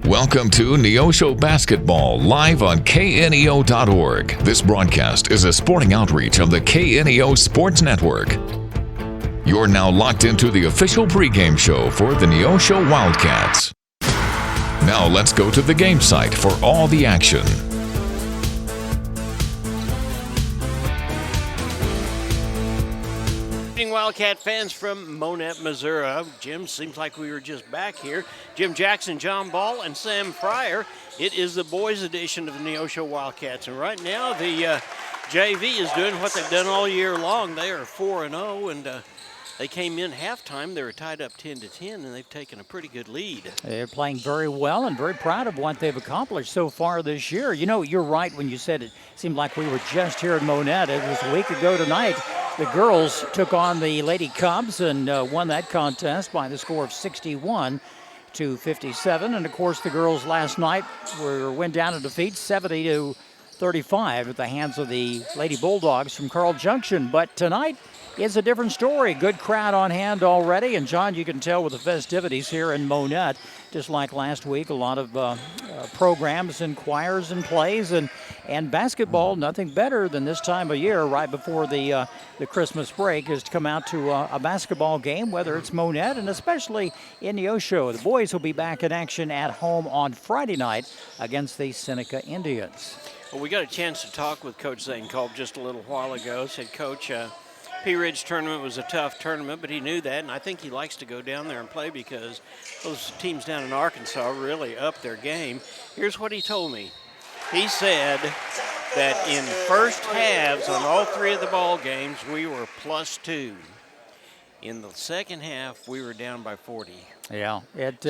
Welcome to Neosho Basketball, live on KNEO.org. This broadcast is a sporting outreach of the KNEO Sports Network. You're now locked into the official pregame show for the Neosho Wildcats. Now let's go to the game site for all the action. Wildcat fans from Monett, Missouri. Jim, seems like we were just back here. Jim Jackson, John Ball, and Sam Fryer. It is the boys' edition of the Neosho Wildcats, and right now the JV is doing what they've done all year long. They are 4-0, and they came in halftime. They were tied up 10-10, and they've taken a pretty good lead. They're playing very well and very proud of what they've accomplished so far this year. You know, you're right when you said it seemed like we were just here in Monett. It was a week ago tonight. The girls took on the Lady Cubs and won that contest by the score of 61-57. And, of course, the girls last night went down to defeat 70-35 at the hands of the Lady Bulldogs from Carl Junction. But tonight is a different story. Good crowd on hand already. And, John, you can tell with the festivities here in Monett, just like last week, a lot of programs and choirs and plays and basketball. Nothing better than this time of year, right before the Christmas break, is to come out to a basketball game, whether it's Monett and especially in Neosho. The boys will be back in action at home on Friday night against the Seneca Indians. Well, we got a chance to talk with Coach Zane Kolb just a little while ago. Said, Coach, P Ridge tournament was a tough tournament, but he knew that, and I think he likes to go down there and play because those teams down in Arkansas really upped their game. Here's what he told me. He said that in first halves on all three of the ball games, we were +2. In the second half, we were down by 40. Yeah. That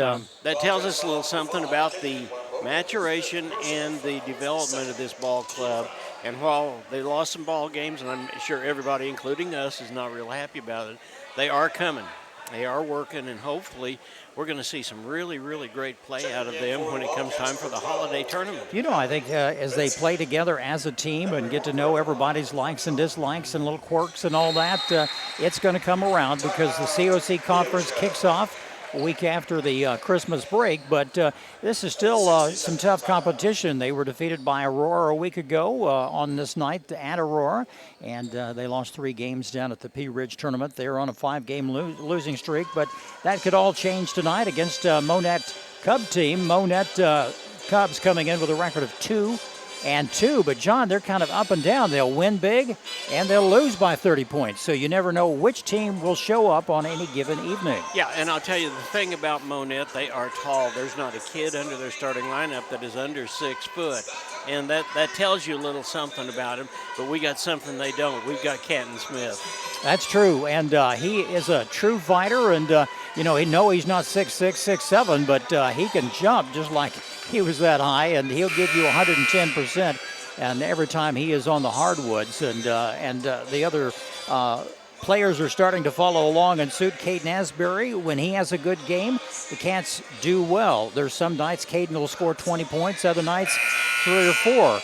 tells us a little something about the maturation and the development of this ball club. And while they lost some ball games, and I'm sure everybody, including us, is not real happy about it, they are coming. They are working, and hopefully we're going to see some really, really great play out of them when it comes time for the holiday tournament. You know, I think as they play together as a team and get to know everybody's likes and dislikes and little quirks and all that, it's going to come around because the COC conference kicks off a week after the Christmas break, but this is still some tough competition. They were defeated by Aurora a week ago on this night at Aurora, and they lost 3 games down at the P Ridge tournament. They're on a 5-game losing streak, but that could all change tonight against Monett Cub team. Monett Cubs coming in with a record of 2-2, but John, they're kind of up and down. They'll win big and they'll lose by 30 points. So you never know which team will show up on any given evening. Yeah, and I'll tell you the thing about Monett, they are tall. There's not a kid under their starting lineup that is under 6 foot. And that tells you a little something about him. But we got something they don't. We've got Canton Smith. That's true. And he is a true fighter. And, he's not 6'6", 6'7", but he can jump just like he was that high, and he'll give you 110%. And every time he is on the hardwoods, and the other players are starting to follow along and suit. Caden Asbury, when he has a good game, the Cats do well. There's some nights Caden will score 20 points, other nights 3 or 4,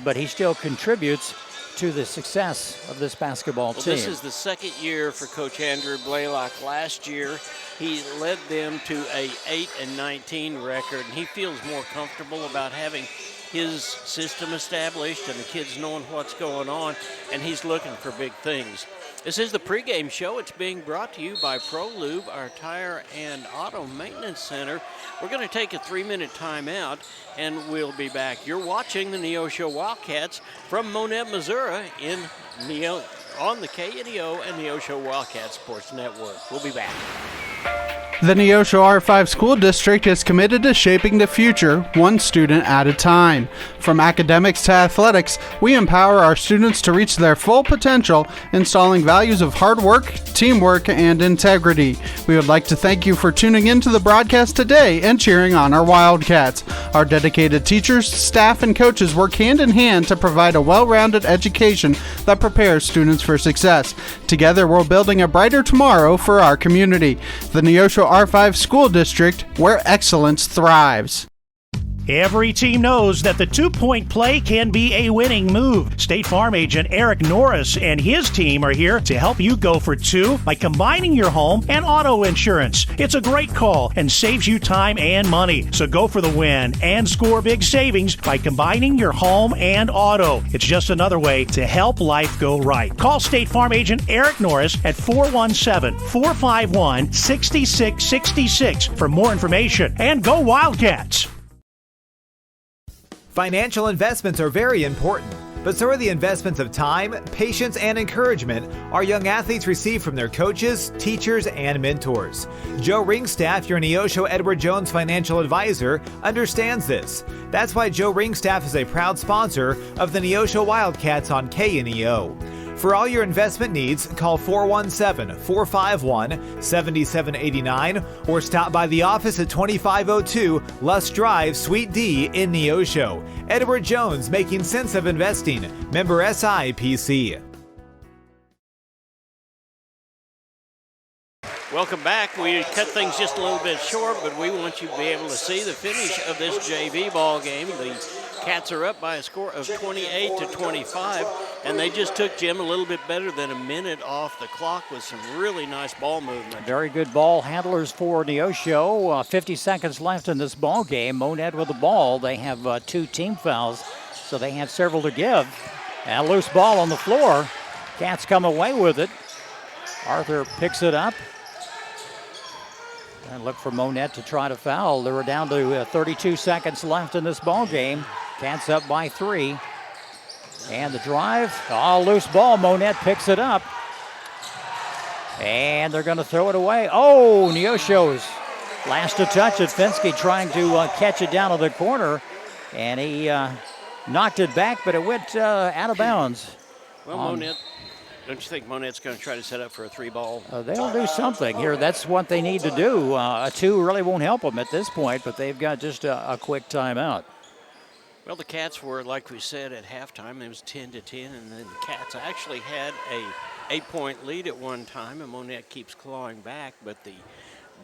but he still contributes to the success of this basketball team. This is the second year for Coach Andrew Blaylock. Last year, he led them to a 8-19 record, and he feels more comfortable about having his system established and the kids knowing what's going on, and he's looking for big things. This is the pregame show. It's being brought to you by ProLube, our tire and auto maintenance center. We're going to take a 3-minute timeout, and we'll be back. You're watching the Neosho Wildcats from Monett, Missouri, on the KNEO and Neosho Wildcat Sports Network. We'll be back. The Neosho R5 School District is committed to shaping the future, one student at a time. From academics to athletics, we empower our students to reach their full potential, installing values of hard work, teamwork, and integrity. We would like to thank you for tuning in to the broadcast today and cheering on our Wildcats. Our dedicated teachers, staff, and coaches work hand in hand to provide a well-rounded education that prepares students for success. Together, we're building a brighter tomorrow for our community. The Neosho R5 School District, where excellence thrives. Every team knows that the two-point play can be a winning move. State Farm agent Eric Norris and his team are here to help you go for two by combining your home and auto insurance. It's a great call and saves you time and money. So go for the win and score big savings by combining your home and auto. It's just another way to help life go right. Call State Farm agent Eric Norris at 417-451-6666 for more information. And go Wildcats! Financial investments are very important, but so are the investments of time, patience, and encouragement our young athletes receive from their coaches, teachers, and mentors. Joe Ringstaff, your Neosho Edward Jones financial advisor, understands this. That's why Joe Ringstaff is a proud sponsor of the Neosho Wildcats on KNEO. For all your investment needs, call 417-451-7789 or stop by the office at 2502 Lusk Drive, Suite D in Neosho. Edward Jones, making sense of investing. Member SIPC. Welcome back. We cut things just a little bit short, but we want you to be able to see the finish of this JV ball game. The Cats are up by a score of 28-25, and they just took Jim a little bit better than a minute off the clock with some really nice ball movement. Very good ball handlers for Neosho. 50 seconds left in this ball game. Monett with the ball. They have 2 team fouls, so they have several to give. And a loose ball on the floor. Cats come away with it. Arthur picks it up. And look for Monett to try to foul. They were down to 32 seconds left in this ball game. Cats up by 3. And the drive. Oh, loose ball. Monett picks it up. And they're going to throw it away. Oh, Neosho's last to touch it. Finsky trying to catch it down to the corner. And he knocked it back, but it went out of bounds. Well, Monett. Don't you think Monett's going to try to set up for a 3-ball? They'll do something here. That's what they need to do. A 2 really won't help them at this point, but they've got just a quick timeout. Well, the Cats were, like we said, at halftime. It was 10-10, and then the Cats actually had a 8-point lead at one time, and Monett keeps clawing back, but the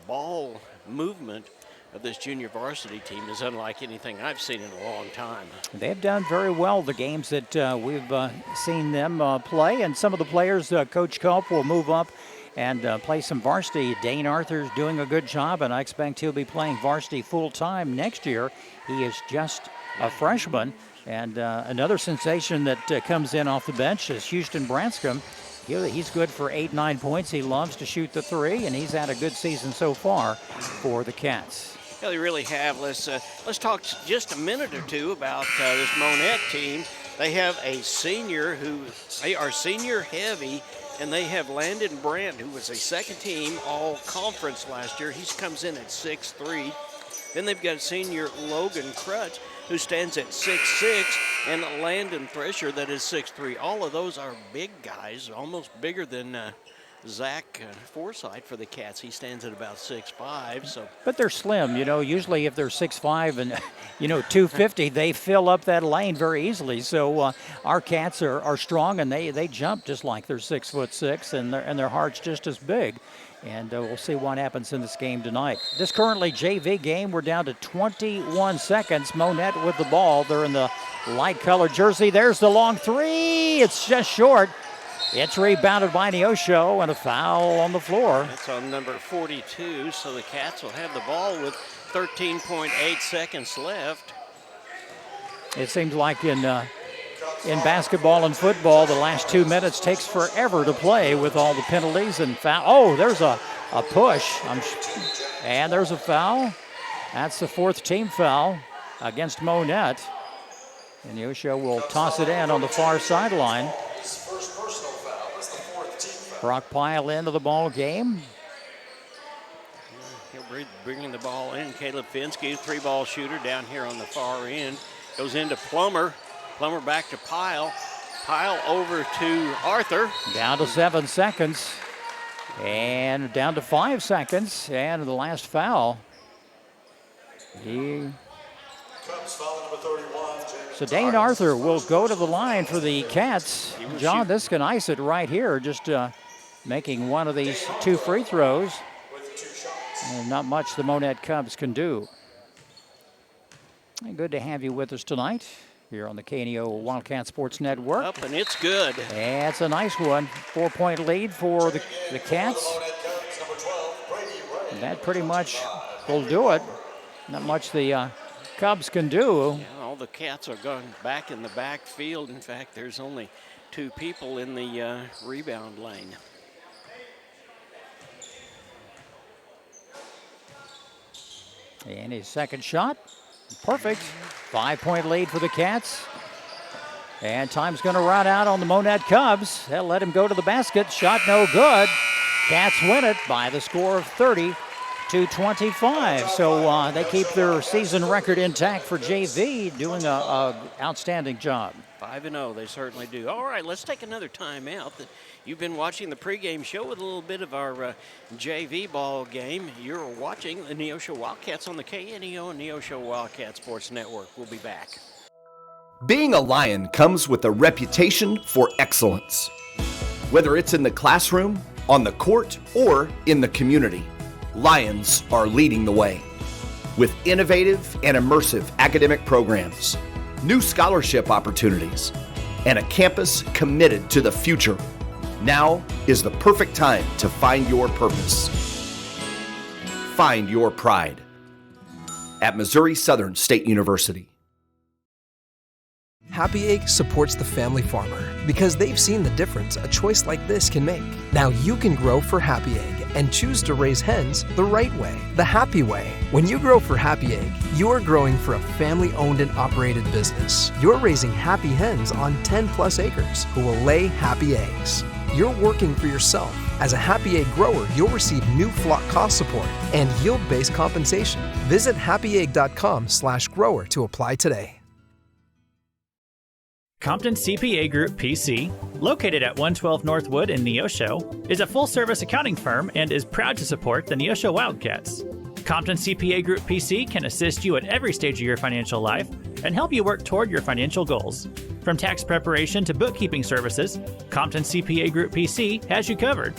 ball movement of this junior varsity team is unlike anything I've seen in a long time. They've done very well the games that we've seen them play, and some of the players, Coach Culp will move up and play some varsity. Dane Arthur's doing a good job, and I expect he'll be playing varsity full-time next year. He is just a freshman, and another sensation that comes in off the bench is Houston Branscombe. He's good for 8-9 points. He loves to shoot the 3, and he's had a good season so far for the Cats. Yeah, they really have. Let's talk just a minute or two about this Monett team. They have a senior they are senior heavy, and they have Landon Brandt, who was a second-team all-conference last year. He comes in at 6'3". Then they've got senior Logan Crutch, who stands at 6'6", and Landon Thresher, that is 6'3". All of those are big guys, almost bigger than Zach Forsythe for the Cats. He stands at about 6'5". So, but they're slim, Usually if they're 6'5" and 250, they fill up that lane very easily. So our Cats are strong, and they jump just like they're 6'6", and their heart's just as big. And we'll see what happens in this game tonight. This currently JV game, we're down to 21 seconds. Monett with the ball. They're in the light-colored jersey. There's the long 3. It's just short. It's rebounded by Neosho, and a foul on the floor. That's on number 42, so the Cats will have the ball with 13.8 seconds left. It seems like in basketball and football, the last 2 minutes takes forever to play with all the penalties and foul. Oh, there's a push. And there's a foul. That's the 4th team foul against Monett. And Neosho will toss it in on the far sideline. Brock Pyle into the ball game. He'll be bringing the ball in. Caleb Finsky, 3-ball shooter down here on the far end. Goes into Plummer. Plummer back to Pyle. Pyle over to Arthur. Down to 7 seconds. And down to 5 seconds. And the last foul. So Dane Arthur will go to the line for the Cats. John, this can ice it right here. Just making one of these 2 free throws. And not much the Monett Cubs can do. Good to have you with us tonight here on the KNEO Wildcat Sports Network. Up, and it's good. Yeah, it's a nice one. 4-point lead for the Cats. And that pretty much will do it. Not much the Cubs can do. Yeah, all the Cats are going back in the backfield. In fact, there's only 2 people in the rebound lane. And his second shot, perfect. 5-point lead for the Cats. And time's going to run out on the Monett Cubs. They'll let him go to the basket. Shot no good. Cats win it by the score of 30-25. So they keep their season record intact for JV, doing a outstanding job. 5-0, they certainly do. All right, let's take another timeout. You've been watching the pregame show with a little bit of our JV ball game. You're watching the Neosho Wildcats on the KNEO and Neosho Wildcat Sports Network. We'll be back. Being a Lion comes with a reputation for excellence. Whether it's in the classroom, on the court, or in the community, Lions are leading the way. With innovative and immersive academic programs, new scholarship opportunities, and a campus committed to the future, now is the perfect time to find your purpose. Find your pride at Missouri Southern State University. Happy Egg supports the family farmer because they've seen the difference a choice like this can make. Now you can grow for Happy Egg and choose to raise hens the right way, the happy way. When you grow for Happy Egg, you are growing for a family-owned and operated business. You're raising happy hens on 10+ acres who will lay happy eggs. You're working for yourself. As a Happy Egg grower, you'll receive new flock cost support and yield-based compensation. Visit happyegg.com/grower to apply today. Compton CPA Group PC, located at 112 Northwood in Neosho, is a full-service accounting firm and is proud to support the Neosho Wildcats. Compton CPA Group PC can assist you at every stage of your financial life and help you work toward your financial goals. From tax preparation to bookkeeping services, Compton CPA Group PC has you covered.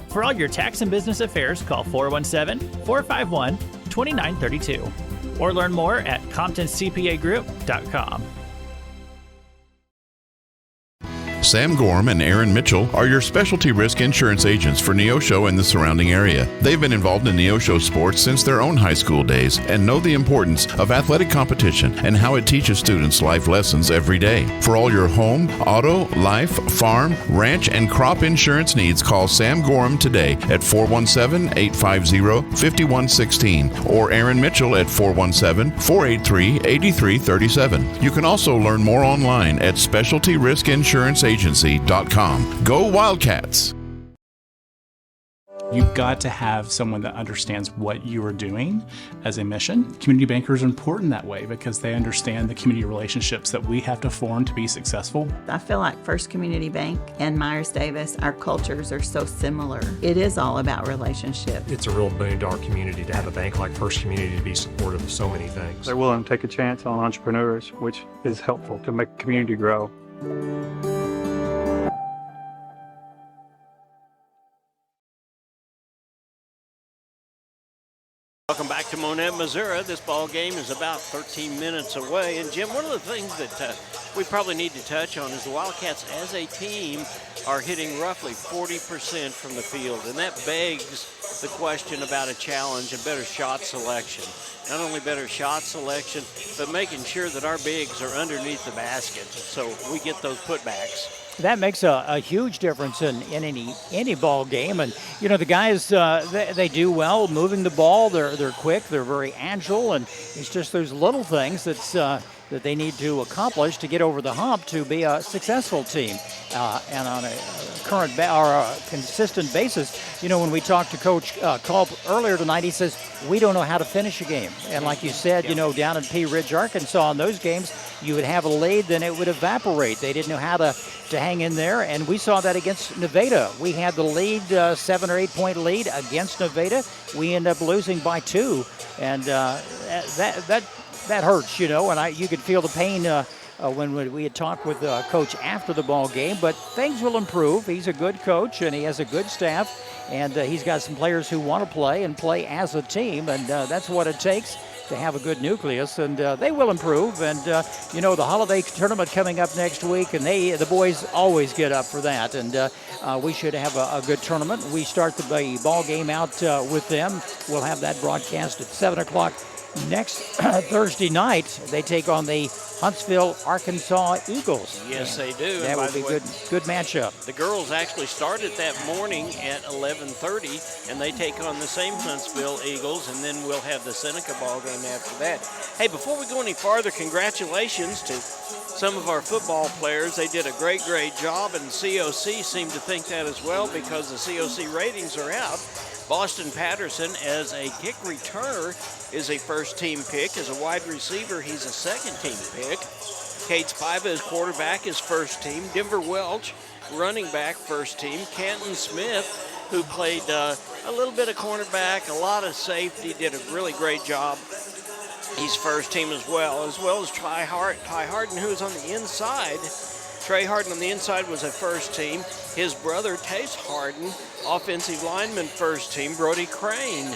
For all your tax and business affairs, call 417-451-2932 or learn more at ComptonCPAGroup.com. Sam Gorham and Aaron Mitchell are your specialty risk insurance agents for Neosho and the surrounding area. They've been involved in Neosho sports since their own high school days and know the importance of athletic competition and how it teaches students life lessons every day. For all your home, auto, life, farm, ranch, and crop insurance needs, call Sam Gorham today at 417-850-5116 or Aaron Mitchell at 417-483-8337. You can also learn more online at specialtyriskinsuranceagency.com. Go Wildcats! You've got to have someone that understands what you are doing as a mission. Community bankers are important that way because they understand the community relationships that we have to form to be successful. I feel like First Community Bank and Myers-Davis, our cultures are so similar. It is all about relationship. It's a real boon to our community to have a bank like First Community to be supportive of so many things. They're willing to take a chance on entrepreneurs, which is helpful to make the community grow. Welcome back to Monett, Missouri. This ball game is about 13 minutes away. And Jim, one of the things that we probably need to touch on is the Wildcats as a team are hitting roughly 40% from the field. And that begs the question about a challenge and better shot selection. Not only better shot selection, but making sure that our bigs are underneath the basket so we get those putbacks. That makes a huge difference in any ball game. And, you know, the guys, they do well moving the ball. They're quick. They're very agile. And it's just those little things that they need to accomplish to get over the hump to be a successful team. And on a current or a consistent basis, you know, when we talked to Coach Culp earlier tonight, he says, we don't know how to finish a game. And like you said, you know, down in Pea Ridge, Arkansas, in those games, you would have a lead, then it would evaporate. They didn't know how to hang in there, and we saw that against Nevada. We had the lead, 7 or 8 point lead against Nevada. We ended up losing by 2, and that hurts, you know, and you could feel the pain when we had talked with Coach after the ball game, but things will improve. He's a good coach, and he has a good staff, And he's got some players who want to play and play as a team, and that's what it takes to have a good nucleus, and they will improve. And the holiday tournament coming up next week, and the boys always get up for that, and we should have a good tournament. We start the ball game out with them. We'll have that broadcast at 7 o'clock next Thursday night. They take on the Huntsville, Arkansas Eagles. Yes, they do. That will be good matchup. The girls actually started that morning at 11:30, and they take on the same Huntsville Eagles, and then we'll have the Seneca ball game after that. Hey, before we go any farther, congratulations to some of our football players. They did a great job, and COC seemed to think that as well because the COC ratings are out. Boston Patterson, as a kick returner, is a first-team pick. As a wide receiver, he's a second-team pick. Kate Spiva, as quarterback, is first-team. Denver Welch, running back, first-team. Canton Smith, who played a little bit of cornerback, a lot of safety, did a really great job. He's first-team as well as Ty Harden, who is on the inside. Trey Harden on the inside was a first team. His brother, Tace Harden, offensive lineman, first team. Brody Crane,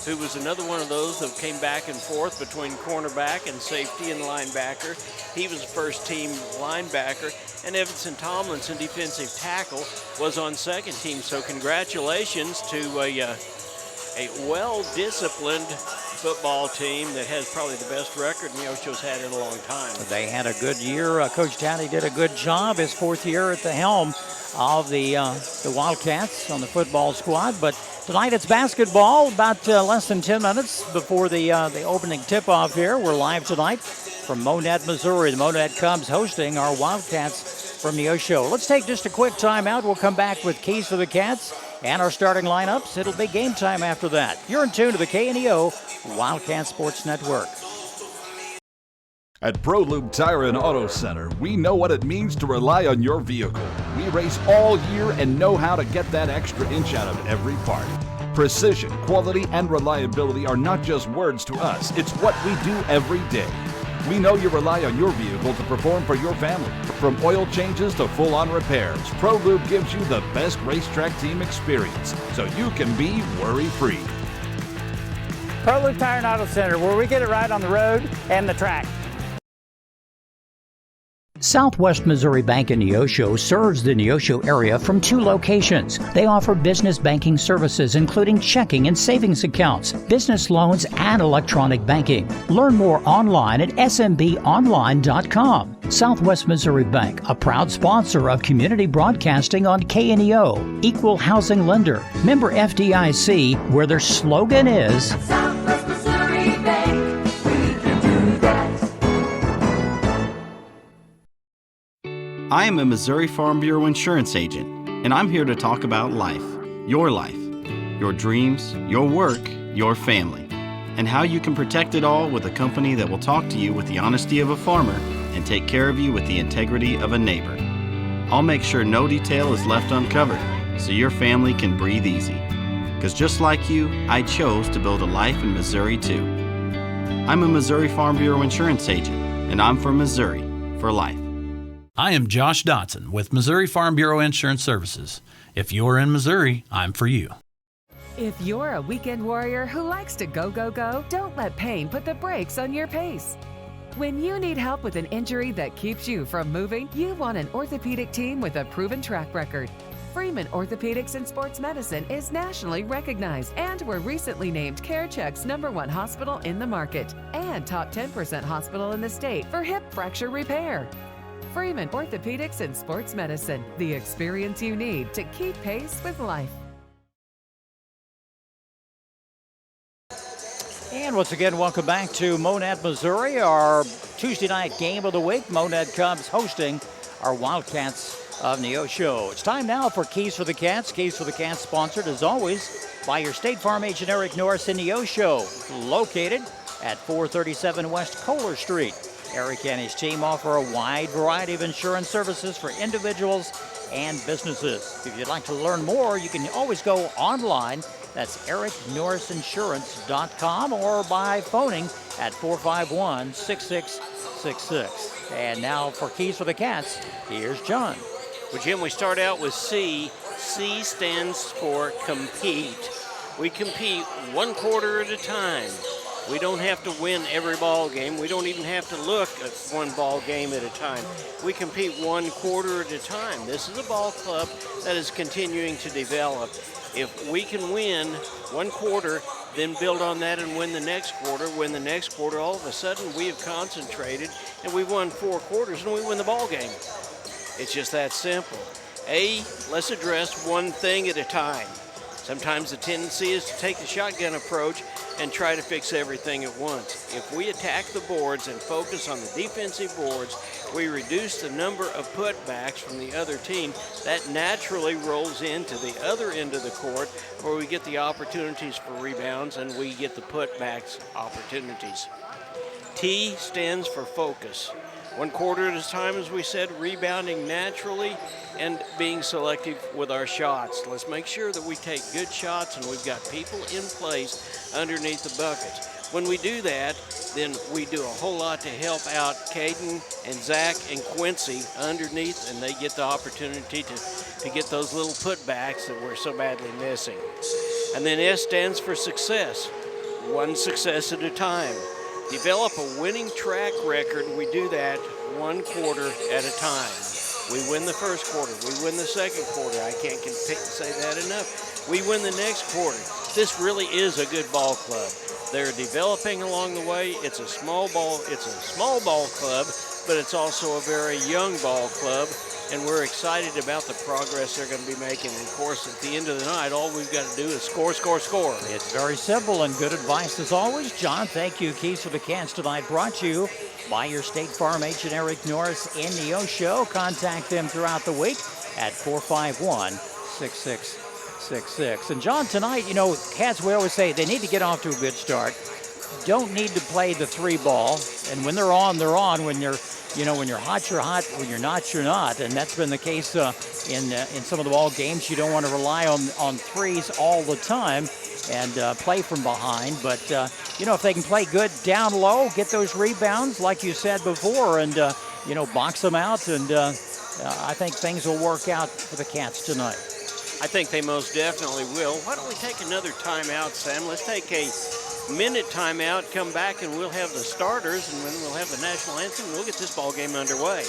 who was another one of those that came back and forth between cornerback and safety and linebacker. He was a first team linebacker. And Evanson Tomlinson, defensive tackle, was on second team. So congratulations to a well-disciplined football team that has probably the best record Neosho's had in a long time. They had a good year. Coach Talley did a good job his fourth year at the helm of the Wildcats on the football squad. But tonight it's basketball. About less than 10 minutes before the opening tip-off here. We're live tonight from Monett, Missouri. The Monett Cubs hosting our Wildcats from Neosho. Let's take just a quick timeout. We'll come back with keys for the Cats and our starting lineups. It'll be game time after that. You're in tune to the KNEO Wildcat Sports Network. At ProLube Tire and Auto Center, we know what it means to rely on your vehicle. We race all year and know how to get that extra inch out of every part. Precision, quality, and reliability are not just words to us. It's what we do every day. We know you rely on your vehicle to perform for your family. From oil changes to full-on repairs, ProLube gives you the best racetrack team experience so you can be worry-free. ProLube Tire and Auto Center, where we get it right on the road and the track. Southwest Missouri Bank in Neosho serves the Neosho area from 2 locations. They offer business banking services including checking and savings accounts, business loans, and electronic banking. Learn more online at smbonline.com. Southwest Missouri Bank, a proud sponsor of community broadcasting on KNEO, equal housing lender, member FDIC, where their slogan is Southwest Missouri Bank, we can do that. I am a Missouri Farm Bureau insurance agent, and I'm here to talk about life, your dreams, your work, your family, and how you can protect it all with a company that will talk to you with the honesty of a farmer and take care of you with the integrity of a neighbor. I'll make sure no detail is left uncovered so your family can breathe easy. Because just like you, I chose to build a life in Missouri too. I'm a Missouri Farm Bureau insurance agent, and I'm from Missouri for life. I am Josh Dotson with Missouri Farm Bureau Insurance Services. If you're in Missouri, I'm for you. If you're a weekend warrior who likes to go, go, go, don't let pain put the brakes on your pace. When you need help with an injury that keeps you from moving, you want an orthopedic team with a proven track record. Freeman Orthopedics and Sports Medicine is nationally recognized and were recently named CareCheck's #1 hospital in the market and top 10% hospital in the state for hip fracture repair. Freeman Orthopedics and Sports Medicine, the experience you need to keep pace with life. And once again, welcome back to Monett, Missouri, our Tuesday night game of the week. Monett Cubs hosting our Wildcats of Neosho. It's time now for Keys for the Cats. Keys for the Cats sponsored, as always, by your State Farm agent Eric Norris in Neosho, located at 437 West Kohler Street. Eric and his team offer a wide variety of insurance services for individuals and businesses. If you'd like to learn more, you can always go online. That's ericnorrisinsurance.com or by phoning at 451-6666. And now for Keys for the Cats, here's John. Well, Jim, we start out with C. C stands for compete. We compete one quarter at a time. We don't have to win every ball game. We don't even have to look at one ball game at a time. We compete one quarter at a time. This is a ball club that is continuing to develop. If we can win one quarter, then build on that and win the next quarter, all of a sudden we have concentrated and we've won 4 quarters and we win the ball game. It's just that simple. Let's address one thing at a time. Sometimes the tendency is to take the shotgun approach and try to fix everything at once. If we attack the boards and focus on the defensive boards, we reduce the number of putbacks from the other team. That naturally rolls into the other end of the court where we get the opportunities for rebounds and we get the putbacks opportunities. T stands for focus. One quarter at a time, as we said, rebounding naturally and being selective with our shots. Let's make sure that we take good shots and we've got people in place underneath the buckets. When we do that, then we do a whole lot to help out Caden and Zach and Quincy underneath, and they get the opportunity to get those little putbacks that we're so badly missing. And then S stands for success. One success at a time. Develop a winning track record. We do that one quarter at a time. We win the first quarter. We win the second quarter. I can't say that enough. We win the next quarter. This really is a good ball club. They're developing along the way. It's a small ball club, but it's also a very young ball club. And we're excited about the progress they're going to be making. And of course, at the end of the night, all we've got to do is score, score, score. It's very simple and good advice as always. John, thank you. Keys for the Cats tonight brought to you by your State Farm agent Eric Norris in Neosho. Contact them throughout the week at 451-6666. And John, tonight, Cats, we always say they need to get off to a good start. Don't need to play the 3-ball. And when they're on, they're on. When you're hot, you're hot. When you're not. And that's been the case in some of the ball games. You don't want to rely on threes all the time and play from behind. But, if they can play good down low, get those rebounds, like you said before, and, box them out. And I think things will work out for the Cats tonight. I think they most definitely will. Why don't we take another timeout, Sam? Let's take a minute timeout, come back, and we'll have the starters, and then we'll have the national anthem, and we'll get this ball game underway.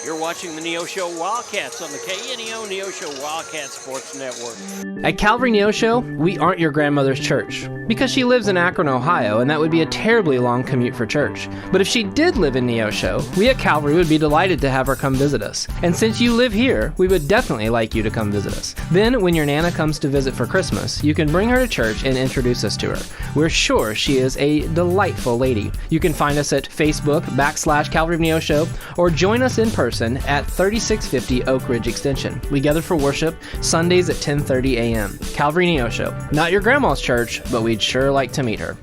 You're watching the Neosho Wildcats on the KNEO Neosho Wildcat Sports Network. At Calvary Neosho, we aren't your grandmother's church, because she lives in Akron, Ohio, and that would be a terribly long commute for church. But if she did live in Neosho, we at Calvary would be delighted to have her come visit us. And since you live here, we would definitely like you to come visit us. Then, when your Nana comes to visit for Christmas, you can bring her to church and introduce us to her. We're sure she is a delightful lady. You can find us at Facebook.com/Calvary Neosho, or join us in person at 3650 Oak Ridge Extension. We gather for worship Sundays at 10:30 a.m. Calvary Neosho. Not your grandma's church, but we'd sure like to meet her.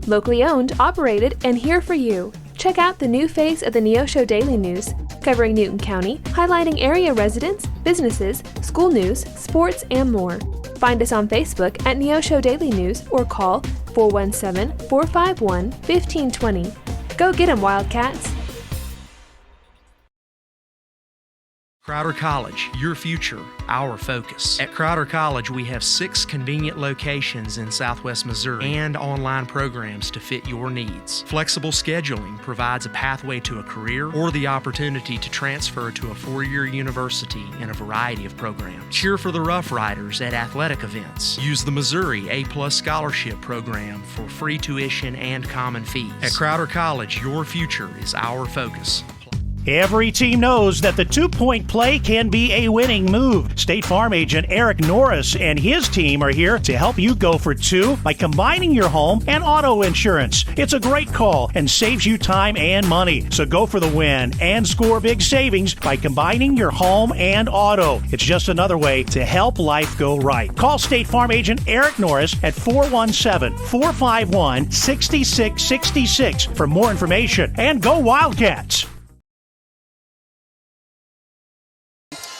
Locally owned, operated, and here for you. Check out the new face of the Neosho Daily News, covering Newton County, highlighting area residents, businesses, school news, sports, and more. Find us on Facebook at Neosho Daily News or call 417-451-1520. Go get 'em, Wildcats! Crowder College, your future, our focus. At Crowder College, we have 6 convenient locations in Southwest Missouri and online programs to fit your needs. Flexible scheduling provides a pathway to a career or the opportunity to transfer to a 4-year university in a variety of programs. Cheer for the Rough Riders at athletic events. Use the Missouri A+ Scholarship Program for free tuition and common fees. At Crowder College, your future is our focus. Every team knows that the 2-point play can be a winning move. State Farm agent Eric Norris and his team are here to help you go for 2 by combining your home and auto insurance. It's a great call and saves you time and money. So go for the win and score big savings by combining your home and auto. It's just another way to help life go right. Call State Farm agent Eric Norris at 417-451-6666 for more information. And go Wildcats!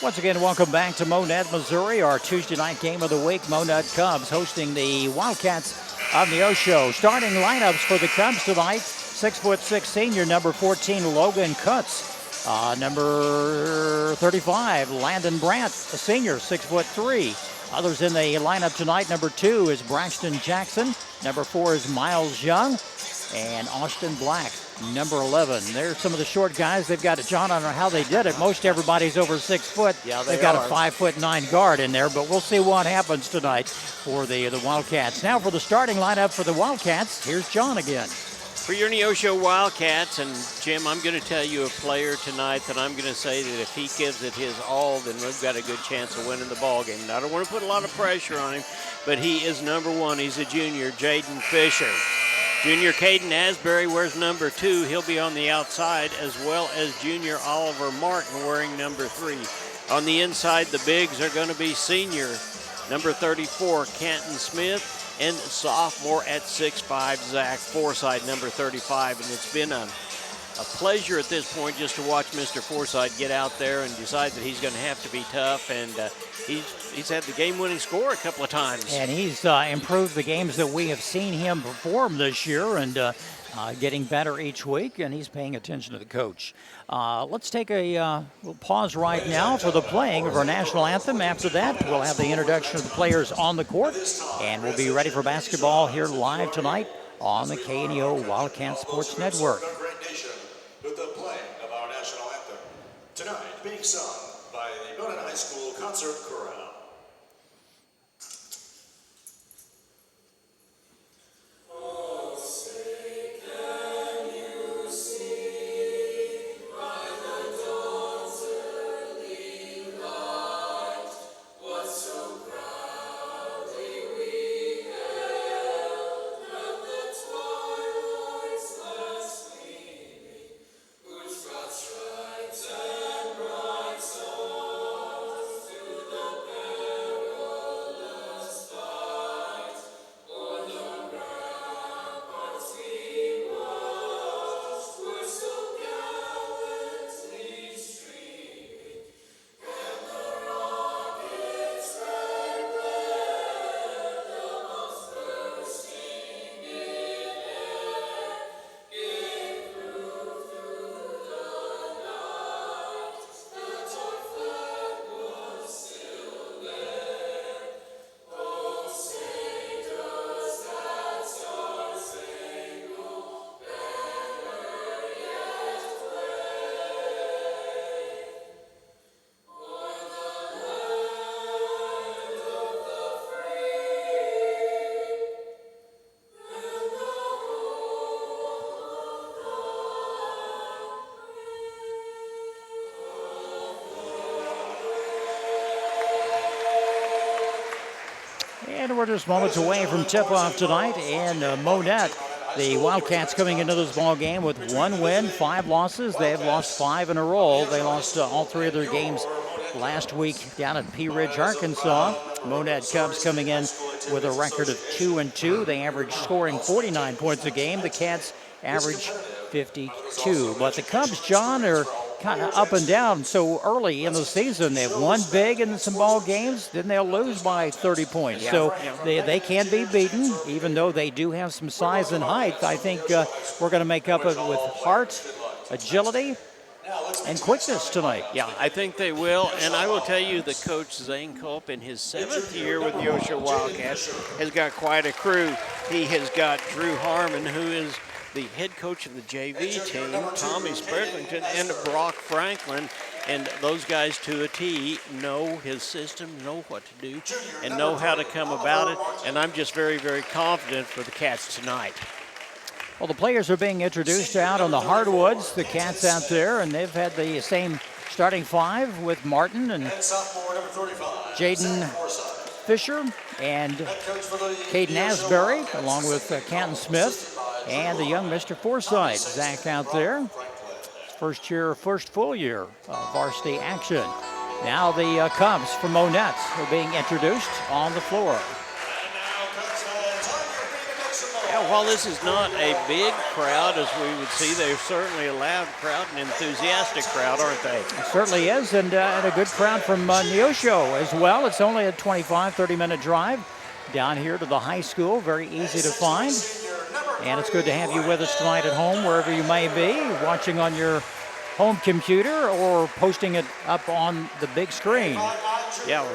Once again, welcome back to Monett, Missouri, our Tuesday night game of the week. Monett Cubs hosting the Wildcats of Neosho. Starting lineups for the Cubs tonight, 6'6" senior, number 14, Logan Cutts. Number 35, Landon Brandt, a senior, 6'3". Others in the lineup tonight, number 2 is Braxton Jackson. Number 4 is Miles Young. And Austin Black, number 11. There's some of the short guys. They've got, John, I don't know how they did it. Most everybody's over 6 foot. Yeah, they've got a 5'9" guard in there, but we'll see what happens tonight for the Wildcats. Now for the starting lineup for the Wildcats, here's John again. For your Neosho Wildcats, and Jim, I'm going to tell you a player tonight that I'm going to say that if he gives it his all, then we've got a good chance of winning the ball game. I don't want to put a lot of pressure on him, but he is number 1. He's a junior, Jaden Fisher. Junior Caden Asbury wears number 2. He'll be on the outside, as well as junior Oliver Martin wearing number 3. On the inside, the bigs are going to be senior, number 34, Canton Smith, and sophomore at 6'5", Zach Forsythe, number 35. And it's been a pleasure at this point just to watch Mr. Forsythe get out there and decide that he's going to have to be tough. And he's had the game-winning score a couple of times. And he's improved the games that we have seen him perform this year, and getting better each week, and he's paying attention to the coach. Let's take a we'll pause right now for the playing of our national anthem. After that, we'll have the introduction of the players on the court, and we'll be ready for basketball here live tonight on the KNEO Wildcat Sports Network. With the playing of our national anthem, tonight being sung by the Monett High School Concert Chorale. And we're just moments away from tip-off tonight, and Monett, the Wildcats coming into this ball game with 1 win, 5 losses. They have lost 5 in a row. They lost all 3 of their games last week down at Pea Ridge, Arkansas. Monett Cubs coming in with a record of 2-2. They average scoring 49 points a game. The Cats average 52. But the Cubs, John, are kind of up and down so early in the season. They've won big in some ball games, then they'll lose by 30 points. Yeah. So they can be beaten, even though they do have some size and height. I think we're going to make up it with heart, agility, and quickness tonight. Yeah, I think they will. And I will tell you that Coach Zane Culp, in his 7th year with the Neosho Wildcats, has got quite a crew. He has got Drew Harmon, who is the head coach of the JV team, Tommy Spriglington, and Brock Franklin. And those guys to a T know his system, know what to do, and know how to come about it. And I'm just very, very confident for the Cats tonight. Well, the players are being introduced out on the hardwoods, the Cats out there, and they've had the same starting 5 with Martin and Jaden Fisher and Caden Asbury, along with Canton Smith and the young Mr. Forsythe. Zach out there, first full year of varsity action. Now the Cubs from Monett are being introduced on the floor. Yeah, while this is not a big crowd, as we would see, they're certainly a loud crowd, an enthusiastic crowd, aren't they? It certainly is, and a good crowd from Neosho as well. It's only a 25, 30-minute drive down here to the high school. Very easy to find. And it's good to have you with us tonight at home, wherever you may be, watching on your home computer or posting it up on the big screen. Yeah.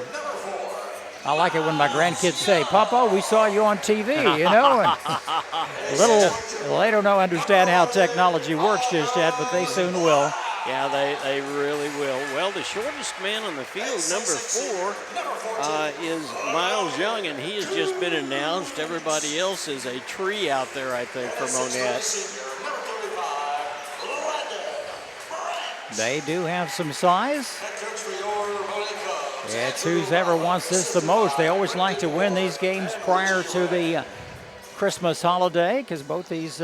I like it when my grandkids say, Papa, we saw you on TV, you know? And they don't understand how technology works just yet, but they soon will. Yeah, they really will. Well, the shortest man on the field, number 4, is Miles Young, and he has just been announced. Everybody else is a tree out there, I think, for Monett. They do have some size. It's who's ever wants this the most. They always like to win these games prior to the Christmas holiday because both these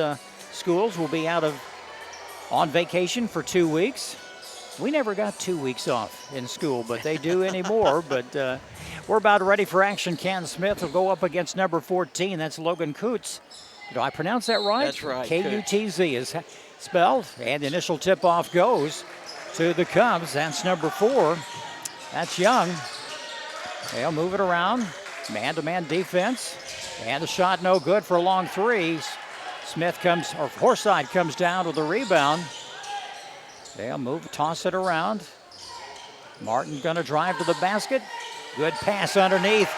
schools will be on vacation for 2 weeks. We never got 2 weeks off in school, but they do anymore. But we're about ready for action. Canton Smith will go up against number 14. That's Logan Kutz. Did I pronounce that right? That's right. K-U-T-Z is spelled. And the initial tip-off goes to the Cubs. That's number 4. That's Young. They'll move it around. Man-to-man defense. And the shot no good for a long 3. Forsythe comes down with a rebound. They'll toss it around. Martin gonna drive to the basket. Good pass underneath.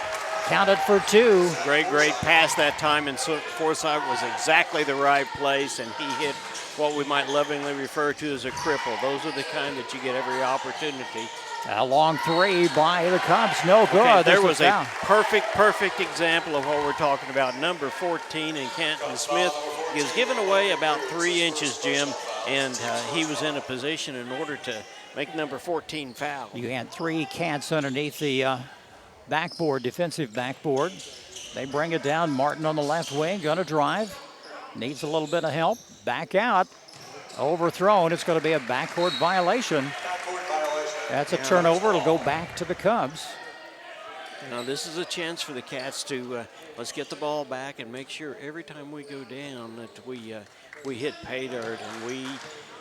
Counted for 2. Great pass that time, and Forsythe was exactly the right place, and he hit what we might lovingly refer to as a cripple. Those are the kind that you get every opportunity. A long 3 by the Cubs, no good. Okay, there was a perfect example of what we're talking about. Number 14 in Canton Smith is giving away about 3 inches, Jim, and he was in a position in order to make number 14 foul. You had 3 cats underneath the backboard, defensive backboard. They bring it down. Martin on the left wing, gonna drive. Needs a little bit of help. Back out. Overthrown. It's going to be a backcourt violation. That's a turnover. It'll go back to the Cubs. Now this is a chance for the Cats to let's get the ball back and make sure every time we go down that we hit pay dirt, and we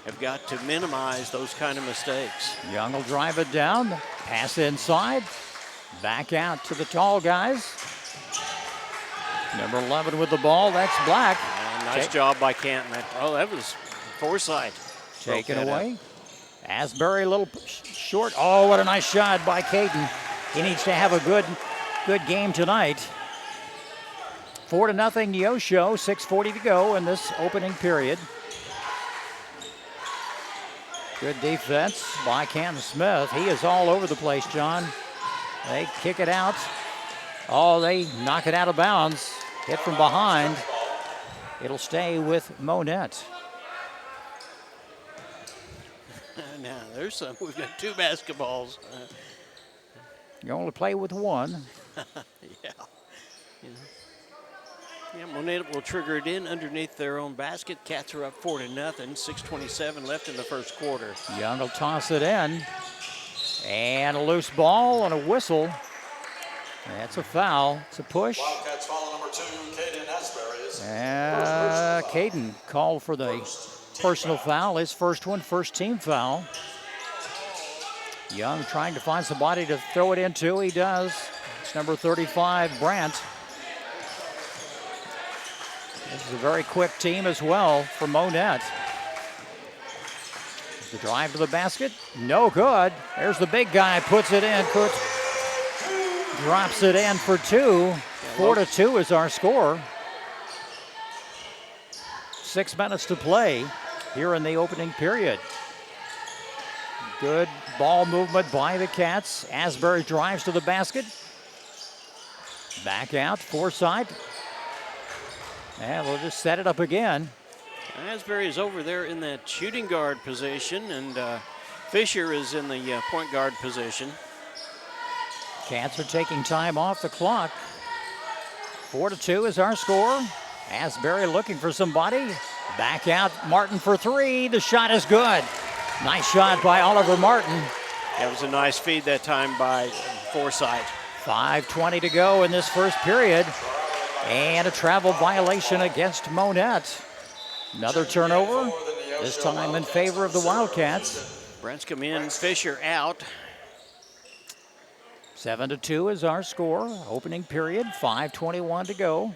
have got to minimize those kind of mistakes. Young will drive it down. Pass inside. Back out to the tall guys. Number 11 with the ball. That's Black. Nice job by Canton. That was Forsythe. Taken away. Asbury a little short. Oh, what a nice shot by Caden. He needs to have a good game tonight. 4-0 Neosho. 6:40 to go in this opening period. Good defense by Canton Smith. He is all over the place, John. They kick it out. Oh, they knock it out of bounds. Hit from behind. It'll stay with Monett. Now, we've got 2 basketballs. You only play with 1. Yeah, Monett will trigger it in underneath their own basket. Cats are up 4-0. 6:27 left in the first quarter. Young will toss it in. And a loose ball and a whistle. That's a foul. It's a push. Wildcats foul number 2, Caden Asbury. Caden called for the personal foul. His first one, first team foul. Young trying to find somebody to throw it into. He does. It's number 35, Brandt. This is a very quick team as well for Monett. The drive to the basket, no good. There's the big guy, puts it in. Kutz drops it in for 2. 4-2 is our score. 6 minutes to play here in the opening period. Good ball movement by the Cats. Asbury drives to the basket. Back out, Forsythe. And we'll just set it up again. Asbury is over there in that shooting guard position, and Fisher is in the point guard position. Cats are taking time off the clock. 4-2 is our score. Asbury looking for somebody. Back out, Martin for 3. The shot is good. Nice shot by Oliver Martin. That was a nice feed that time by Forsythe. 5:20 to go in this first period. And a travel violation against Monett. Another turnover, this time in favor of the Wildcats. Brent's come in, Fisher out. 7-2 is our score. Opening period, 5:21 to go.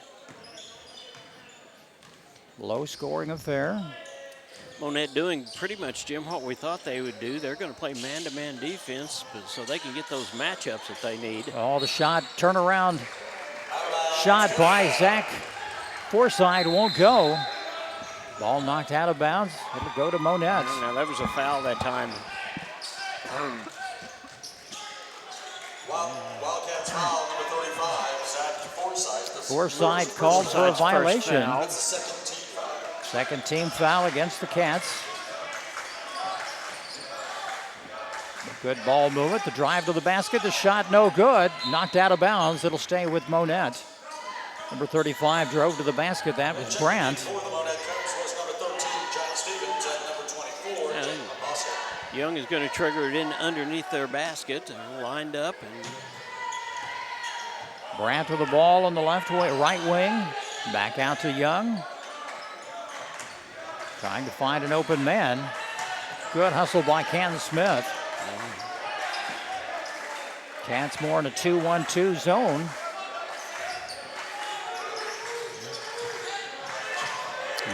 Low scoring affair. Monett doing pretty much, Jim, what we thought they would do. They're going to play man-to-man defense so they can get those matchups that they need. Oh, the shot, turnaround shot by Zach Forsythe won't go. Ball knocked out of bounds. It'll go to Monett. Now, that was a foul that time. Wildcats foul number 35, Zach Forsythe. Forsythe called for a violation. That's the second team foul. Second team foul against the Cats. Good ball movement. The drive to the basket. The shot no good. Knocked out of bounds. It'll stay with Monett. Number 35 drove to the basket. That was Brandt. Young is going to trigger it in underneath their basket. Lined up. And Brandt with the ball on the right wing. Back out to Young. Trying to find an open man. Good hustle by Ken Smith. Cats more in a 2-1-2 zone.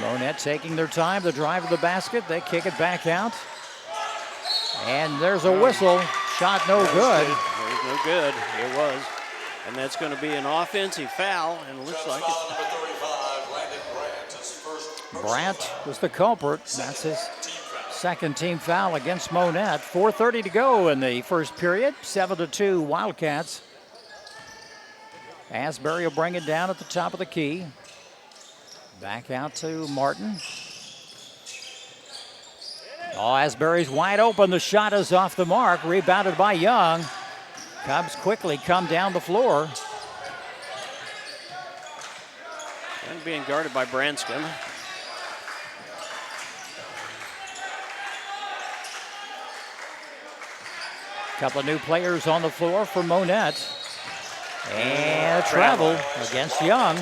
Monett taking their time. The drive to the basket. They kick it back out. And there's a whistle. Shot no good. It was no good. It was. And that's going to be an offensive foul. And it looks like it. Brandt was the culprit. That's his second team foul against Monett. 4:30 to go in the first period. 7-2 Wildcats. Asbury will bring it down at the top of the key. Back out to Martin. Oh, Asbury's wide open. The shot is off the mark. Rebounded by Young. Cubs quickly come down the floor. And being guarded by Branscombe. Couple of new players on the floor for Monett. And travel against Young.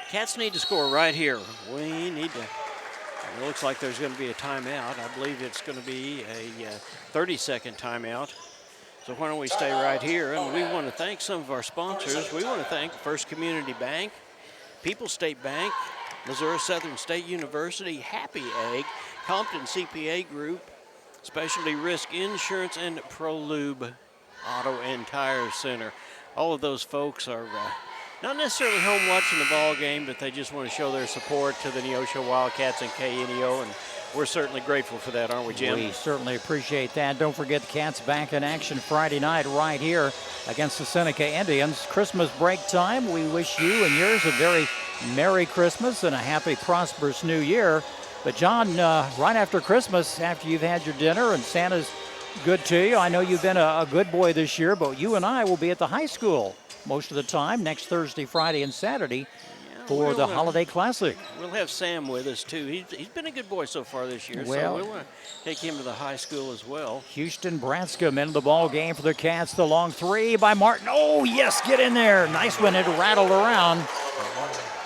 Cats need to score right here. We need to. It looks like there's going to be a timeout. I believe it's going to be a 30-second timeout. So why don't we stay right here? And we want to thank some of our sponsors. We want to thank First Community Bank, People's State Bank, Missouri Southern State University, Happy Egg, Compton CPA Group, Specialty Risk Insurance, and ProLube Auto and Tire Center. All of those folks are not necessarily home watching the ball game, but they just want to show their support to the Neosho Wildcats and KNEO, and we're certainly grateful for that, aren't we, Jim? We certainly appreciate that. Don't forget the Cats back in action Friday night right here against the Seneca Indians. Christmas break time. We wish you and yours a very Merry Christmas and a happy, prosperous New Year. But, John, right after Christmas, after you've had your dinner and Santa's good to you, I know you've been a good boy this year, but you and I will be at the high school most of the time, next Thursday, Friday, and Saturday for the Holiday Classic. We'll have Sam with us, too. He's been a good boy so far this year, so we want to take him to the high school as well. Houston Branscombe into the ball game for the Cats. The long three by Martin. Oh, yes, get in there. Nice one. It rattled around.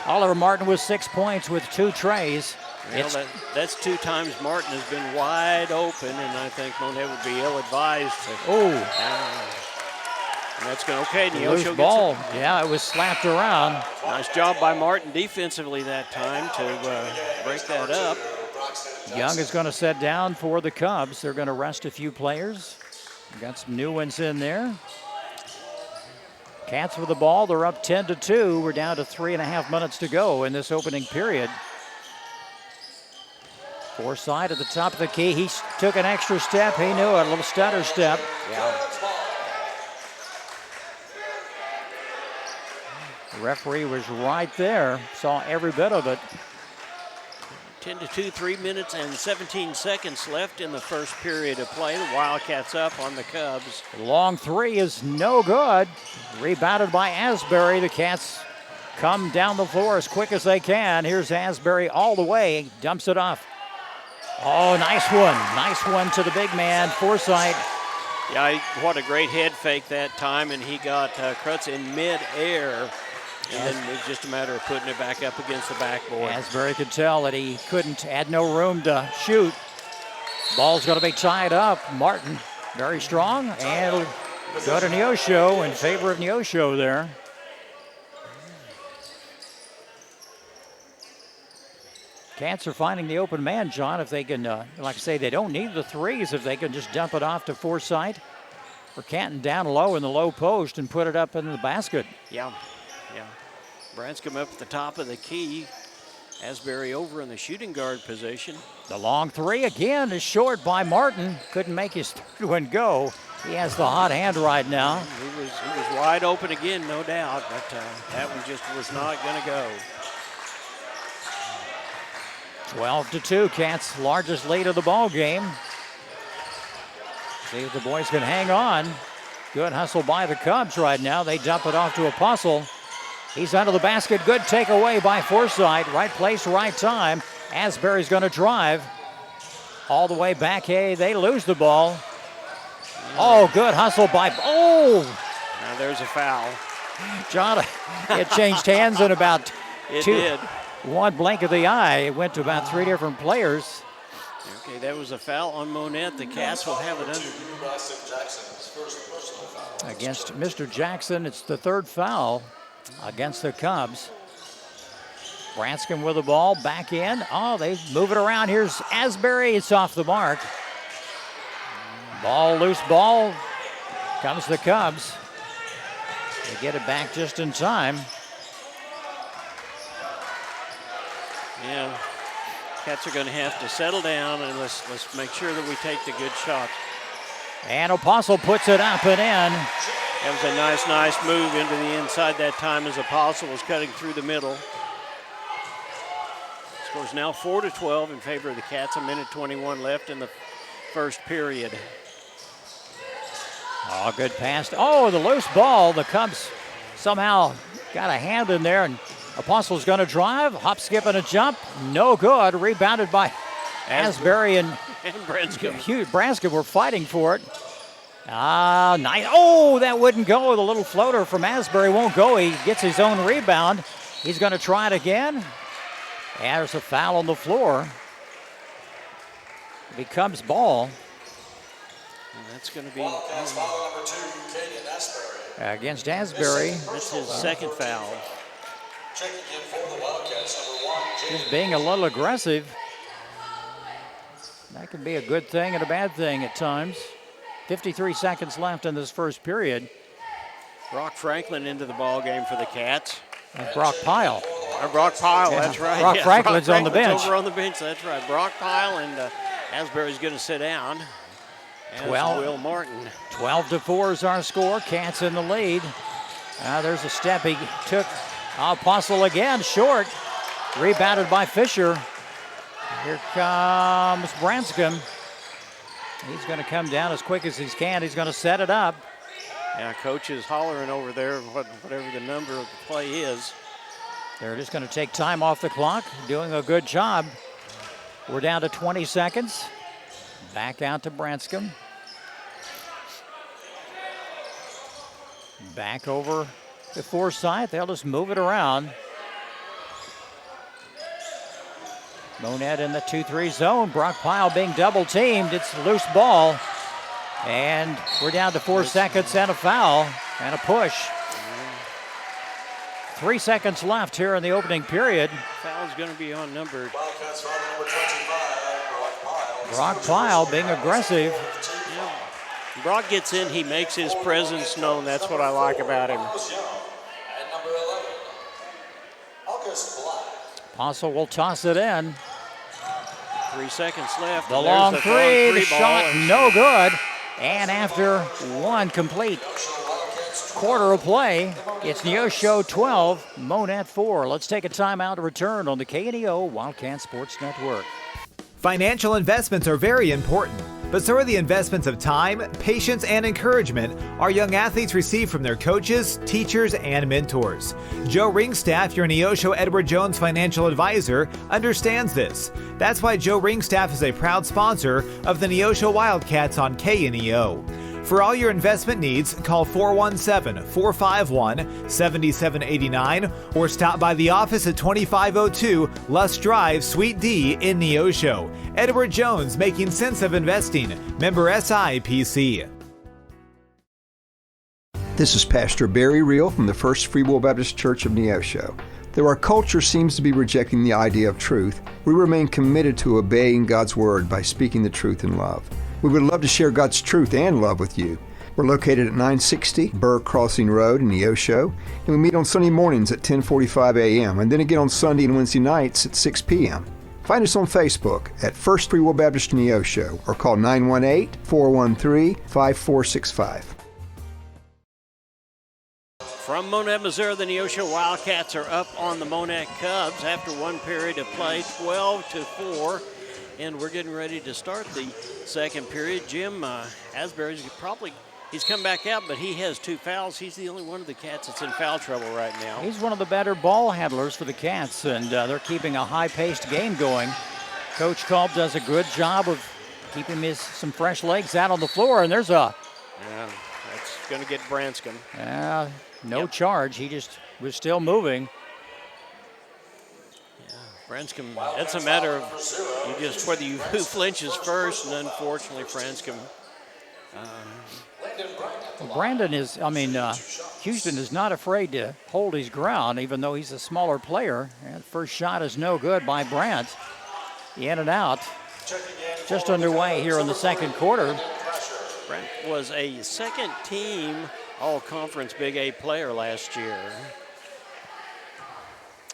Oliver Martin with 6 points with 2 trays. Well, that's 2 times Martin has been wide open, and I think Monett would be ill-advised. And that's going okay. Neosho ball. Yeah, it was slapped around. Nice job by Martin defensively that time to break that up. Young is going to sit down for the Cubs. They're going to rest a few players. We've got some new ones in there. Cats with the ball. They're up 10-2. We're down to 3.5 minutes to go in this opening period. Forsythe at the top of the key. He took an extra step. He knew it. A little stutter step. Yeah. The referee was right there. Saw every bit of it. 10-2, 3 minutes and 17 seconds left in the first period of play. The Wildcats up on the Cubs. The long three is no good. Rebounded by Asbury. The Cats come down the floor as quick as they can. Here's Asbury all the way. Dumps it off. Oh, nice one. Nice one to the big man, Forsythe. Yeah, what a great head fake that time, and he got Krutz in mid-air. And then it's just a matter of putting it back up against the backboard. Asbury could tell that he had no room to shoot. Ball's going to be tied up. Martin, very strong, and it'll go to Neosho in favor of Neosho there. Cats are finding the open man, John. If they can, like I say, they don't need the threes. If they can just dump it off to Forsythe or Canton down low in the low post and put it up into the basket. Yeah. Branscombe up at the top of the key. Asbury over in the shooting guard position. The long three again is short by Martin. Couldn't make his third one go. He has the hot hand right now. He was wide open again, no doubt, but that one just was not going to go. 12-2, Cats' largest lead of the ball game. See if the boys can hang on. Good hustle by the Cubs right now. They dump it off to Apostle. He's under the basket. Good takeaway by Forsythe. Right place, right time. Asbury's going to drive all the way back. Hey, they lose the ball. Oh, good hustle by. Oh! Now there's a foul. John, it changed hands in about It did. One blink of the eye. It went to about three different players. Okay, that was a foul on Monett. The Cats will have it under. Against Mr. Jackson, it's the third foul against the Cubs. Branscombe with the ball, back in. Oh, they move it around. Here's Asbury. It's off the mark. Loose ball. Comes the Cubs. They get it back just in time. Yeah, Cats are going to have to settle down and let's make sure that we take the good shots. And Apostle puts it up and in. That was a nice move into the inside that time as Apostle was cutting through the middle. Scores now 4-12 in favor of the Cats. A minute 21 left in the first period. Oh, good pass. Oh, the loose ball. The Cubs somehow got a hand in there, and Apostle's going to drive. Hop, skip, and a jump. No good. Rebounded by Asbury and Branscombe. Branscombe were fighting for it. Nice. Oh, that wouldn't go. The little floater from Asbury won't go. He gets his own rebound. He's going to try it again. And there's a foul on the floor. It becomes ball. And that's going to be foul number 2, Caden Asbury. Against Asbury. That's his second foul. Checking in for the Wildcats, number 1, Just being a little aggressive. That can be a good thing and a bad thing at times. 53 seconds left in this first period. Brock Franklin into the ball game for the Cats. And Brock Pyle. Brock Pyle, that's right. Brock Franklin's on the bench. Over on the bench, that's right. Brock Pyle and Asbury's going to sit down. As 12. Will Martin. 12-4 is our score. Cats in the lead. There's a step he took. Apostle again, short. Rebounded by Fisher. Here comes Branscombe. He's going to come down as quick as he can. He's going to set it up. Yeah, coach is hollering over there, whatever the number of the play is. They're just going to take time off the clock, doing a good job. We're down to 20 seconds. Back out to Branscombe. Back over to Forsythe. They'll just move it around. Monett in the 2-3 zone. Brock Pyle being double teamed. It's a loose ball. And we're down to 4 seconds and a foul and a push. 3 seconds left here in the opening period. Foul's going to be on number. Wildcats foul number 25, Brock Pyle being aggressive. Yeah. Brock gets in, he makes his presence known. That's what I like about him. And number 11, August Black. Apostle will toss it in. 3 seconds left. The long three, the shot, no good. And after one complete quarter of play, it's Neosho 12, Monett 4. Let's take a timeout to return on the KNEO Wildcat Sports Network. Financial investments are very important, but so are the investments of time, patience, and encouragement our young athletes receive from their coaches, teachers, and mentors. Joe Ringstaff, your Neosho Edward Jones financial advisor, understands this. That's why Joe Ringstaff is a proud sponsor of the Neosho Wildcats on KNEO. For all your investment needs, call 417-451-7789 or stop by the office at 2502 Lusk Drive, Suite D in Neosho. Edward Jones, making sense of investing. Member SIPC. This is Pastor Barry Reel from the First Free Will Baptist Church of Neosho. Though our culture seems to be rejecting the idea of truth, we remain committed to obeying God's Word by speaking the truth in love. We would love to share God's truth and love with you. We're located at 960 Burr Crossing Road in Neosho, and we meet on Sunday mornings at 10:45 a.m. and then again on Sunday and Wednesday nights at 6 p.m. Find us on Facebook at First Free Will Baptist Neosho or call 918-413-5465. From Monett, Missouri, the Neosho Wildcats are up on the Monett Cubs after one period of play, 12-4. And we're getting ready to start the second period. Jim Asbury's he's come back out, but he has 2 fouls. He's the only one of the Cats that's in foul trouble right now. He's one of the better ball handlers for the Cats, and they're keeping a high-paced game going. Coach Culp does a good job of keeping some fresh legs out on the floor, and there's a... Yeah, that's going to get Branscombe. No charge. He just was still moving. Yeah, Branscombe, that's a matter of who flinches first, and unfortunately, Branscombe. Houston is not afraid to hold his ground, even though he's a smaller player. And first shot is no good by Brandt. In and out. Just underway here in the second quarter. Brandt was a second-team All-Conference Big 8 player last year.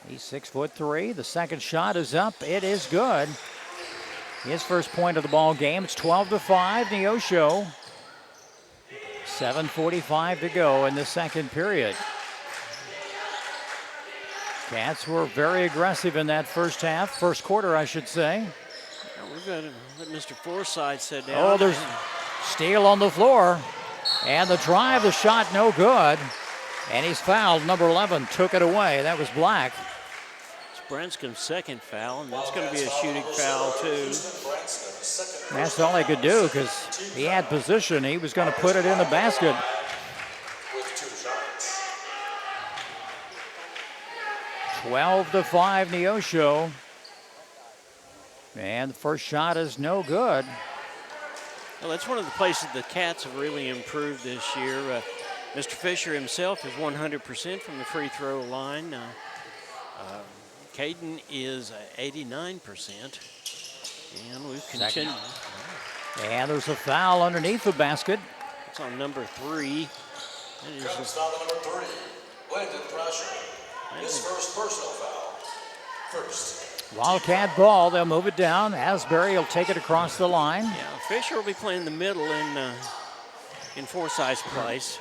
He's 6'3". The second shot is up. It is good. His first point of the ball game. It's 12-5, Neosho. 7:45 to go in the second period. Cats were very aggressive in that first quarter, I should say. We've got to let Mr. Forsythe sit down. Oh, there's steal on the floor. And the drive, the shot, no good. And he's fouled. Number 11 took it away. That was Black. It's Branscombe's second foul, and that's going to be a shooting foul, too. That's all he could do because he had position. He was going to put it in the basket. 12-5 Neosho. And the first shot is no good. Well, that's one of the places the Cats have really improved this year. Mr. Fisher himself is 100% from the free throw line. Caden is 89%. And we've continued. And there's a foul underneath the basket. It's on number 3. Cubs foul number 3, Landon Thrasher. His first personal foul. First. Wildcat ball, they'll move it down. Asbury will take it across the line. Yeah, Fisher will be playing the middle in Forsythe's place.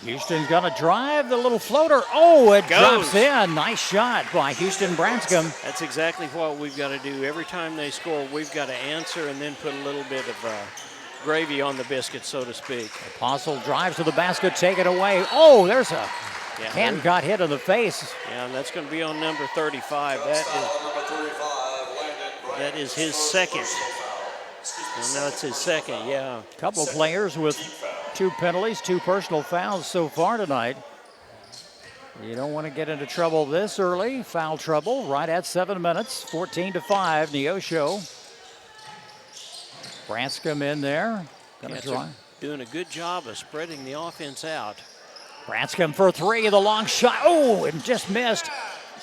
Houston's gonna drive the little floater. Oh, it drops in. Nice shot by Houston Branscombe. That's exactly what we've got to do. Every time they score, we've got to answer and then put a little bit of gravy on the biscuit, so to speak. Apostle drives to the basket, take it away. Oh, there's a hand got hit in the face. Yeah, and that's going to be on number 35. That is his second. Well, no, it's his second, yeah. A couple of players with 2 penalties, 2 personal fouls so far tonight. You don't want to get into trouble this early. Foul trouble right at 7 minutes. 14-5, Neosho. Branscombe in there. Doing a good job of spreading the offense out. Branscombe for 3, the long shot. Oh, and just missed.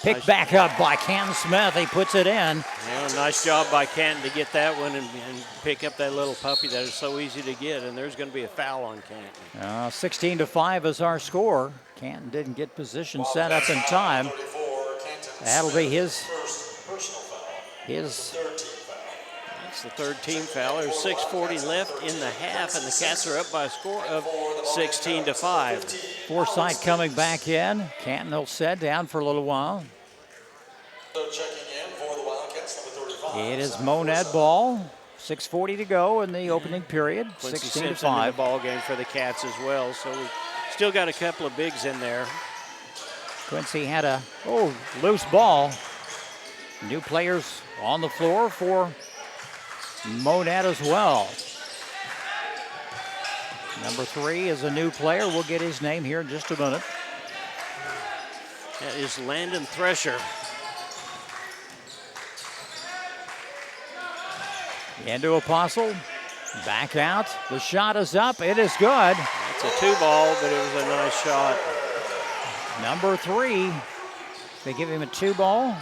Picked back up by Cam Smith. He puts it in. Yeah, nice job by Canton to get that one and pick up that little puppy that is so easy to get. And there's going to be a foul on Canton. 16-5 is our score. Canton didn't get position set up in time. That'll be his. That's the third team foul. There's 6:40 left in the half, and the Cats are up by a score of 16-5. Forsythe coming back in. Canton will sit down for a little while. It is Monett ball. 6:40 to go in the opening period. 16-5. The ball game for the Cats as well. So we still got a couple of bigs in there. Quincy had a loose ball. New players on the floor for Monett as well. Number 3 is a new player. We'll get his name here in just a minute. That is Landon Thresher. Into Apostle. Back out. The shot is up. It is good. It's a 2 ball, but it was a nice shot. Number 3. They give him a 2 ball.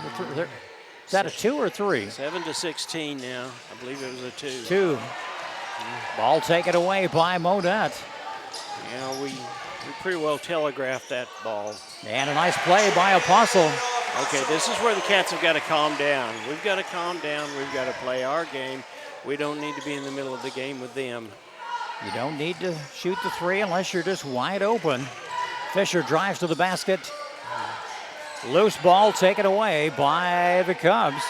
Is that a 2 or 3? 7-16 now. I believe it was a 2. 2. Ball taken away by Monett. You know, we pretty well telegraphed that ball. And a nice play by Apostle. Okay, this is where the Cats have got to calm down. We've got to calm down. We've got to play our game. We don't need to be in the middle of the game with them. You don't need to shoot the 3 unless you're just wide open. Fisher drives to the basket. Loose ball taken away by the Cubs.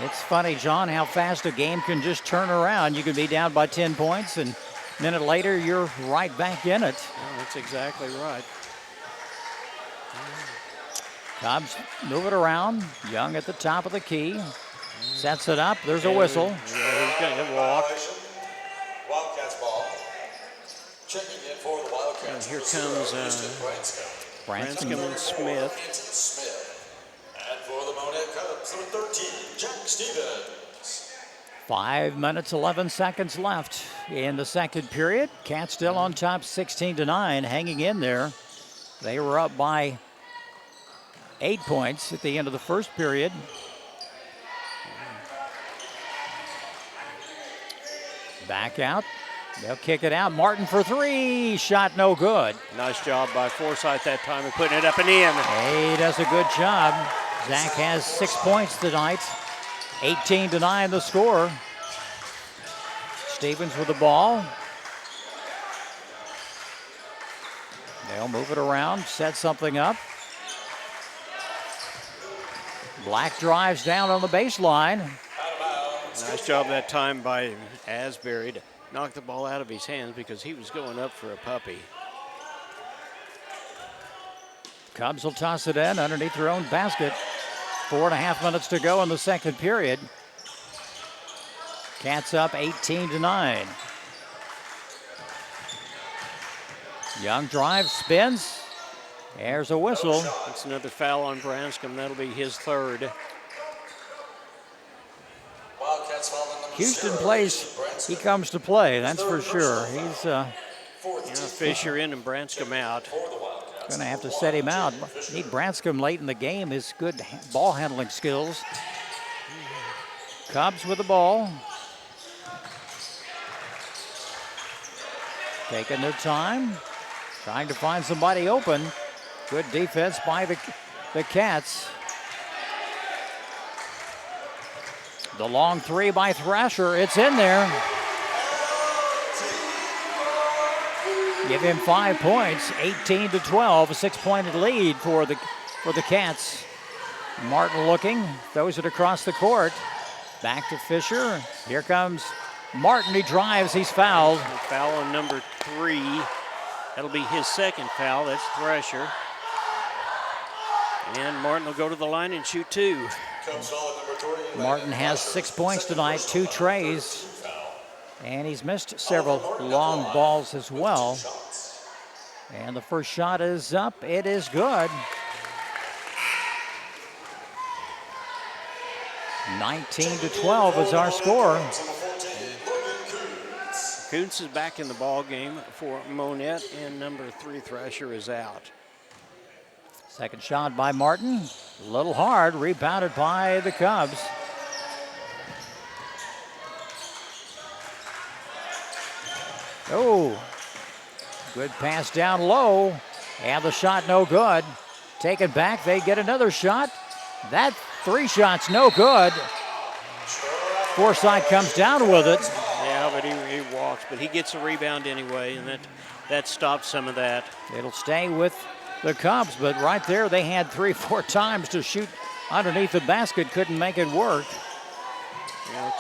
It's funny, John, how fast a game can just turn around. You can be down by 10 points, and a minute later, you're right back in it. Oh, that's exactly right. Cubs move it around. Young at the top of the key. Sets it up. There's a whistle. Yeah, he's going to walk. Wildcats ball. Checking in for the Wildcats. And here comes Branscombe and Smith. And for the Monett Cubs, number 13, Jack Stevens. 5 minutes, 11 seconds left in the second period. Cats still on top, 16-9, hanging in there. They were up by 8 points at the end of the first period. Back out. They'll kick it out. Martin for 3. Shot no good. Nice job by Forsythe that time of putting it up and in. He does a good job. Zach has 6 points tonight. 18-9 the score. Stevens with the ball. They'll move it around, set something up. Black drives down on the baseline. Nice job that time by Asbury to knock the ball out of his hands because he was going up for a puppy. Cubs will toss it in underneath their own basket. 4.5 minutes to go in the second period. Cats up 18-9. Young drives, spins. There's a whistle. That's another foul on Branscombe. That'll be his third. Houston plays, he comes to play, that's for sure. He's Fisher in and Branscombe out. Going to have to set him out. Need Branscombe late in the game, his good ball handling skills. Cubs with the ball. Taking their time, trying to find somebody open. Good defense by the Cats. The long 3 by Thrasher, it's in there. Give him 5 points, 18-12, a 6-point lead for the Cats. Martin looking, throws it across the court. Back to Fisher. Here comes Martin, he drives, he's fouled. Foul on number 3. That'll be his second foul, that's Thrasher. And Martin will go to the line and shoot 2. Martin has 6 points tonight, 2 trays. And he's missed several long balls as well. And the first shot is up, it is good. 19-12 is our score. Kuntz is back in the ball game for Monett, and number 3 Thrasher is out. Second shot by Martin, a little hard, rebounded by the Cubs. Oh, good pass down low, and the shot no good. Taken back, they get another shot. That 3 shots no good. Forsythe comes down with it. Yeah, but he walks, but he gets a rebound anyway, and that stops some of that. It'll stay with the Cubs, but right there they had 3-4 times to shoot underneath the basket, couldn't make it work. Yeah.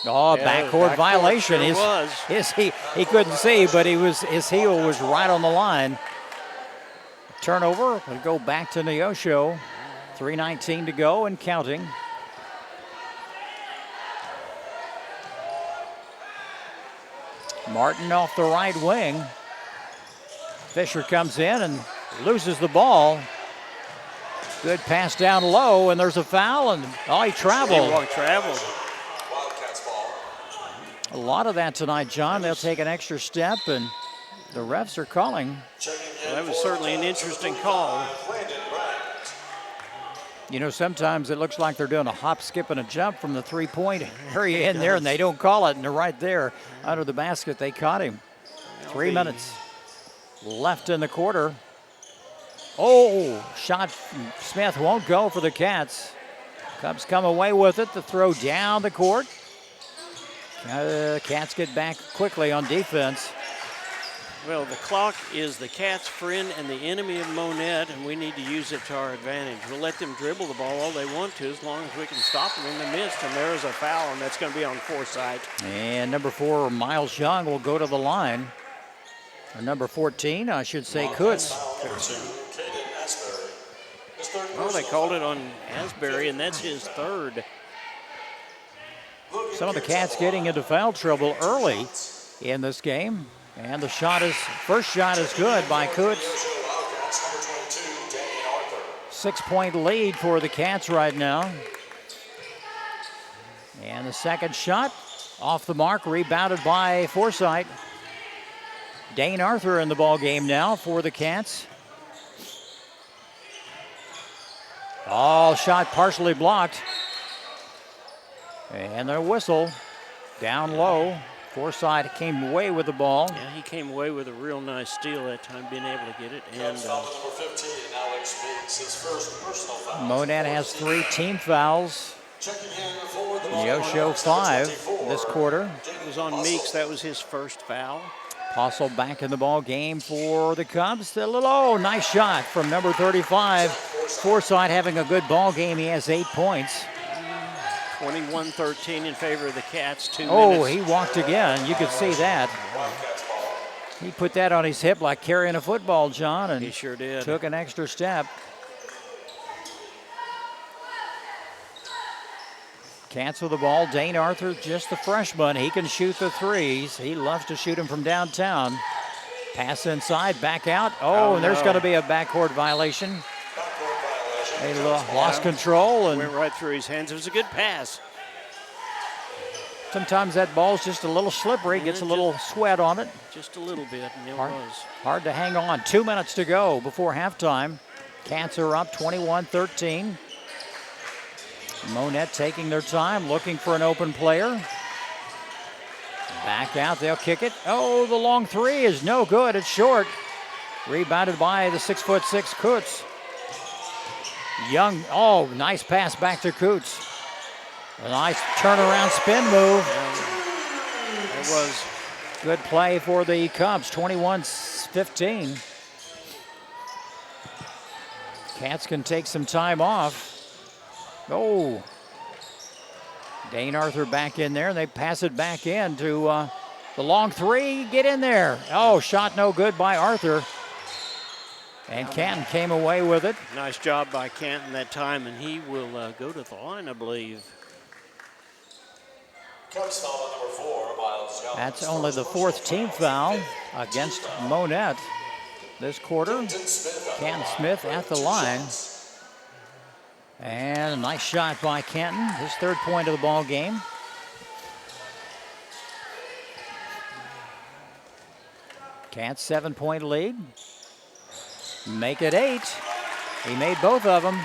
Oh, backcourt violation. Sure He couldn't see, but his heel was right on the line. Turnover will go back to Neosho. 3:19 to go and counting. Martin off the right wing. Fisher comes in and loses the ball. Good pass down low, and there's a foul, and he traveled. He traveled. A lot of that tonight, John. They'll take an extra step, and the refs are calling. Well, that was certainly an interesting call. You know, sometimes it looks like they're doing a hop, skip, and a jump from the three-point area in there, and they don't call it, and they're right there under the basket. They caught him. 3 minutes left in the quarter. Oh, shot. Smith won't go for the Cats. Cubs come away with it. The throw down the court. Cats get back quickly on defense. Well, the clock is the Cats' friend and the enemy of Monett, and we need to use it to our advantage. We'll let them dribble the ball all they want to as long as we can stop them in the midst, and there is a foul, and that's going to be on Forsythe. And number 4, Miles Young, will go to the line. Or number 14, I should say, Kutz. Oh, they called it on Asbury, and that's his third. Some of the Cats getting into foul trouble early in this game. And the first shot is good by Kutz. 6-point lead for the Cats right now. And the second shot off the mark, rebounded by Forsythe. Dane Arthur in the ball game now for the Cats. All shot partially blocked. And their whistle down low. Forsythe came away with the ball. Yeah, he came away with a real nice steal that time, being able to get it. And Monett has 3 team fouls. Neosho 5 this quarter. It was on Meeks. That was his first foul. Postle back in the ball game for the Cubs. Nice shot from number 35. Forsythe having a good ball game. He has 8 points. 21-13 in favor of the Cats. 2 minutes. Oh, he walked again. You could see that. He put that on his hip like carrying a football, John, and he sure did. Took an extra step. Cats with the ball. Dane Arthur, just the freshman. He can shoot the threes. He loves to shoot them from downtown. Pass inside, back out. Oh, and there's going to be a backcourt violation. They lost control and went right through his hands. It was a good pass. Sometimes that ball's just a little slippery, gets a little sweat on it. Just a little bit, and it was. Hard to hang on. 2 minutes to go before halftime. Cats are up 21-13. Monett taking their time, looking for an open player. Back out, they'll kick it. Oh, the long three is no good. It's short. Rebounded by the 6'6" Kutz. Young, nice pass back to Kutz. A nice turnaround spin move. It was good play for the Cubs, 21-15. Cats can take some time off. Oh, Dane Arthur back in there. They pass it back in to the long three. Get in there. Oh, shot no good by Arthur. And Canton came away with it. Nice job by Canton that time, and he will go to the line, I believe. That's only the 4th team foul against Monett this quarter. Canton Smith at the line. And a nice shot by Canton, his 3rd point of the ball game. Cats 7-point lead. Make it 8. He made both of them.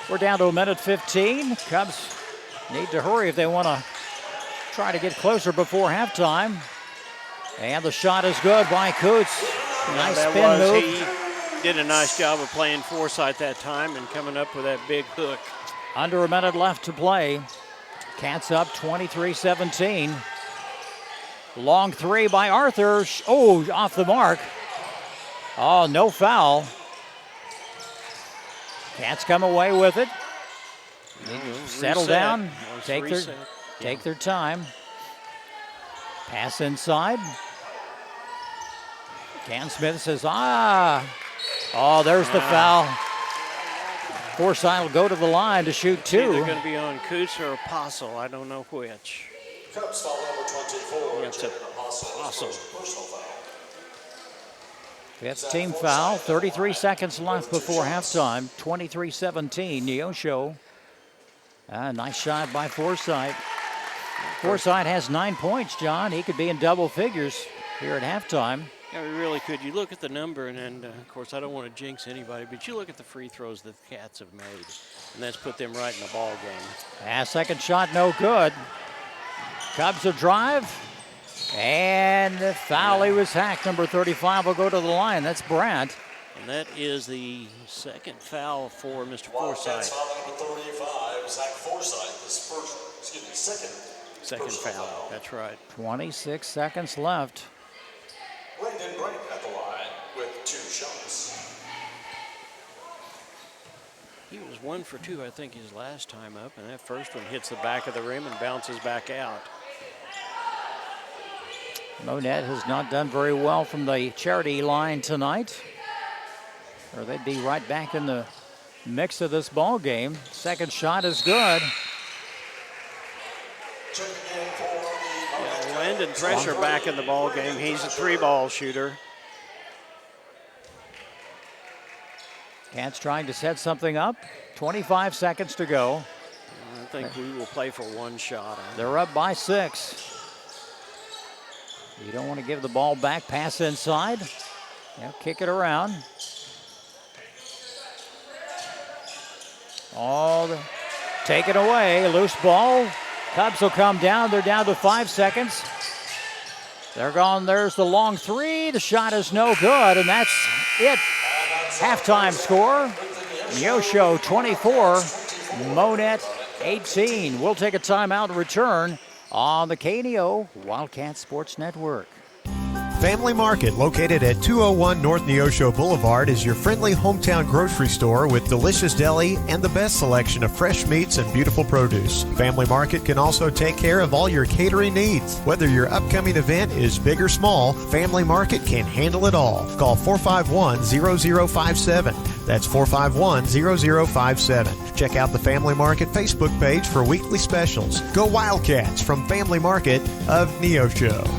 We're down to a minute 15. Cubs need to hurry if they want to try to get closer before halftime. And the shot is good by Kutz. Nice spin move. He did a nice job of playing Forsythe that time and coming up with that big hook. Under a minute left to play. Cats up 23-17. Long three by Arthur. Oh, off the mark. Oh, no foul. Cats come away with it. Settle down. Take their time. Pass inside. Can Smith says, Oh, there's the foul. Forsythe will go to the line to shoot 2. Either going to be on Kutz or Apostle. I don't know which. Cubs foul number 24. It's Apostle. 5th team foul. 33 seconds left before halftime. 23-17. Neosho. Nice shot by Forsythe. Forsythe has 9 points, John. He could be in double figures here at halftime. Yeah, we really could. You look at the number, and of course, I don't want to jinx anybody, but you look at the free throws that the Cats have made, and that's put them right in the ball game. Second shot, no good. Cubs will drive, and the foul. He was hacked. Number 35 will go to the line. That's Brandt. And that is the second foul for Mr. Forsythe. Wildcats foul number 35, Zach Forsythe, second foul. That's right. 26 seconds left. Brandon Brandt at the line with 2 shots. He was 1 for 2, I think, his last time up, and that first one hits the back of the rim and bounces back out. Monett has not done very well from the charity line tonight, or they'd be right back in the mix of this ball game. Second shot is good. Landon Thresher back in the ball game. He's a 3-ball shooter. Cats trying to set something up. 25 seconds to go. I think we will play for 1 shot. They're up by 6. You don't want to give the ball back. Pass inside. Yeah, kick it around. Take it away. Loose ball. Cubs will come down. They're down to 5 seconds. They're gone. There's the long 3. The shot is no good, and that's it. Halftime score. Neosho 24, Monett 18. We'll take a timeout and return on the KNEO Wildcat Sports Network. Family Market, located at 201 North Neosho Boulevard, is your friendly hometown grocery store with delicious deli and the best selection of fresh meats and beautiful produce. Family Market can also take care of all your catering needs. Whether your upcoming event is big or small, Family Market can handle it all. Call 451-0057. That's 451-0057. Check out the Family Market Facebook page for weekly specials. Go Wildcats from Family Market of Neosho.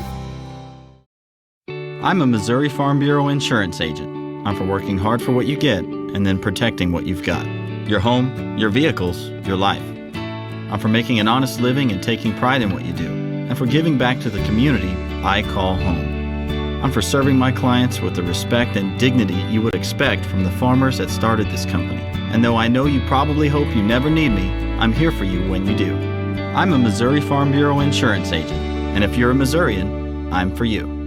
I'm a Missouri Farm Bureau insurance agent. I'm for working hard for what you get and then protecting what you've got. Your home, your vehicles, your life. I'm for making an honest living and taking pride in what you do, and for giving back to the community I call home. I'm for serving my clients with the respect and dignity you would expect from the farmers that started this company. And though I know you probably hope you never need me, I'm here for you when you do. I'm a Missouri Farm Bureau insurance agent, and if you're a Missourian, I'm for you.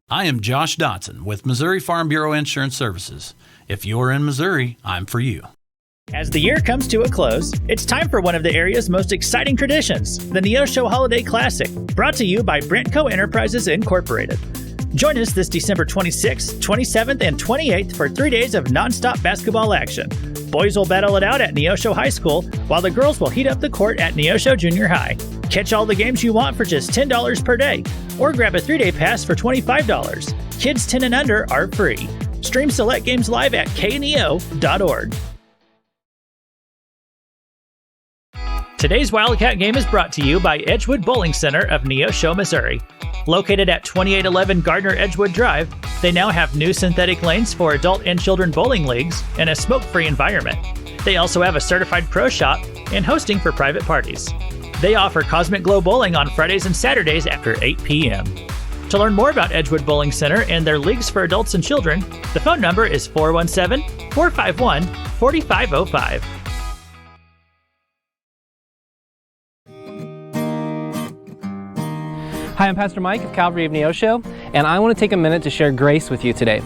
I am Josh Dotson with Missouri Farm Bureau Insurance Services. If you're in Missouri, I'm for you. As the year comes to a close, it's time for one of the area's most exciting traditions, the Neosho Holiday Classic, brought to you by Brentco Enterprises Incorporated. Join us this December 26th, 27th, and 28th for 3 days of nonstop basketball action. Boys will battle it out at Neosho High School, while the girls will heat up the court at Neosho Junior High. Catch all the games you want for just $10 per day, or grab a 3-day pass for $25. Kids 10 and under are free. Stream select games live at kneo.org. Today's Wildcat game is brought to you by Edgewood Bowling Center of Neosho, Missouri. Located at 2811 Gardner Edgewood Drive, they now have new synthetic lanes for adult and children bowling leagues and a smoke-free environment. They also have a certified pro shop and hosting for private parties. They offer Cosmic Glow Bowling on Fridays and Saturdays after 8 p.m. To learn more about Edgewood Bowling Center and their leagues for adults and children, the phone number is 417-451-4505. Hi, I'm Pastor Mike of Calvary of Neosho, and I want to take a minute to share grace with you today.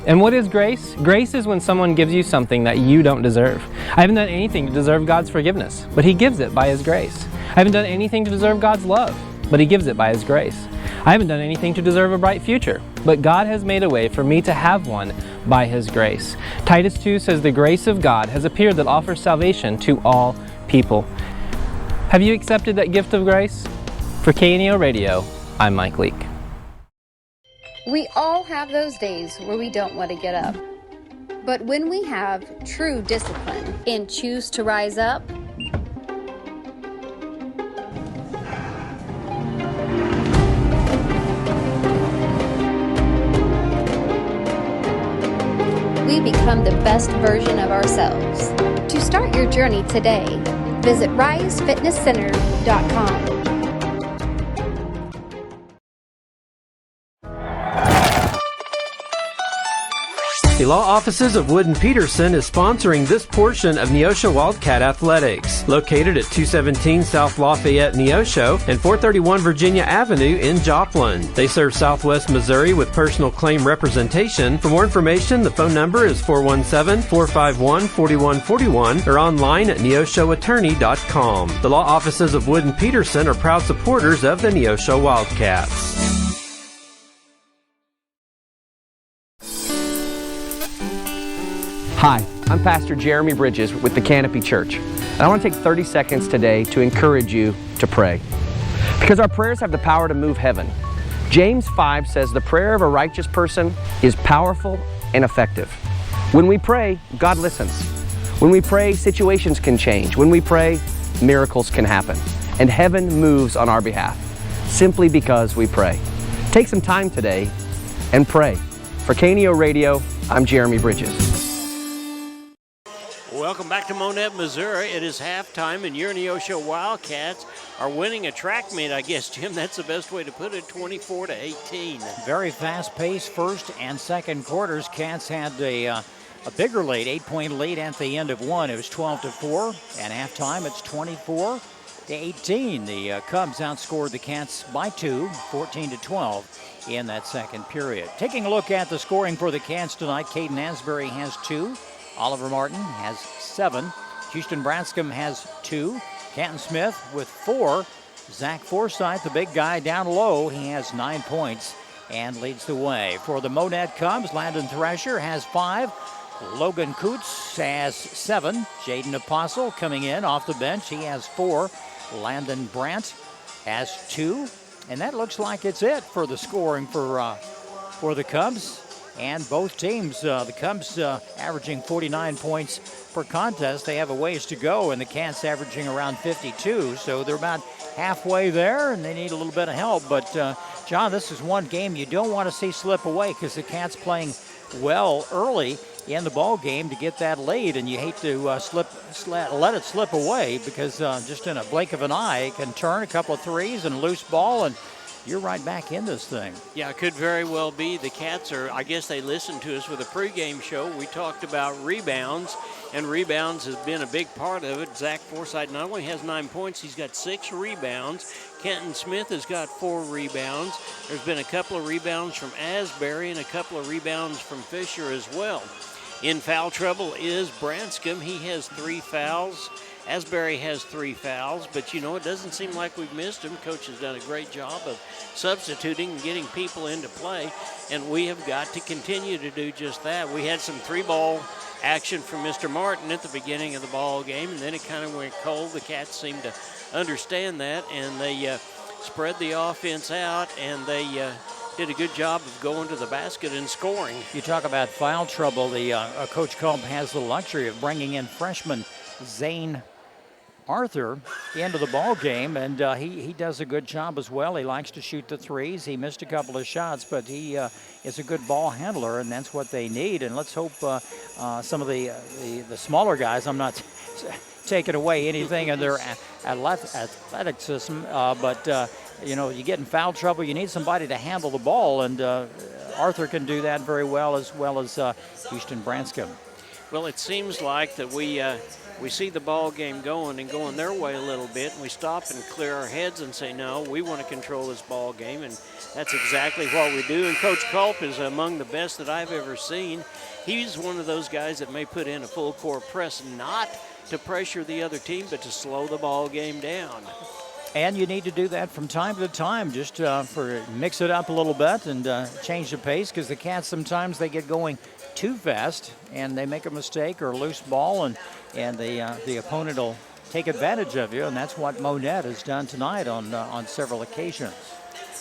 And what is grace? Grace is when someone gives you something that you don't deserve. I haven't done anything to deserve God's forgiveness, but He gives it by His grace. I haven't done anything to deserve God's love, but He gives it by His grace. I haven't done anything to deserve a bright future, but God has made a way for me to have one by His grace. Titus 2 says the grace of God has appeared that offers salvation to all people. Have you accepted that gift of grace? For KNEO Radio, I'm Mike Leake. We all have those days where we don't want to get up. But when we have true discipline and choose to rise up, we become the best version of ourselves. To start your journey today, visit risefitnesscenter.com. The law offices of Wood & Peterson is sponsoring this portion of Neosho Wildcat Athletics, located at 217 South Lafayette, Neosho, and 431 Virginia Avenue in Joplin. They serve Southwest Missouri with personal claim representation. For more information, the phone number is 417-451-4141 or online at neoshoattorney.com. The law offices of Wood & Peterson are proud supporters of the Neosho Wildcats. Hi, I'm Pastor Jeremy Bridges with the Canopy Church, and I want to take 30 seconds today to encourage you to pray. Because our prayers have the power to move heaven. James 5 says the prayer of a righteous person is powerful and effective. When we pray, God listens. When we pray, situations can change. When we pray, miracles can happen. And heaven moves on our behalf, simply because we pray. Take some time today and pray. For KNEO Radio, I'm Jeremy Bridges. Welcome back to Monett, Missouri. It is halftime, and your Neosho Wildcats are winning a track meet, I guess, Jim. That's the best way to put it, 24-18. Very fast-paced first and second quarters. Cats had a bigger lead, 8-point lead at the end of one. It was 12-4, and halftime it's 24-18. The Cubs outscored the Cats by 2, 14-12 in that second period. Taking a look at the scoring for the Cats tonight, Caden Asbury has 2. Oliver Martin has 7. Houston Branscombe has 2. Canton Smith with 4. Zach Forsythe, the big guy down low, he has 9 points and leads the way. For the Monett Cubs, Landon Thrasher has 5. Logan Coots has 7. Jaden Apostle coming in off the bench, he has 4. Landon Brandt has 2. And that looks like it's it for the scoring for the Cubs. And both teams, the Cubs averaging 49 points per contest. They have a ways to go, and the Cats averaging around 52. So they're about halfway there, and they need a little bit of help. But, John, this is one game you don't want to see slip away because the Cats playing well early in the ball game to get that lead, and you hate to let it slip away because just in a blink of an eye, it can turn a couple of threes and loose ball, and you're right back in this thing. Yeah, it could very well be. The Cats I guess they listened to us with a pregame show. We talked about rebounds, and rebounds has been a big part of it. Zach Forsythe not only has 9 points, he's got 6 rebounds. Kenton Smith has got 4 rebounds. There's been a couple of rebounds from Asbury and a couple of rebounds from Fisher as well. In foul trouble is Branscombe. He has 3 fouls. Asbury has 3 fouls, but, it doesn't seem like we've missed him. Coach has done a great job of substituting and getting people into play, and we have got to continue to do just that. We had some 3-ball action from Mr. Martin at the beginning of the ball game, and then it kind of went cold. The Cats seemed to understand that, and they spread the offense out, and they did a good job of going to the basket and scoring. You talk about foul trouble. The Coach Culp has the luxury of bringing in freshman Zane Arthur into the ball game, and he does a good job as well. He likes to shoot the threes. He missed a couple of shots, but he is a good ball handler, and that's what they need. And let's hope some of the smaller guys, I'm not taking away anything in their athleticism, but you get in foul trouble, you need somebody to handle the ball, and Arthur can do that very well as Houston Branscombe. Well, it seems like that we see the ball game going their way a little bit, and we stop and clear our heads and say, no, we want to control this ball game, and that's exactly what we do. And Coach Culp is among the best that I've ever seen. He's one of those guys that may put in a full court press, not to pressure the other team, but to slow the ball game down. And you need to do that from time to time, just mix it up a little bit and change the pace, because the Cats sometimes they get going too fast and they make a mistake or a loose ball, and the opponent will take advantage of you, and that's what Monett has done tonight on several occasions.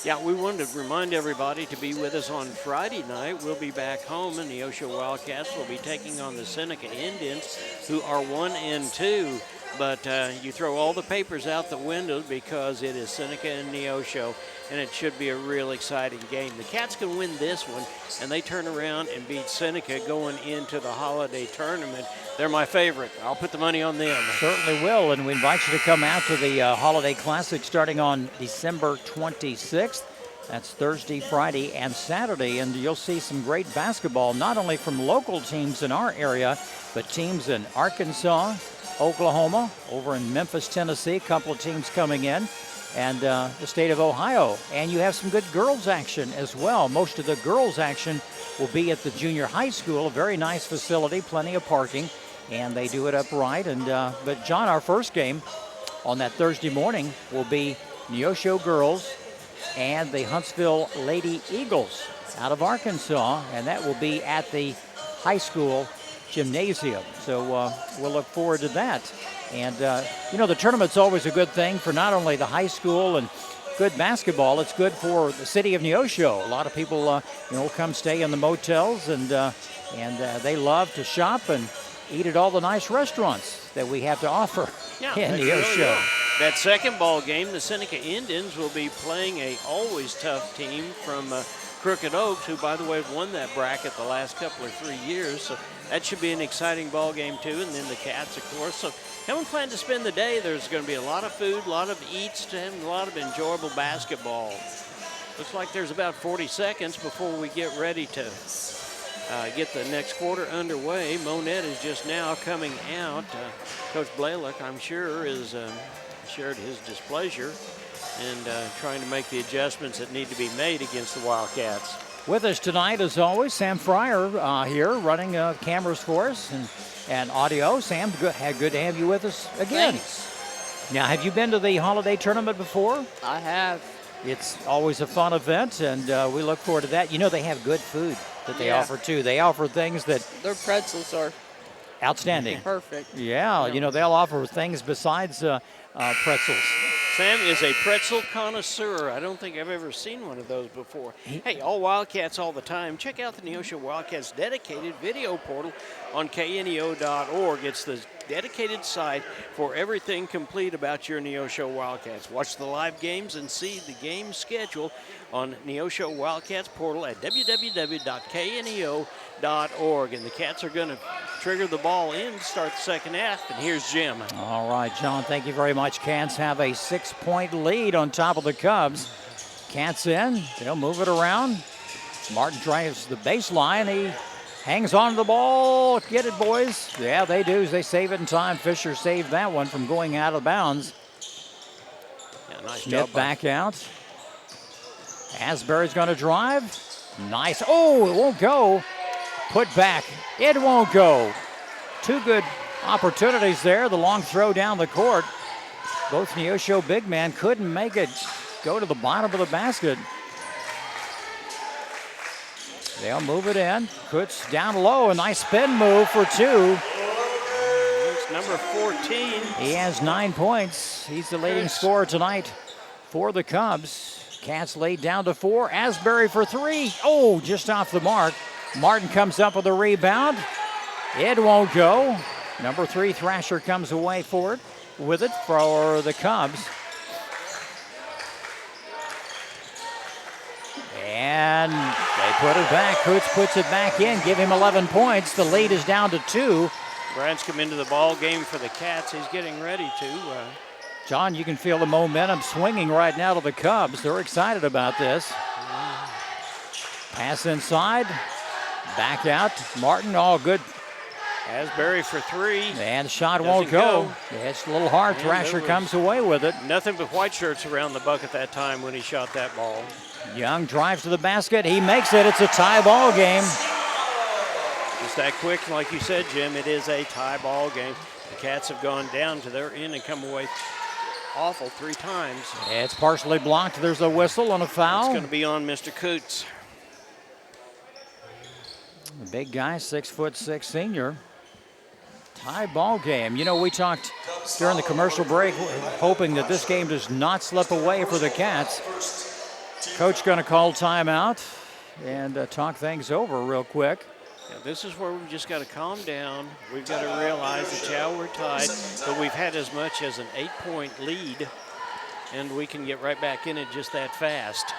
Yeah, we wanted to remind everybody to be with us on Friday night. We'll be back home, and the Neosho Wildcats will be taking on the Seneca Indians, who are 1-2. But you throw all the papers out the window because it is Seneca and Neosho, and it should be a real exciting game. The Cats can win this one, and they turn around and beat Seneca going into the holiday tournament. They're my favorite. I'll put the money on them. Certainly will, and we invite you to come out to the Holiday Classic starting on December 26th. That's Thursday, Friday, and Saturday, and you'll see some great basketball, not only from local teams in our area, but teams in Arkansas, Oklahoma, over in Memphis, Tennessee, a couple of teams coming in, and the state of Ohio. And you have some good girls action as well. Most of the girls action will be at the junior high school, a very nice facility, plenty of parking, and they do it upright. And but John, our first game on that Thursday morning will be Neosho girls and the Huntsville Lady Eagles out of Arkansas, and that will be at the high school gymnasium. So we'll look forward to that. And, the tournament's always a good thing for not only the high school and good basketball, it's good for the city of Neosho. A lot of people, come stay in the motels, and they love to shop and eat at all the nice restaurants that we have to offer in Neosho. That second ball game, the Seneca Indians will be playing a always tough team from Crooked Oaks, who, by the way, have won that bracket the last couple or 3 years. So that should be an exciting ball game, too. And then the Cats, of course. So come and plan to spend the day. There's going to be a lot of food, a lot of eats, and a lot of enjoyable basketball. Looks like there's about 40 seconds before we get ready to get the next quarter underway. Monett is just now coming out. Coach Blaylock, I'm sure, is shared his displeasure and trying to make the adjustments that need to be made against the Wildcats. With us tonight, as always, Sam Fryer here running cameras for us and audio. Sam, good to have you with us again. Thanks. Now, have you been to the holiday tournament before? I have. It's always a fun event, and we look forward to that. They have good food that they offer, too. They offer things that... Their pretzels are... outstanding. Perfect. Yeah, they'll offer things besides pretzels. Sam is a pretzel connoisseur. I don't think I've ever seen one of those before. Hey, all Wildcats all the time. Check out the Neosho Wildcats dedicated video portal on kneo.org. It's the dedicated site for everything complete about your Neosho Wildcats. Watch the live games and see the game schedule on Neosho Wildcats portal at www.kneo.org. And the Cats are going to trigger the ball in to start the second half. And here's Jim. All right, John, thank you very much. Cats have a 6-point lead on top of the Cubs. Cats in. They'll move it around. Martin drives the baseline. He hangs on to the ball. Get it, boys. Yeah, they do. They save it in time. Fisher saved that one from going out of bounds. Yeah, nice Smith job back out. Asbury's going to drive. Nice. Oh, it won't go. Put back. It won't go. Two good opportunities there. The long throw down the court. Both Neosho big man couldn't make it go to the bottom of the basket. They'll move it in. Kutz down low. A nice spin move for two. It's number 14. He has 9 points. He's the leading scorer tonight for the Cubs. Cats laid down to 4. Asbury for 3. Oh, just off the mark. Martin comes up with a rebound. It won't go. Number 3, Thrasher comes away with it for the Cubs. And they put it back. Kutz puts it back in. Give him 11 points. The lead is down to 2. Brad's come into the ball game for the Cats. He's getting ready to. John, you can feel the momentum swinging right now to the Cubs. They're excited about this. Pass inside. Back out. Martin, all good. Asbury for 3. And the shot won't go. It's a little hard. And Thrasher comes away with it. Nothing but white shirts around the bucket that time when he shot that ball. Young drives to the basket. He makes it. It's a tie ball game. Just that quick, like you said, Jim, it is a tie ball game. The Cats have gone down to their end and come away awful 3 times. It's partially blocked. There's a whistle and a foul. It's going to be on Mr. Kutz. The big guy, 6'6" senior. Tie ball game. We talked during the commercial break, hoping that this game does not slip away for the Cats. Coach going to call timeout and talk things over real quick. Yeah, this is where we've just got to calm down. We've got to realize that, yeah, we're tied, but we've had as much as an 8-point lead, and we can get right back in it just that fast.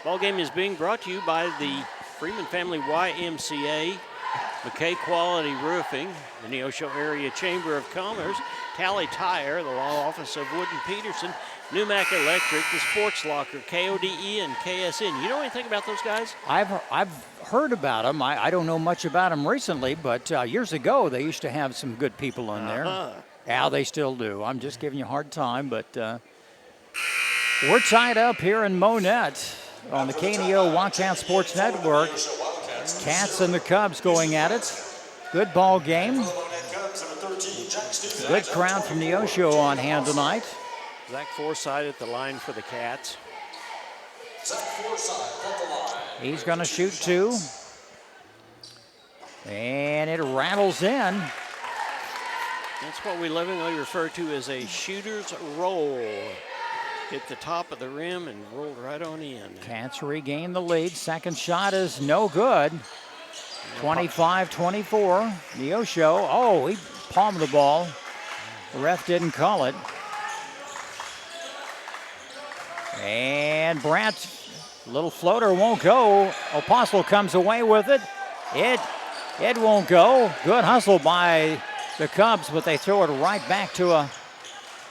Ball game is being brought to you by the Freeman Family YMCA, McKay Quality Roofing, the Neosho Area Chamber of Commerce, Tally Tire, the Law Office of Wood and Peterson, Newmac Electric, the Sports Locker, KODE, and KSN. You know anything about those guys? I've heard about them. I don't know much about them recently, but years ago they used to have some good people in there. Yeah, they still do. I'm just giving you a hard time, but we're tied up here in Monett on the KNEO Wildcat Sports Network. Cats and the Cubs going at it. Good ball game. Good crowd from Neosho on hand tonight. Zach Forsythe at the line for the Cats. He's going to shoot 2. And it rattles in. That's what we lovingly refer to as a shooter's roll. Hit the top of the rim and rolled right on in. Cats regain the lead. Second shot is no good. 25-24. Neosho. Oh, he palmed the ball. The ref didn't call it. And Brandt, little floater won't go. Apostle comes away with it. It won't go. Good hustle by the Cubs, but they throw it right back to a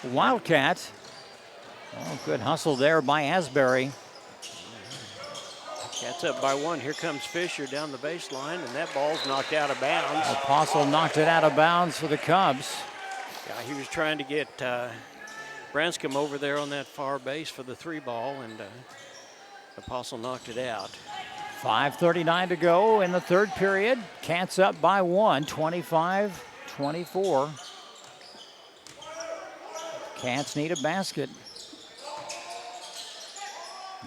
Wildcat. Oh, good hustle there by Asbury. Cats up by 1. Here comes Fisher down the baseline, and that ball's knocked out of bounds. Apostle knocked it out of bounds for the Cubs. Yeah, he was trying to get Branscombe over there on that far base for the 3-ball, and Apostle knocked it out. 5:39 to go in the third period. Cats up by 1, 25-24. Cats need a basket.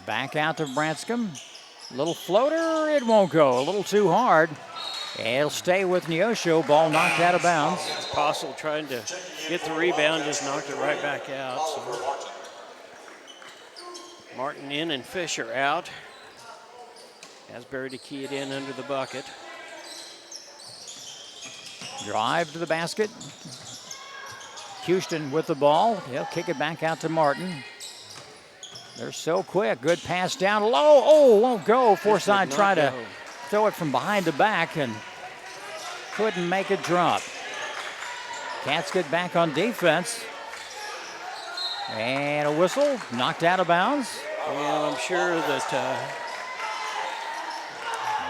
Back out to Branscombe. Little floater, it won't go. A little too hard. It'll stay with Neosho. Ball knocked out of bounds. Apostle trying to get the rebound, just knocked it right back out. So Martin in and Fisher out. Asbury to key it in under the bucket. Drive to the basket. Houston with the ball. He'll kick it back out to Martin. They're so quick. Good pass down low. Oh, won't go. Forsythe tried to throw it from behind the back and couldn't make it drop. Cats get back on defense. And a whistle, knocked out of bounds. Well, I'm sure that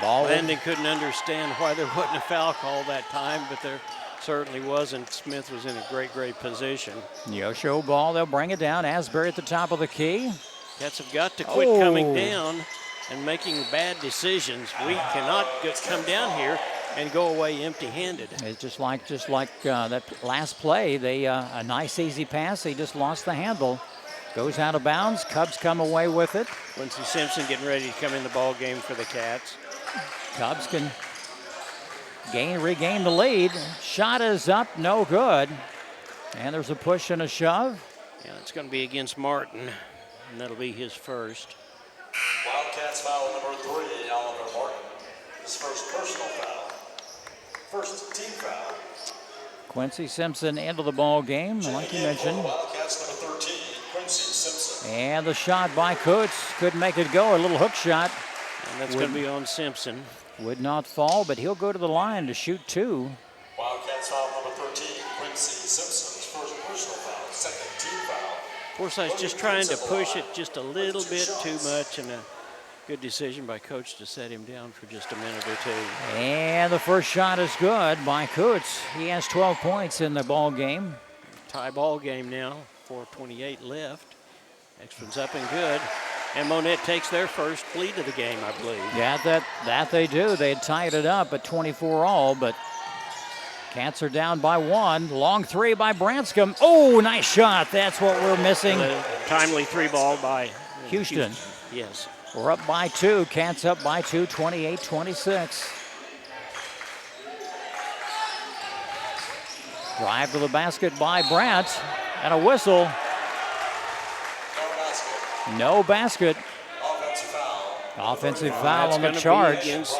Landon couldn't understand why there wasn't a foul call that time, but there certainly wasn't. Smith was in a great position. Neosho ball, they'll bring it down. Asbury at the top of the key. Cats have got to quit coming down and making bad decisions. We cannot come down here and go away empty-handed. It's just like that last play. They a nice easy pass. They just lost the handle. Goes out of bounds. Cubs come away with it. Quincy Simpson getting ready to come in the ball game for the Cats. Cubs can regain the lead. Shot is up, no good. And there's a push and a shove. Yeah, it's going to be against Martin, and that'll be his first. Wildcats foul number 3, Oliver Martin. His first personal foul. First team foul. Quincy Simpson into the ball game, like you mentioned. Wildcats number 13, Quincy Simpson. And the shot by Coots. Couldn't make it go. A little hook shot. And that's going to be on Simpson. Would not fall, but he'll go to the line to shoot 2. Wildcats foul number 13, Quincy Simpson. His first personal foul, second team foul. Forsythe's just trying to push it just a little bit too much, and a good decision by Coach to set him down for just a minute or 2. And the first shot is good by Coots. He has 12 points in the ball game. Tie ball game now, 4:28 left. Next one's up and good. And Monett takes their first lead of the game, I believe. Yeah, that they do. They had tied it up at 24 all, but Cats are down by 1. Long 3 by Branscombe. Oh, nice shot. That's what we're missing. Timely 3-ball by Houston. Yes. We're up by 2. Cats up by 2, 28-26. Drive to the basket by Brandt. And a whistle. No basket. Offensive foul on the charge. Against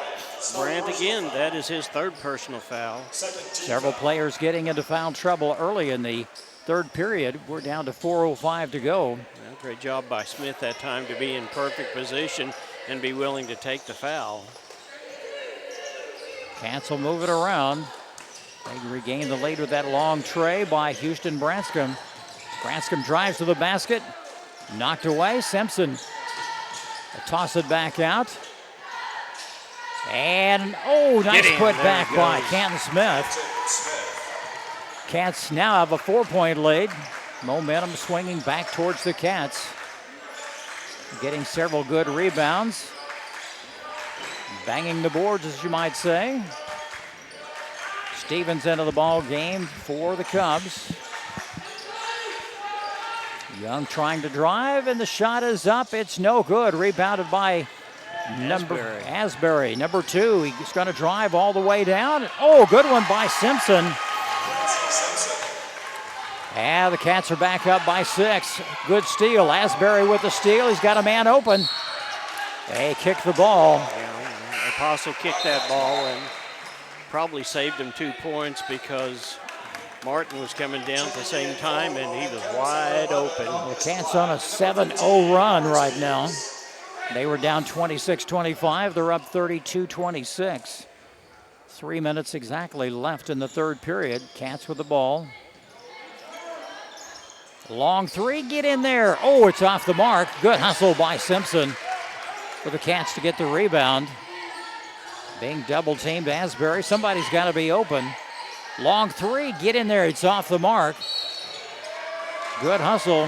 Brandt again. That is his third personal foul. Several players getting into foul trouble early in the third period. We're down to 4:05 to go. Well, great job by Smith that time to be in perfect position and be willing to take the foul. Cats will move it around. They regain the lead with that long tray by Houston Branscombe. Branscombe drives to the basket. Knocked away. Simpson toss it back out. And, nice put back by Canton Smith. Cats now have a 4-point lead. Momentum swinging back towards the Cats. Getting several good rebounds. Banging the boards, as you might say. Stevens into the ball game for the Cubs. Young trying to drive, and the shot is up. It's no good. Rebounded by Asbury. Number 2, he's going to drive all the way down. Oh, good one by Simpson. And the Cats are back up by 6. Good steal. Asbury with the steal. He's got a man open. They kick the ball. Yeah, Apostle kicked that ball and probably saved him 2 points because Martin was coming down at the same time and he was wide open. The Cats on a 7-0 run right now. They were down 26-25. They're up 32-26. 3 minutes exactly left in the third period. Cats with the ball. Long 3, get in there. Oh, it's off the mark. Good hustle by Simpson for the Cats to get the rebound. Being double teamed, Asbury. Somebody's got to be open. Long 3, get in there. It's off the mark. Good hustle.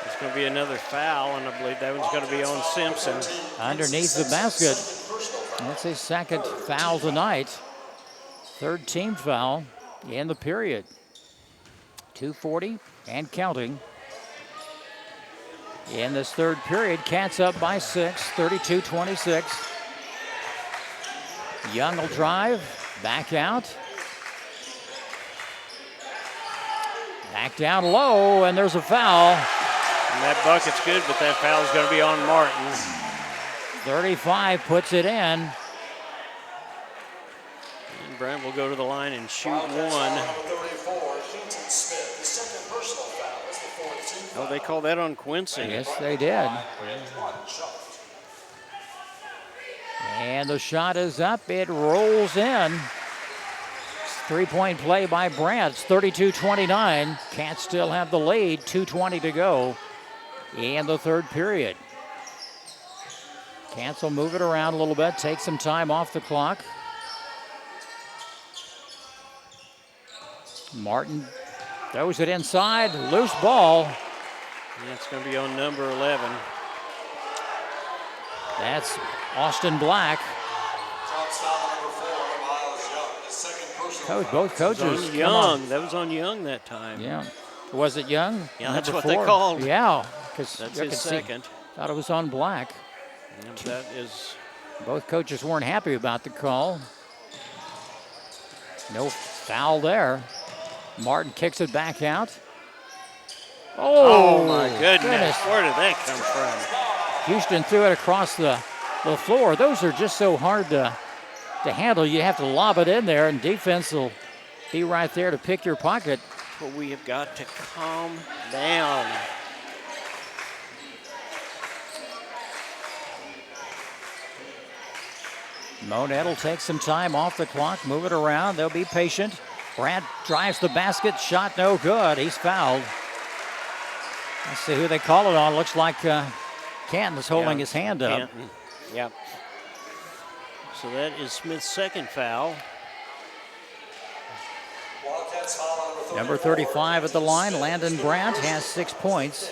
It's going to be another foul, and I believe that one's going to be on Simpson. Underneath the basket. That's his second foul tonight. Third team foul in the period. 2:40 and counting. In this third period, Cats up by 6, 32-26. Young will drive, back out. Back down low, and there's a foul. And that bucket's good, but that foul is going to be on Martin. 35 puts it in. And Brent will go to the line and shoot one. Oh, they call that on Quincy. Yes, they did. And the shot is up. It rolls in. 3-point play by Brandt. It's 32-29. Cats still have the lead. 2:20 to go in the third period. Cats will move it around a little bit, take some time off the clock. Martin throws it inside. Loose ball. Yeah, it's going to be on number 11. That's Austin Black. Both coaches. Young. That was on Young that time. Yeah. Was it Young? Yeah, that's what they called. Yeah. That's his second. Thought it was on Black. Yeah, that is. Both coaches weren't happy about the call. No foul there. Martin kicks it back out. Oh my goodness. Where did that come from? Houston threw it across the floor. Those are just so hard to handle. You have to lob it in there, and defense will be right there to pick your pocket. But we have got to calm down. Monett will take some time off the clock, move it around. They'll be patient. Brandt drives the basket. Shot no good. He's fouled. Let's see who they call it on. Looks like Canton is holding his hand up. Canton. Yep. So that is Smith's second foul. Number 35 at the line, Landon Brandt, has 6 points.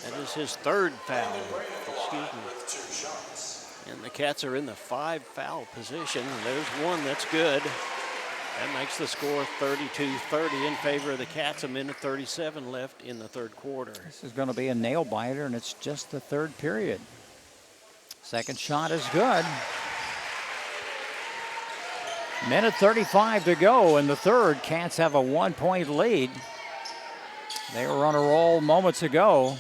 That is his third foul. Excuse me. And the Cats are in the 5-foul position. There's one that's good. That makes the score 32-30 in favor of the Cats. 1:37 left in the third quarter. This is going to be a nail biter, and it's just the third period. Second shot is good. 1:35 to go in the third. Cats have a 1-point lead. They were on a roll moments ago.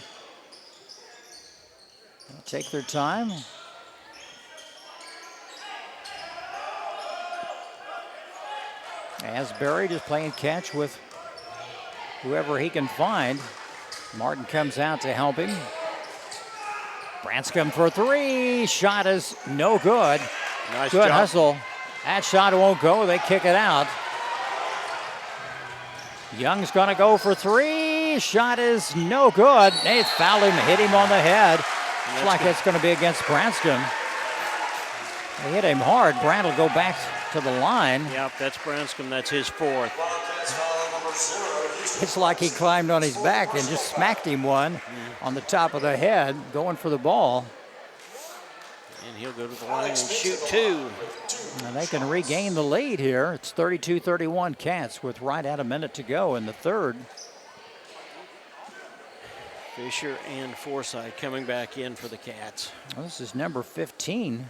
They'll take their time. Asbury just playing catch with whoever he can find. Martin comes out to help him. Branscombe for 3. Shot is no good. Nice good job. Hustle. That shot won't go. They kick it out. Young's going to go for 3. three. Shot is no good. They fouled him, hit him on the head. Looks like it's going to be against Branscombe. They hit him hard. Brandt will go back to the line. Yep, that's Branscombe. That's his fourth. It's like he climbed on his back and just smacked him one on the top of the head, going for the ball. And he'll go to the line and shoot two. And they can regain the lead here. It's 32-31 Cats with right at a minute to go in the third. Fisher and Forsythe coming back in for the Cats. Well, this is number 15,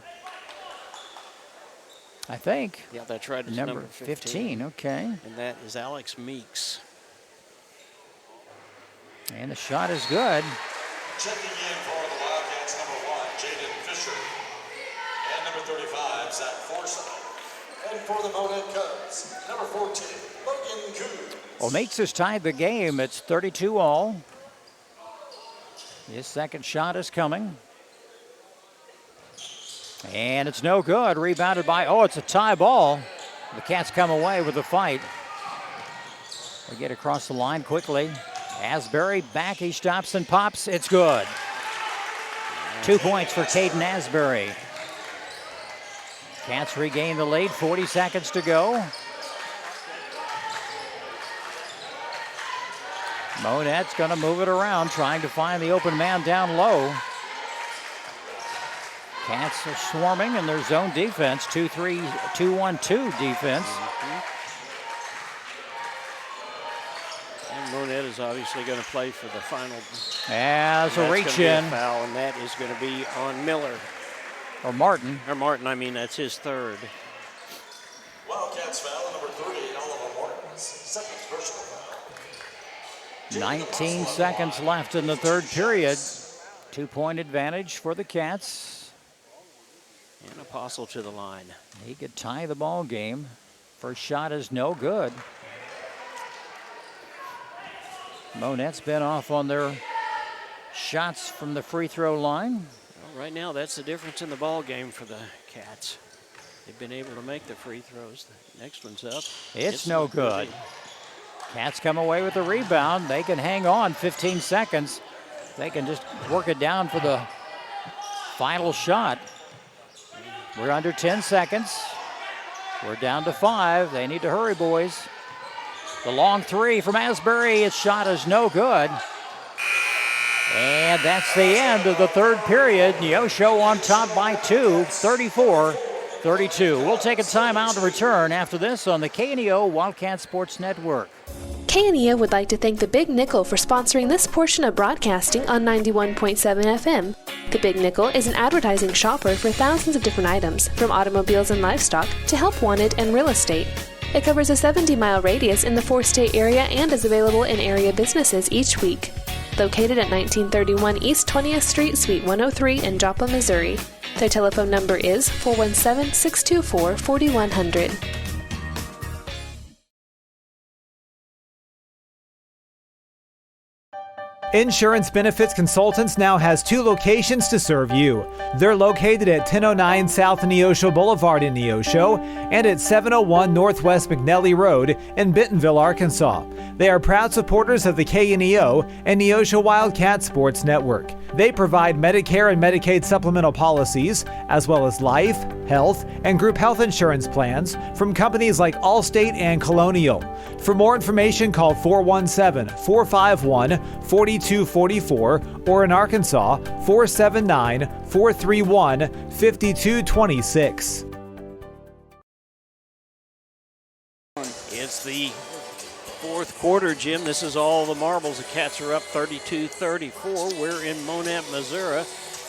I think. Yeah, that's right. It's number 15, okay. And that is Alex Meeks. And the shot is good. Checking in for the Wildcats, number 1, Jaden Fisher. And number 35, Zach Forsythe. And for the Monett Cubs, number 14, Logan Coons. Well, Meeks has tied the game. It's 32-all. His second shot is coming. And it's no good. Rebounded by, it's a tie ball. The Cats come away with the fight. They get across the line quickly. Asbury back, he stops and pops. It's good. 2 points for Caden Asbury. Cats regain the lead, 40 seconds to go. Monett's going to move it around, trying to find the open man down low. Cats are swarming in their zone defense, 2-1-2 defense. And Monett is obviously going to play for the final. As a reach in. Foul, and that is going to be on Miller. Or Martin. Or Martin, I mean, that's his third. Wildcats foul, number 3, Oliver Martin's second personal foul. 19 seconds left in the third period. 2-point advantage for the Cats. And Apostle to the line. He could tie the ball game. First shot is no good. Monett's been off on their shots from the free throw line. Well, right now, that's the difference in the ball game for the Cats. They've been able to make the free throws. The next one's up. It's no good. Cats come away with the rebound. They can hang on 15 seconds. They can just work it down for the final shot. We're under 10 seconds. We're down to 5. They need to hurry, boys. The long three from Asbury. Its shot is no good. And that's the end of the third period. Neosho on top by 2, 34-32. We'll take a timeout and return after this on the KNEO Wildcat Sports Network. KNEO would like to thank the Big Nickel for sponsoring this portion of broadcasting on 91.7 FM. The Big Nickel is an advertising shopper for thousands of different items, from automobiles and livestock to help wanted and real estate. It covers a 70-mile radius in the 4-state area and is available in area businesses each week. Located at 1931 East 20th Street, Suite 103 in Joplin, Missouri. Their telephone number is 417-624-4100. Insurance Benefits Consultants now has 2 locations to serve you. They're located at 1009 South Neosho Boulevard in Neosho and at 701 Northwest McNelly Road in Bentonville, Arkansas. They are proud supporters of the KNEO and Neosho Wildcat Sports Network. They provide Medicare and Medicaid supplemental policies, as well as life, health, and group health insurance plans from companies like Allstate and Colonial. For more information, call 417-451-4244 or in Arkansas, 479-431-5226. It's the fourth quarter, Jim. This is all the marbles. The Cats are up 32-34. We're in Monett, Missouri.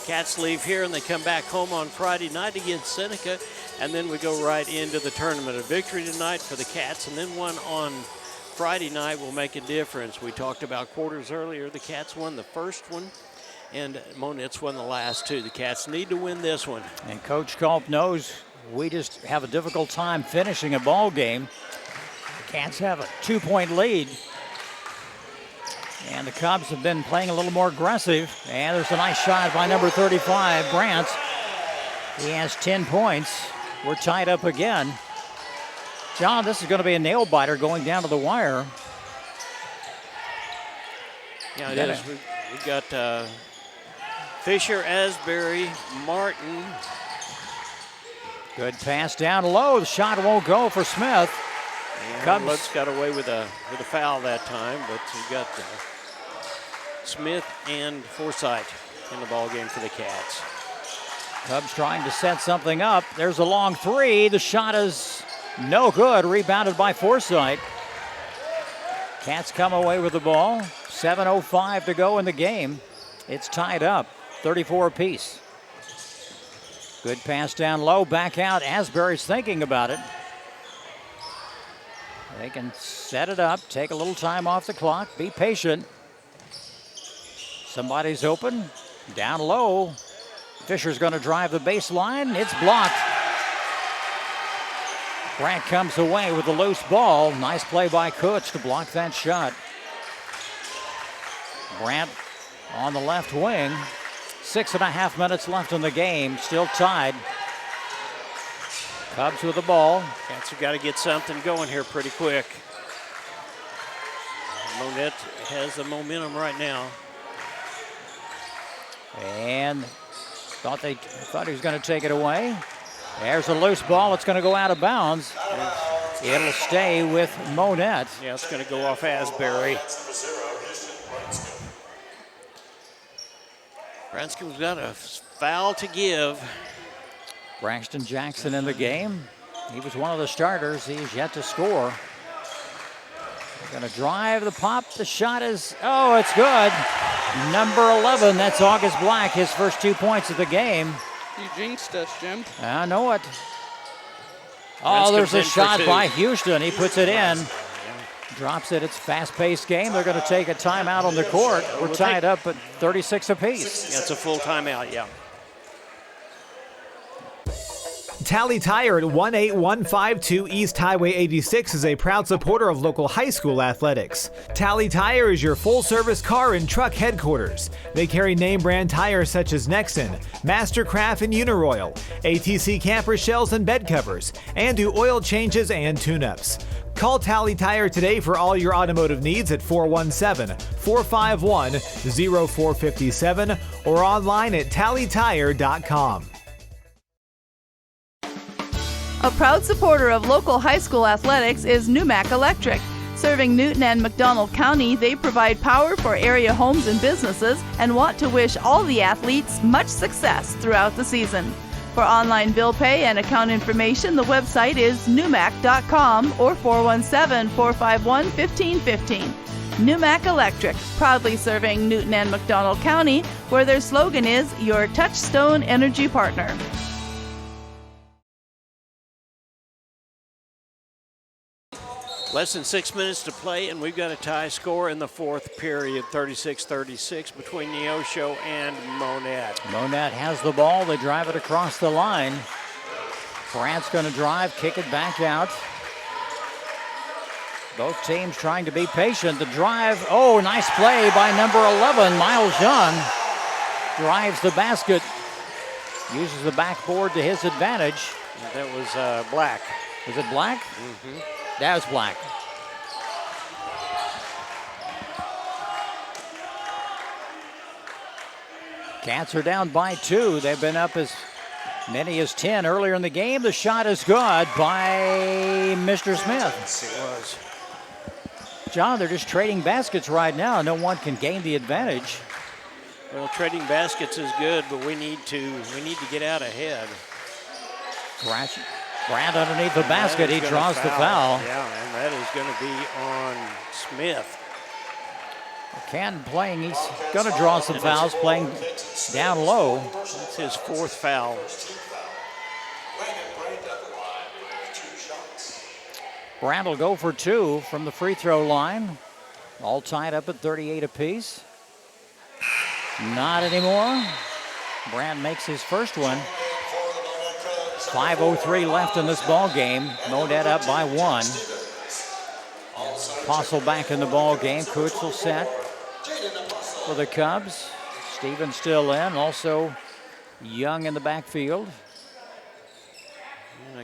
Cats leave here and they come back home on Friday night against Seneca, and then we go right into the tournament. A victory tonight for the Cats, and then one on Friday night will make a difference. We talked about quarters earlier. The Cats won the first one, and Monett's won the last 2. The Cats need to win this one. And Coach Culp knows we just have a difficult time finishing a ball game. The Cats have a 2-point lead. And the Cubs have been playing a little more aggressive. And there's a nice shot by number 35, Brandt. He has 10 points. We're tied up again. John, this is going to be a nail biter going down to the wire. Yeah, it is. We got Fisher, Asbury, Martin. Good pass down low. The shot won't go for Smith. Cubs Lutz got away with a foul that time, but you got Smith and Forsythe in the ball game for the Cats. Cubs trying to set something up. There's a long three. The shot is no good. Rebounded by Forsythe. Cats come away with the ball. 7:05 to go in the game. It's tied up, 34 apiece. Good pass down low, back out. Asbury's thinking about it. They can set it up, take a little time off the clock, be patient. Somebody's open, down low. Fisher's going to drive the baseline. It's blocked. Brandt comes away with the loose ball. Nice play by Kutz to block that shot. Brandt on the left wing. 6.5 minutes left in the game. Still tied. Cubs with the ball. Cats have got to get something going here pretty quick. Monett has the momentum right now. And thought he was going to take it away. There's a loose ball. It's going to go out of bounds. It'll stay with Monett. Yeah, it's going to go off Asbury. Branscom's got a foul to give. Braxton Jackson in the game. He was one of the starters. He's yet to score. Going to drive the pop. The shot is, oh, it's good. Number 11, that's August Black, his first 2 points of the game. You jinxed us, Jim. I know it. Oh, there's a shot by Houston. He puts it in. Drops it. It's a fast-paced game. They're going to take a timeout on the court. We're tied up at 36 apiece. Yeah, it's a full timeout, yeah. Tally Tire at 18152 East Highway 86 is a proud supporter of local high school athletics. Tally Tire is your full-service car and truck headquarters. They carry name-brand tires such as Nexen, Mastercraft, and Uniroyal, ATC camper shells and bed covers, and do oil changes and tune-ups. Call Tally Tire today for all your automotive needs at 417-451-0457 or online at tallytire.com. A proud supporter of local high school athletics is Numac Electric. Serving Newton and McDonald County, they provide power for area homes and businesses and want to wish all the athletes much success throughout the season. For online bill pay and account information, the website is numac.com or 417-451-1515. Numac Electric, proudly serving Newton and McDonald County, where their slogan is your touchstone energy partner. Less than 6 minutes to play, and we've got a tie score in the fourth period, 36-36 between Neosho and Monett. Monett has the ball. They drive it across the line. Brandt's going to drive, kick it back out. Both teams trying to be patient. The drive, oh, nice play by number 11, Miles Young. Drives the basket, uses the backboard to his advantage. That was Black. Was it Black? Mm-hmm. That was Black. Cats are down by 2. They've been up as many as 10 earlier in the game. The shot is good by Mr. Smith. It was. John, they're just trading baskets right now. No one can gain the advantage. Well, trading baskets is good, but we need to get out ahead. Brandt underneath the basket. He draws the foul. Yeah, and that is going to be on Smith. Canton playing. He's going to draw some fouls, playing down low. That's his fourth foul. Brandt will go for 2 from the free throw line. All tied up at 38 apiece. Not anymore. Brandt makes his first one. 5:03 left in this ball game. Monett up by 1. Apostle back in the ball game. Kutz will set for the Cubs. Stevens still in. Also Young in the backfield.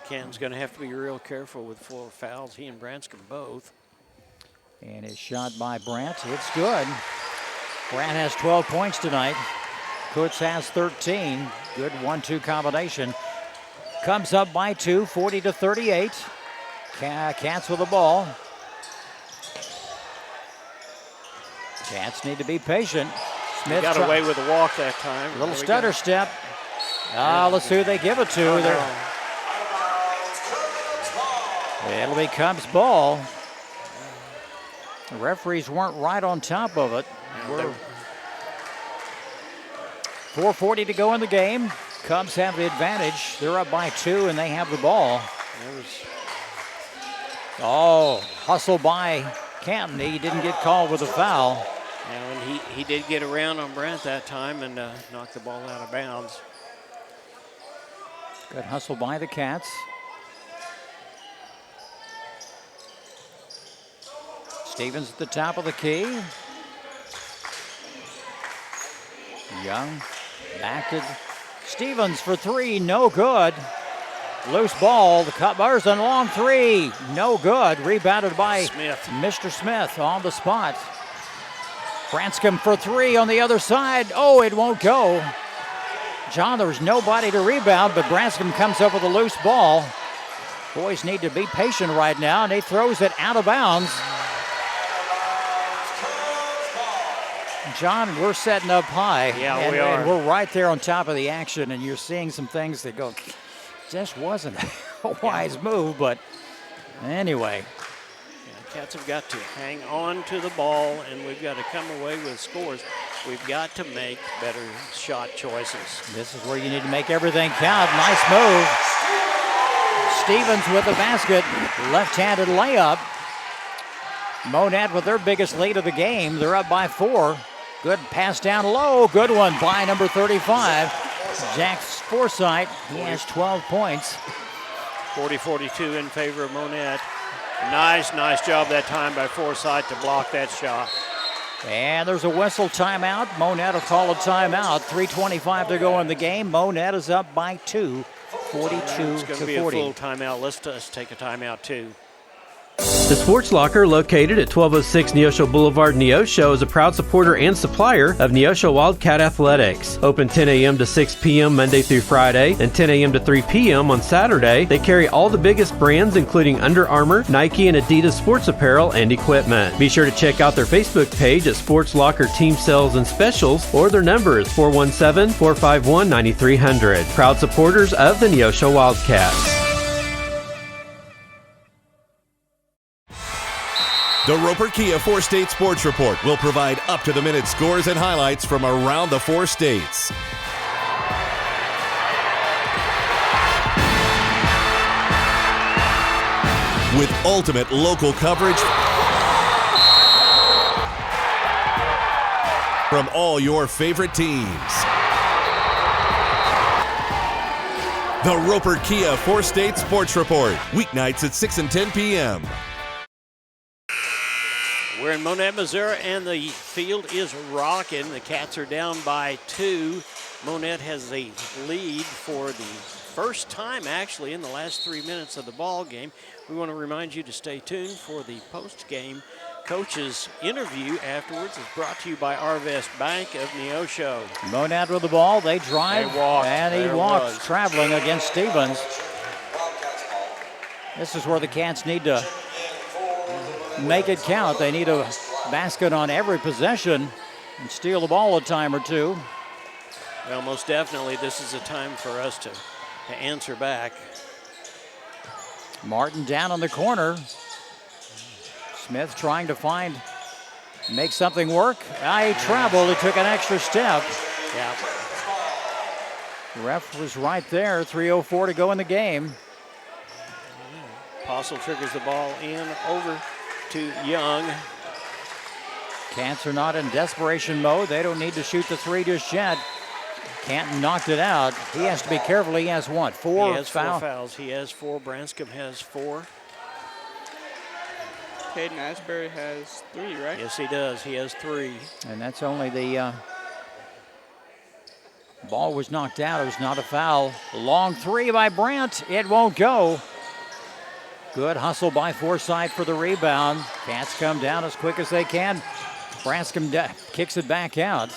Canton's going to have to be real careful with 4 fouls. He and Branscombe both. And his shot by Brandt. It's good. Brant has 12 points tonight. Kutz has 13. Good 1-2 combination. Comes up by 2, 40-38. Cats with the ball. Cats need to be patient. Smith got away with a walk that time. Little stutter step. Let's see who they give it to. It'll be Cubs ball. The referees weren't right on top of it. 4:40 to go in the game. Cubs have the advantage. They're up by 2 and they have the ball. Hustle by Canton. He didn't get called with a foul. And he did get around on Brant that time and knocked the ball out of bounds. Good hustle by the Cats. Stevens at the top of the key. Young back to Stevens for 3, no good. Loose ball, the Cubs and long 3, no good. Rebounded by Smith. Mr. Smith on the spot. Branscombe for 3 on the other side. It won't go. John, there's nobody to rebound, but Branscombe comes up with a loose ball. Boys need to be patient right now, and he throws it out of bounds. John, we're setting up high. Yeah, we are. And we're right there on top of the action, and you're seeing some things that go, just wasn't a wise move, but anyway. Cats have got to hang on to the ball, and we've got to come away with scores. We've got to make better shot choices. This is where you need to make everything count. Nice move. Stevens with the basket. Left-handed layup. Monett with their biggest lead of the game. They're up by 4. Good pass down low. Good one by number 35. Jack Forsythe. He has 12 points. 40-42 in favor of Monett. Nice job that time by Forsythe to block that shot. And there's a whistle timeout. Monett will call a timeout. 3:25 to go in the game. Monett is up by 2, 42 It's going to to be 40. a full timeout. Let's take a timeout too. The Sports Locker, located at 1206 Neosho Boulevard, Neosho, is a proud supporter and supplier of Neosho Wildcat Athletics. Open 10 a.m. to 6 p.m. Monday through Friday and 10 a.m. to 3 p.m. on Saturday. They carry all the biggest brands, including Under Armour, Nike, and Adidas sports apparel and equipment. Be sure to check out their Facebook page at Sports Locker Team Sales and Specials, or their number is 417-451-9300. Proud supporters of the Neosho Wildcats. The Roper Kia 4-State Sports Report will provide up-to-the-minute scores and highlights from around the 4 states. With ultimate local coverage from all your favorite teams. The Roper Kia 4-State Sports Report, weeknights at 6 and 10 p.m. We're in Monett, Missouri, and the field is rocking. The Cats are down by 2. Monett has a lead for the first time, actually, in the last 3 minutes of the ball game. We want to remind you to stay tuned for the post-game coach's interview afterwards. It's brought to you by Arvest Bank of Neosho. Monett with the ball. They drive, and he walks, traveling against Stevens. This is where the Cats need to make it count. They need a basket on every possession and steal the ball a time or two. Well, most definitely, this is a time for us to answer back. Martin down on the corner. Smith trying to make something work. He traveled. He took an extra step. Yeah. The ref was right there. 3:04 to go in the game. Apostle triggers the ball in over to Young. Cats are not in desperation mode. They don't need to shoot the 3 just yet. Canton knocked it out. He has to be careful. He has what? 4 He has fouls? 4 fouls. He has 4. Branscombe has 4. Caden Ashbury has 3, right? Yes, he does. He has 3. And that's only the ball was knocked out. It was not a foul. Long 3 by Brant. It won't go. Good hustle by Forsythe for the rebound. Cats come down as quick as they can. Branscombe kicks it back out.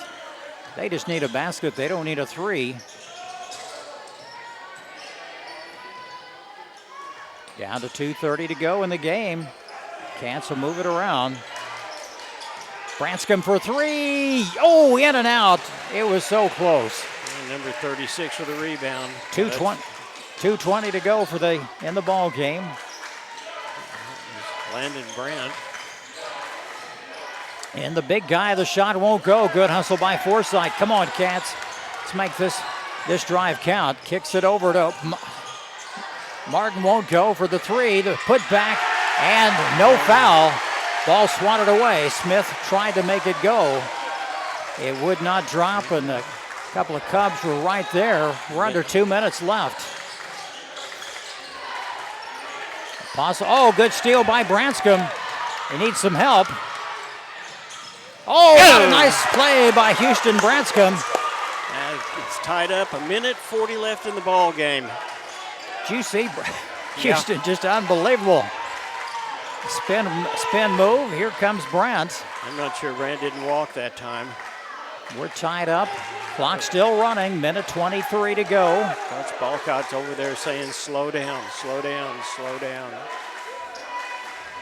They just need a basket. They don't need a three. Down to 2:30 to go in the game. Cats will move it around. Branscombe for three. Oh, in and out. It was so close. And number 36 with a rebound. 2:20 to go in the ball game. Landon Brandt. And the big guy, the shot won't go. Good hustle by Forsythe. Come on, Cats. Let's make this drive count. Kicks it over to Martin. Won't go for the three. The put back and no foul. Ball swatted away. Smith tried to make it go. It would not drop, and a couple of Cubs were right there. We're under 2 minutes left. Oh, good steal by Branscombe. He needs some help. Oh, what a nice play by Houston Branscombe. It's tied up. 1:40 left in the ball game. Did you see Houston? Just unbelievable. Spin move. Here comes Brandt. I'm not sure Brandt didn't walk that time. We're tied up. Clock still running. 1:23 to go. Coach Balcott's over there saying, slow down, slow down, slow down.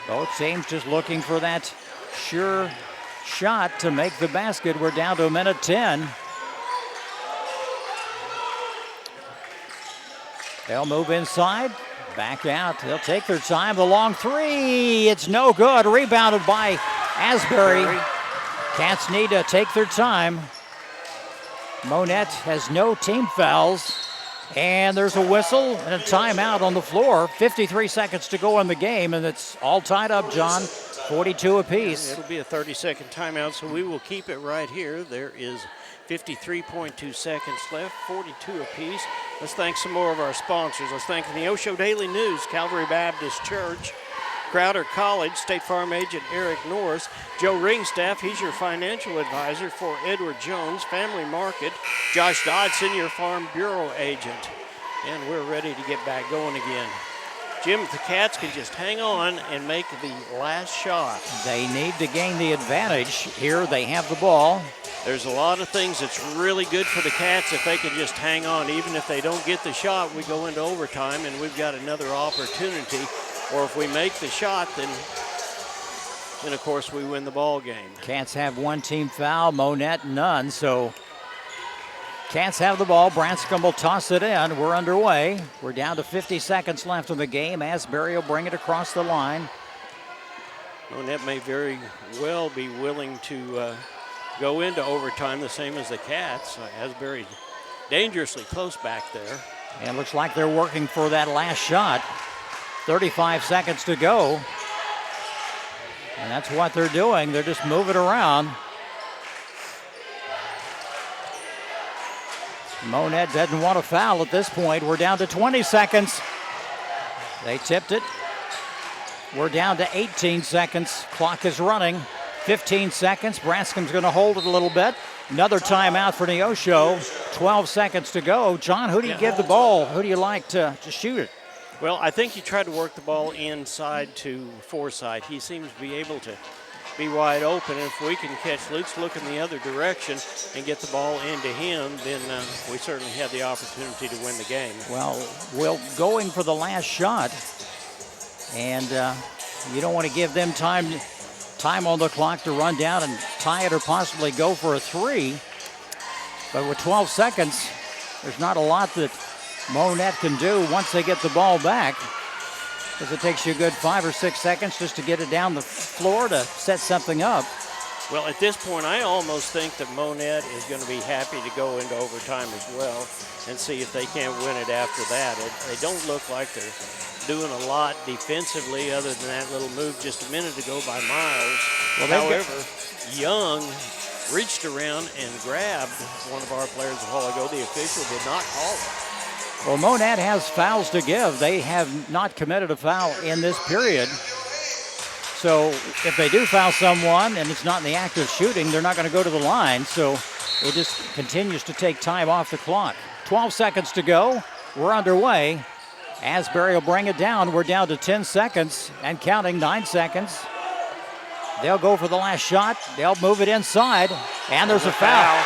Both teams just looking for that sure shot to make the basket. We're down to 1:10. They'll move inside. Back out. They'll take their time. The long three. It's no good. Rebounded by Asbury. Cats need to take their time. Monett has no team fouls. And there's a whistle and a timeout on the floor. 53 seconds to go in the game, and it's all tied up, John. 42 apiece. It'll be a 30-second timeout, so we will keep it right here. There is 53.2 seconds left, 42 apiece. Let's thank some more of our sponsors. Let's thank the Neosho Daily News, Calvary Baptist Church, Crowder College, State Farm agent Eric Norris, Joe Ringstaff, he's your financial advisor for Edward Jones, Family Market, Josh Dodson, your Farm Bureau agent. And we're ready to get back going again. Jim, if the Cats can just hang on and make the last shot. They need to gain the advantage here. They have the ball. There's a lot of things that's really good for the Cats if they can just hang on. Even if they don't get the shot, we go into overtime and we've got another opportunity. Or if we make the shot, then of course we win the ball game. Cats have one team foul, Monett none, so Cats have the ball. Branscombe will toss it in. We're underway. We're down to 50 seconds left in the game. Asbury will bring it across the line. Monett may very well be willing to go into overtime the same as the Cats. Asbury dangerously close back there. And it looks like they're working for that last shot. 35 seconds to go. And that's what they're doing. They're just moving around. Monett doesn't want to foul at this point. We're down to 20 seconds. They tipped it. We're down to 18 seconds. Clock is running. 15 seconds. Branscombe's going to hold it a little bit. Another timeout for Neosho. 12 seconds to go. John, who do you give the ball? Who do you like to shoot it? Well, I think he tried to work the ball inside to Forsythe. He seems to be able to be wide open. If we can catch Luke's looking the other direction and get the ball into him, then we certainly have the opportunity to win the game. Well, we're going for the last shot, and you don't want to give them time on the clock to run down and tie it or possibly go for a three. But with 12 seconds, there's not a lot that Monett can do once they get the ball back, because it takes you a good 5 or 6 seconds just to get it down the floor to set something up. Well, at this point, I almost think that Monett is going to be happy to go into overtime as well and see if they can't win it after that. They don't look like they're doing a lot defensively other than that little move just a minute ago by Miles. Well, however, Young reached around and grabbed one of our players a while ago. The official did not call it. Well, Monett has fouls to give. They have not committed a foul in this period. So if they do foul someone and it's not in the act of shooting, they're not going to go to the line. So it just continues to take time off the clock. 12 seconds to go. We're underway. Asbury will bring it down. We're down to 10 seconds and counting. 9 seconds. They'll go for the last shot. They'll move it inside, and there's a foul.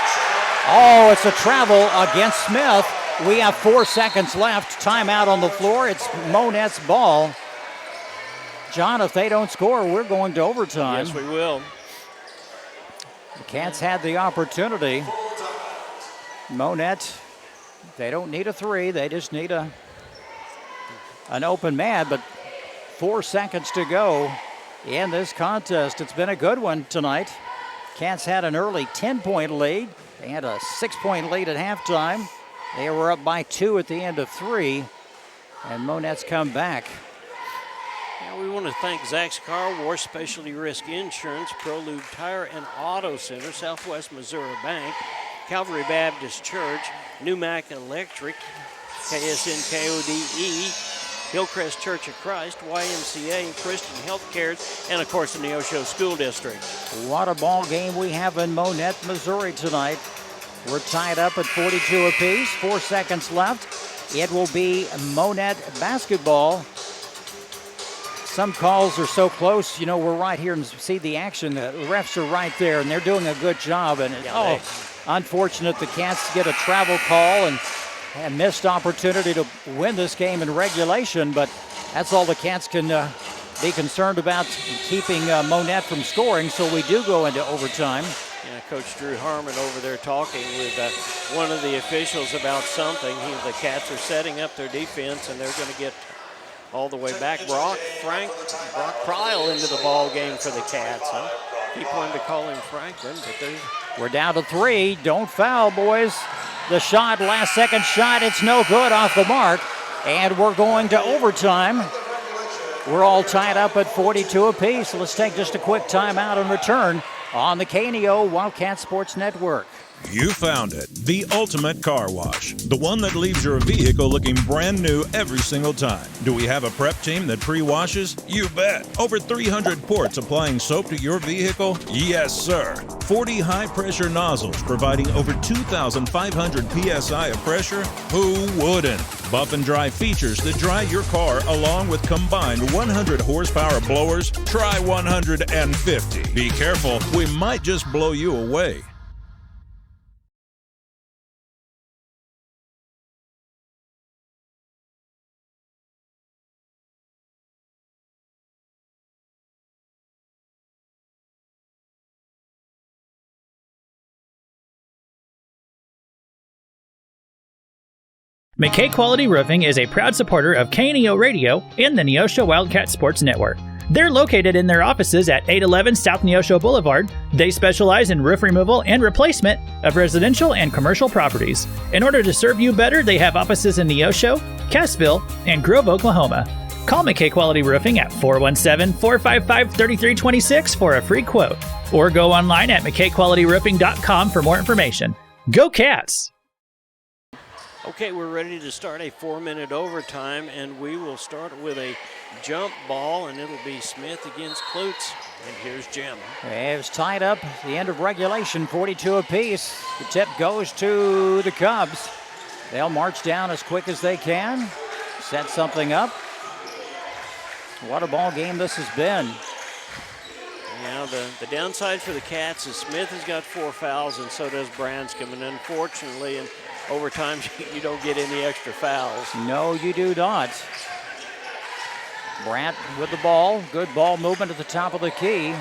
Oh, it's a travel against Smith. We have 4 seconds left. Timeout on the floor. It's Monett's ball. John, if they don't score, we're going to overtime. Yes, we will. The Cats had the opportunity. Monett, they don't need a 3. They just need an open man, but 4 seconds to go in this contest. It's been a good one tonight. Cats had an early 10-point lead. They had a 6-point lead at halftime. They were up by 2 at the end of 3, and Monett's come back. Yeah, we want to thank Zach's Car Wash, Specialty Risk Insurance, ProLube Tire and Auto Center, Southwest Missouri Bank, Calvary Baptist Church, Newmack Electric, KSNKODE, Hillcrest Church of Christ, YMCA, Christian Healthcare, and of course the Neosho School District. What a ball game we have in Monett, Missouri tonight. We're tied up at 42 apiece, 4 seconds left. It will be Monett basketball. Some calls are so close, you know, we're right here and see the action. The refs are right there, and they're doing a good job. And unfortunate the Cats get a travel call and a missed opportunity to win this game in regulation, but that's all the Cats can be concerned about, keeping Monett from scoring, so we do go into overtime. Yeah, Coach Drew Harmon over there talking with one of the officials about something. The Cats are setting up their defense, and they're going to get all the way back. Brock Pryle into the ball game for the Cats. Huh? Keep wanting to call him Franklin, but we're down to 3. Don't foul, boys. The shot, last second shot, it's no good, off the mark. And we're going to overtime. We're all tied up at 42 apiece. Let's take just a quick timeout and return on the KNEO Wildcat Sports Network. You found it, the ultimate car wash, the one that leaves your vehicle looking brand new every single time. Do we have a prep team that pre-washes? You bet. Over 300 ports applying soap to your vehicle? Yes, sir. 40 high-pressure nozzles providing over 2,500 psi of pressure? Who wouldn't? Buff and dry features that dry your car along with combined 100 horsepower blowers? Try 150. Be careful, we might just blow you away. McKay Quality Roofing is a proud supporter of KNEO Radio and the Neosho Wildcat Sports Network. They're located in their offices at 811 South Neosho Boulevard. They specialize in roof removal and replacement of residential and commercial properties. In order to serve you better, they have offices in Neosho, Cassville, and Grove, Oklahoma. Call McKay Quality Roofing at 417-455-3326 for a free quote, or go online at McKayQualityRoofing.com for more information. Go Cats! Okay, we're ready to start a 4-minute overtime, and we will start with a jump ball, and it'll be Smith against Klutz. And here's Jim. It was tied up at the end of regulation, 42 apiece. The tip goes to the Cubs. They'll march down as quick as they can, set something up. What a ball game this has been. Yeah, the downside for the Cats is Smith has got 4 fouls, and so does Branscombe. And unfortunately, in overtime, you don't get any extra fouls. No, you do not. Brandt with the ball. Good ball movement at the top of the key.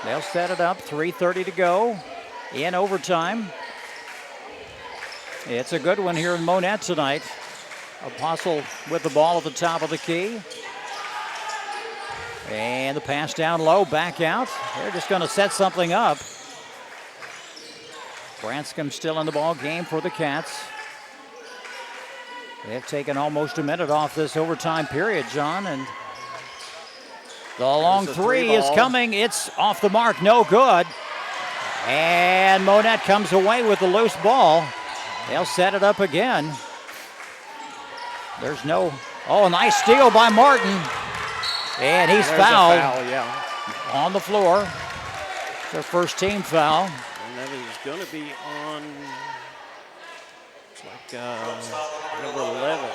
They'll set it up. 3:30 to go in overtime. It's a good one here in Monett tonight. Apostle with the ball at the top of the key. And the pass down low, back out. They're just going to set something up. Branscombe still in the ball game for the Cats. They've taken almost a minute off this overtime period, John, and the long three is coming. It's off the mark, no good. And Monett comes away with the loose ball. They'll set it up again. There's no, nice steal by Martin. And he's fouled on the floor. It's their first team foul. And that is going to be on, number 11.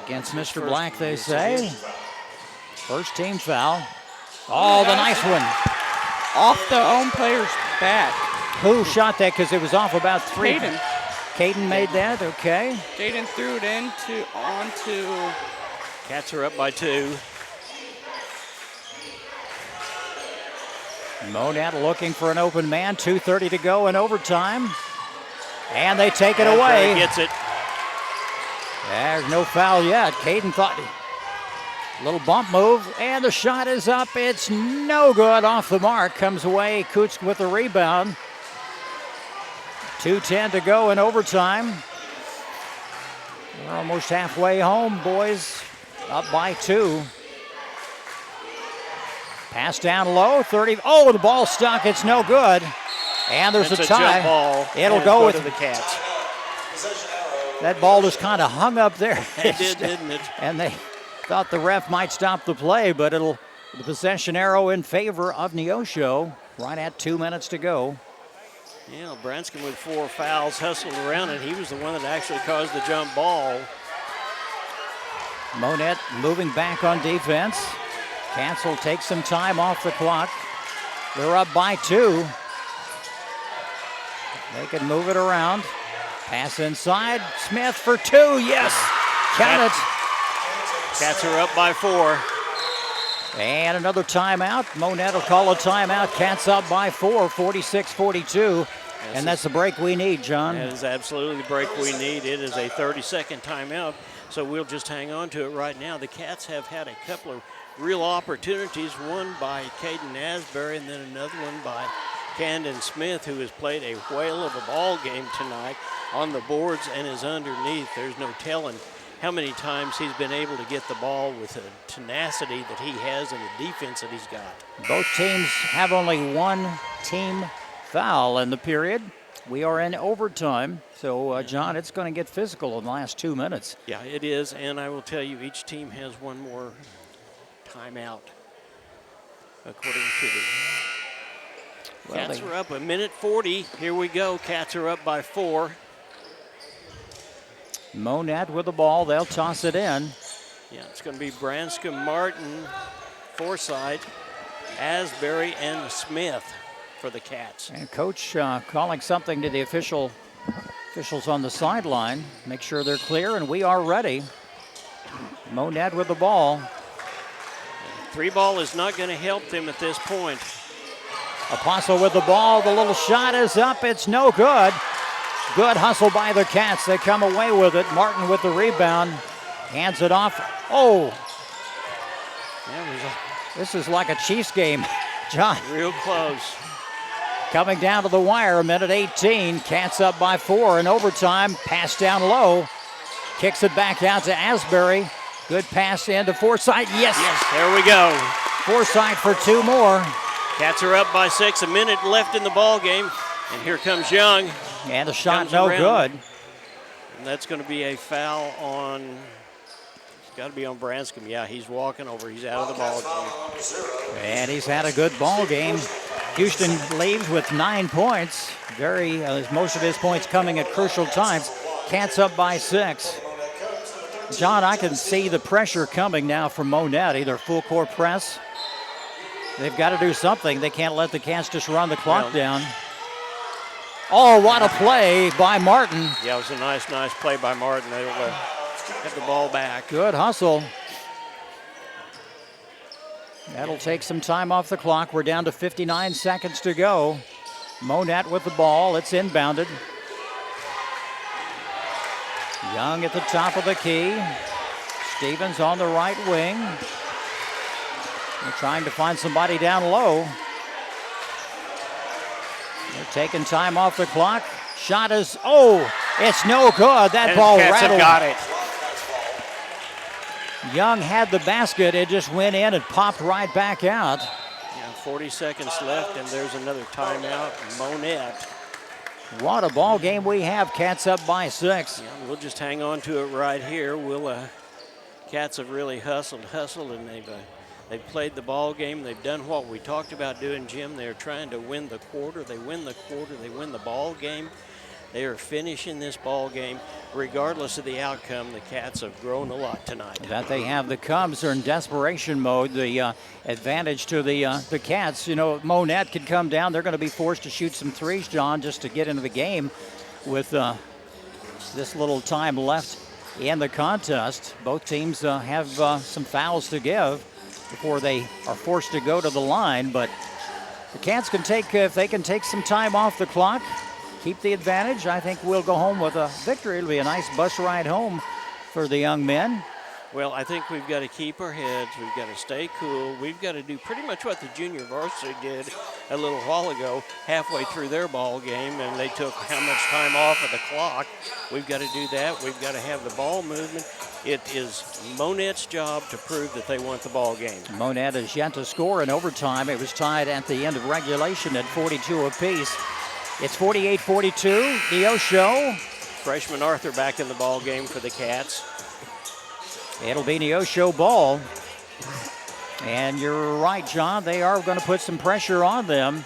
Against Mr. Black, they say. First team foul. Oh, the nice one. Off the own player's back. Who shot that? Because it was off about 3. Caden. Caden made that, okay. Jaden threw it onto. Cats are up by 2. Monett looking for an open man. 2:30 to go in overtime. And they take it Asbury away. Gets it. There's no foul yet. Caden thought, little bump move, and the shot is up. It's no good, off the mark. Comes away, Kutsk with the rebound. 2:10 to go in overtime. We're almost halfway home, boys. Up by 2. Pass down low, 30. Oh, the ball stuck. It's no good. And there's it's a tie. Jump ball. It'll go with the Cats. That ball just kind of hung up there. It did, didn't it? And they thought the ref might stop the play, but the possession arrow in favor of Neosho right at 2 minutes to go. Yeah, Branscombe with 4 fouls hustled around, and he was the one that actually caused the jump ball. Monett moving back on defense. Cancel takes some time off the clock. They're up by 2. They can move it around. Pass inside. Smith for 2. Yes. Count it. Cats are up by 4. And another timeout. Monett will call a timeout. Cats up by 4, 46-42. And that's the break we need, John. That is absolutely the break we need. It is a 30-second timeout, so we'll just hang on to it right now. The Cats have had a couple of real opportunities, one by Caden Asbury and then another one by Camden Smith, who has played a whale of a ball game tonight on the boards and is underneath. There's no telling how many times he's been able to get the ball with the tenacity that he has and the defense that he's got. Both teams have only one team foul in the period. We are in overtime. So, John, it's going to get physical in the last 2 minutes. Yeah, it is. And I will tell you, each team has one more timeout, according to the Cats are up 1:40. Here we go. Cats are up by 4. Monett with the ball. They'll toss it in. Yeah, it's going to be Branscombe, Martin, Forsythe, Asbury, and Smith for the Cats. And Coach calling something to the officials on the sideline. Make sure they're clear, and we are ready. Monett with the ball. 3 ball is not going to help them at this point. Apostle with the ball. The little shot is up. It's no good. Good hustle by the Cats. They come away with it. Martin with the rebound. Hands it off. Oh. This is like a Chiefs game, John. Real close. Coming down to the wire, 1:18. Cats up by 4 in overtime. Pass down low. Kicks it back out to Asbury. Good pass into Forsythe. Yes. Yes, there we go. Forsythe for 2 more. Cats are up by 6. A minute left in the ball game. And here comes Young. And the shot no good. And that's going to be a foul on, it's got to be on Branscombe. Yeah, he's walking over. He's out of the ball game. And he's had a good ball game. Houston leads with 9 points. Most of his points coming at crucial times. Cats up by 6. John, I can see the pressure coming now from Monett, either full court press. They've got to do something. They can't let the Cats just run the clock down. Oh, what a play by Martin. Yeah, it was a nice play by Martin. They'll get the ball back. Good hustle. That'll take some time off the clock. We're down to 59 seconds to go. Monett with the ball. It's inbounded. Young at the top of the key. Stevens on the right wing. They're trying to find somebody down low. They're taking time off the clock. Shot is, it's no good. That ball rattled. Got it. Young had the basket. It just went in and popped right back out. Yeah, 40 seconds left, and there's another timeout. Monett. What a ball game we have. Cats up by 6. Yeah, we'll just hang on to it right here. Cats have really hustled, and they've played the ball game. They've done what we talked about doing, Jim. They're trying to win the quarter. They win the quarter. They win the ball game. They are finishing this ball game regardless of the outcome. The Cats have grown a lot tonight. That they have. The Cubs are in desperation mode. The advantage to the Cats. You know, Monett could come down. They're going to be forced to shoot some threes, John, just to get into the game with this little time left in the contest. Both teams have some fouls to give before they are forced to go to the line. But the Cats can take, if they can take some time off the clock, keep the advantage, I think we'll go home with a victory. It'll be a nice bus ride home for the young men. Well, I think we've got to keep our heads. We've got to stay cool. We've got to do pretty much what the junior varsity did a little while ago, halfway through their ball game, and they took how much time off of the clock. We've got to do that. We've got to have the ball movement. It is Monett's job to prove that they want the ball game. Monett is yet to score in overtime. It was tied at the end of regulation at 42 apiece. It's 48-42, Neosho. Freshman Arthur back in the ball game for the Cats. It'll be Neosho ball. And you're right, John. They are going to put some pressure on them.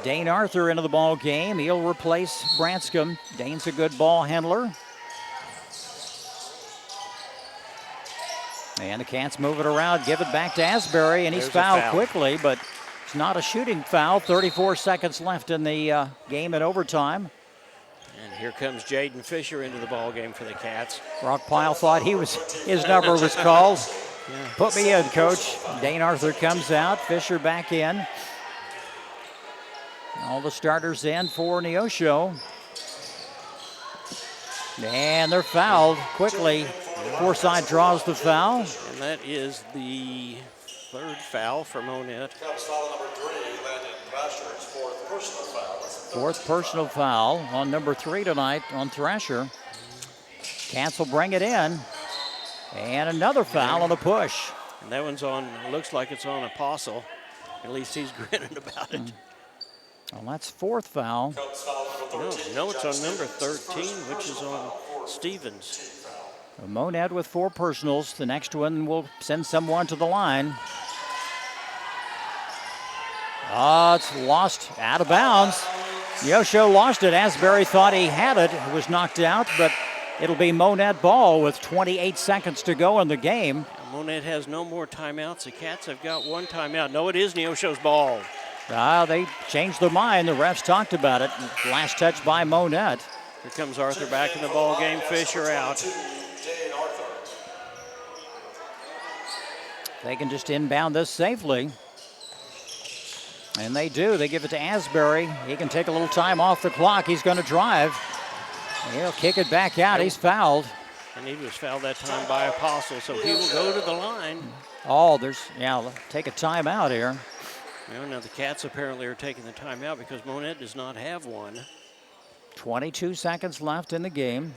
Dane Arthur into the ball game. He'll replace Branscombe. Dane's a good ball handler. And the Cats move it around, give it back to Asbury, and he's fouled quickly, but it's not a shooting foul. 34 seconds left in the game in overtime. And here comes Jaden Fisher into the ball game for the Cats. Brock Pyle thought his number was called. Yeah. Put me in, Coach. Dane Arthur comes out, Fisher back in. All the starters in for Neosho. And they're fouled quickly. Forsythe draws the foul. And that is the third foul for Monett. Fourth personal foul on number 3 tonight on Thrasher. Cats will bring it in. And another foul on a push. And that one's on, looks like it's on Apostle. At least he's grinning about it. Well, that's fourth foul. No, it's on number 13, which is on Stevens. Monett with 4 personals. The next one will send someone to the line. It's lost out of bounds. Neosho lost it. Asbury thought he had it. It was knocked out, but it'll be Monett ball with 28 seconds to go in the game. Monett has no more timeouts. The Cats have got 1 timeout. No, it is Neosho's ball. They changed their mind. The refs talked about it. Last touch by Monett. Here comes Arthur back in the ball game. Fisher out. They can just inbound this safely. And they do. They give it to Asbury. He can take a little time off the clock. He's going to drive. He'll kick it back out. He's fouled. And he was fouled that time by Apostle, so he will go to the line. Take a timeout here. Well, now the Cats apparently are taking the timeout because Monett does not have one. 22 seconds left in the game.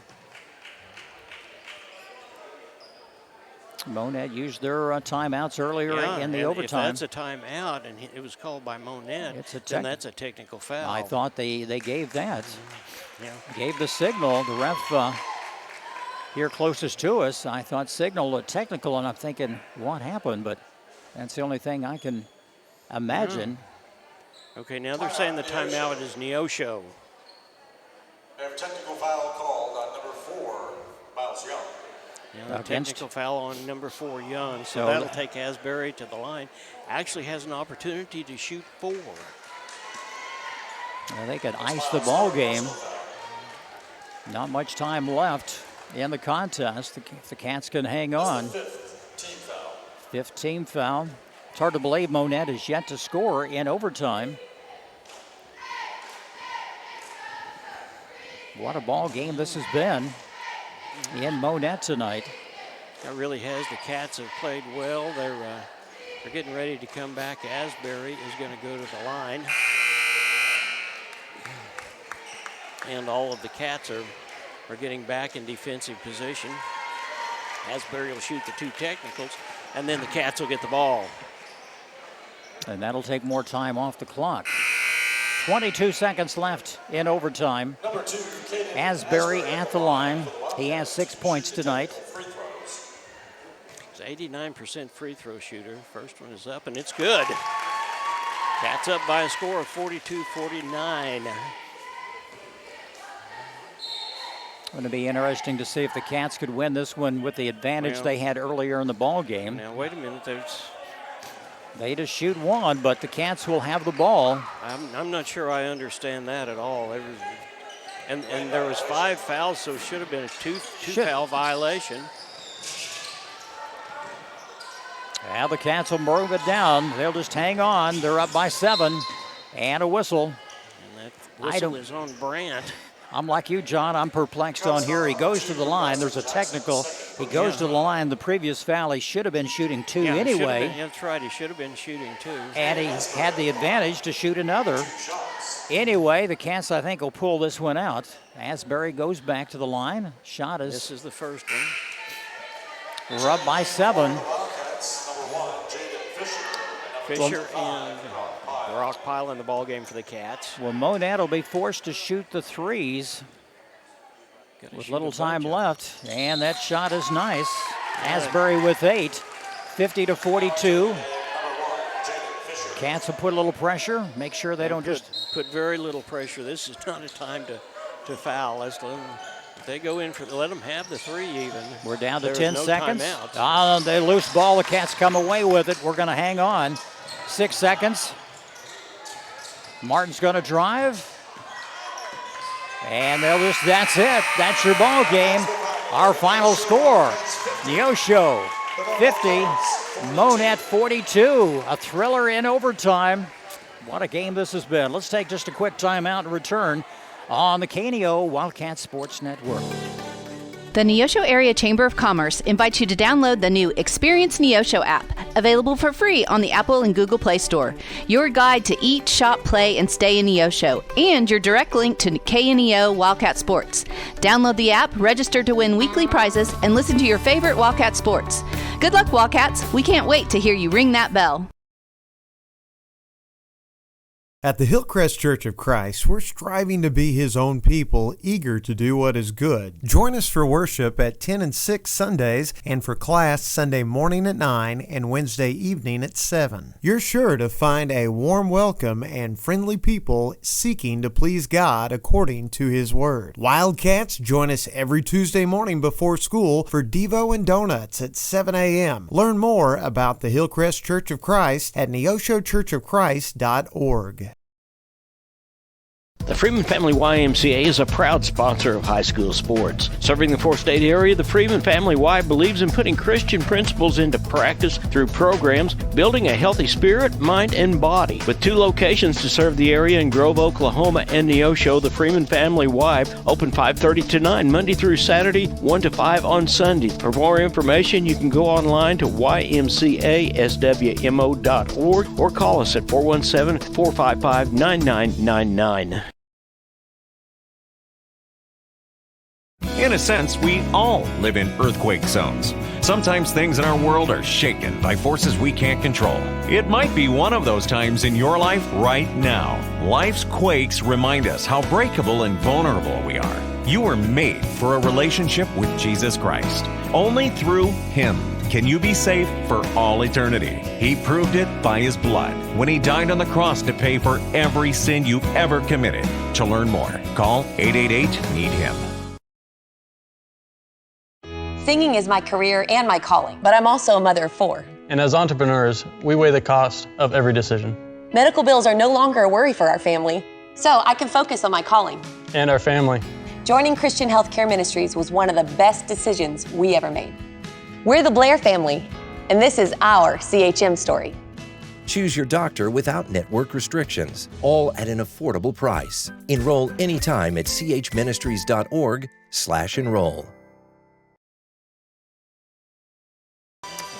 Monett used their timeouts earlier in the overtime. If that's a timeout and it was called by Monett, then that's a technical foul. I thought they gave that. Yeah. Gave the signal. The ref here closest to us, I thought signaled a technical, and I'm thinking, what happened? But that's the only thing I can imagine. Okay, now they're saying the timeout is Neosho. They have a technical foul called on number 4, Miles Young. Yeah, technical foul on number 4, Young. So that'll take Asbury to the line. Actually has an opportunity to shoot 4. Well, they could ice the ball game. Not much time left in the contest. If the Cats can hang on. 5th team foul. It's hard to believe Monett is yet to score in overtime. What a ball game this has been in Monett tonight. That really has. The Cats have played well. They're getting ready to come back. Asbury is going to go to the line. And all of the Cats are getting back in defensive position. Asbury will shoot the 2 technicals, and then the Cats will get the ball. And that'll take more time off the clock. 22 seconds left in overtime. Asbury at the line. He has 6 points tonight. He's 89% free throw shooter. First one is up, and it's good. Cats up by a score of 42-49. Going to be interesting to see if the Cats could win this one with the advantage they had earlier in the ball game. Now, wait a minute. They just shoot one, but the Cats will have the ball. I'm not sure I understand that at all. And there was 5 fouls, so it should have been a two foul violation. Now the Cats will move it down. They'll just hang on. They're up by 7. And a whistle. And that whistle is on Brandt. I'm like you, John. I'm perplexed on here. He goes to the line. There's a technical. He goes to the line. The previous foul, he should have been shooting 2 anyway. That's right. He should have been shooting 2. And he had the advantage to shoot another. Anyway, the Cats, I think, will pull this one out. Asbury goes back to the line. Shot is. This is the first one. We're up by 7. Fisher and Rockpile in the ball game for the Cats. Well, Monett will be forced to shoot the threes with little time left, and that shot is nice. Asbury with 8, 50-42. Cats will put a little pressure, make sure they don't just put very little pressure. This is not a time to foul. Let's they go in for let them have the 3 even. We're down to There's 10 no seconds. timeout. They loose ball. The Cats come away with it. We're going to hang on. 6 seconds. Martin's going to drive. And that's it. That's your ball game. Our final score, Neosho 50, Monett 42. A thriller in overtime. What a game this has been. Let's take just a quick timeout and return on the KNEO Wildcat Sports Network. The Neosho Area Chamber of Commerce invites you to download the new Experience Neosho app, available for free on the Apple and Google Play Store. Your guide to eat, shop, play, and stay in Neosho, and your direct link to KNEO Wildcat Sports. Download the app, register to win weekly prizes, and listen to your favorite Wildcat sports. Good luck, Wildcats. We can't wait to hear you ring that bell. At the Hillcrest Church of Christ, we're striving to be His own people, eager to do what is good. Join us for worship at 10 and 6 Sundays, and for class Sunday morning at 9 and Wednesday evening at 7. You're sure to find a warm welcome and friendly people seeking to please God according to His Word. Wildcats, join us every Tuesday morning before school for Devo and Donuts at 7 a.m. Learn more about the Hillcrest Church of Christ at neoshochurchofchrist.org. The Freeman Family YMCA is a proud sponsor of high school sports. Serving the 4-state area, the Freeman Family Y believes in putting Christian principles into practice through programs, building a healthy spirit, mind, and body. With 2 locations to serve the area in Grove, Oklahoma, and Neosho, the Freeman Family Y open 5:30 to 9 Monday through Saturday, 1 to 5 on Sunday. For more information, you can go online to ymcaswmo.org or call us at 417-455-9999. In a sense, we all live in earthquake zones. Sometimes things in our world are shaken by forces we can't control. It might be one of those times in your life right now. Life's quakes remind us how breakable and vulnerable we are. You were made for a relationship with Jesus Christ. Only through Him can you be safe for all eternity. He proved it by His blood when He died on the cross to pay for every sin you've ever committed. To learn more, call 888-NEED-HIM. Singing is my career and my calling, but I'm also a mother of 4. And as entrepreneurs, we weigh the cost of every decision. Medical bills are no longer a worry for our family, so I can focus on my calling. And our family. Joining Christian Healthcare Ministries was one of the best decisions we ever made. We're the Blair family, and this is our CHM story. Choose your doctor without network restrictions, all at an affordable price. Enroll anytime at chministries.org/enroll.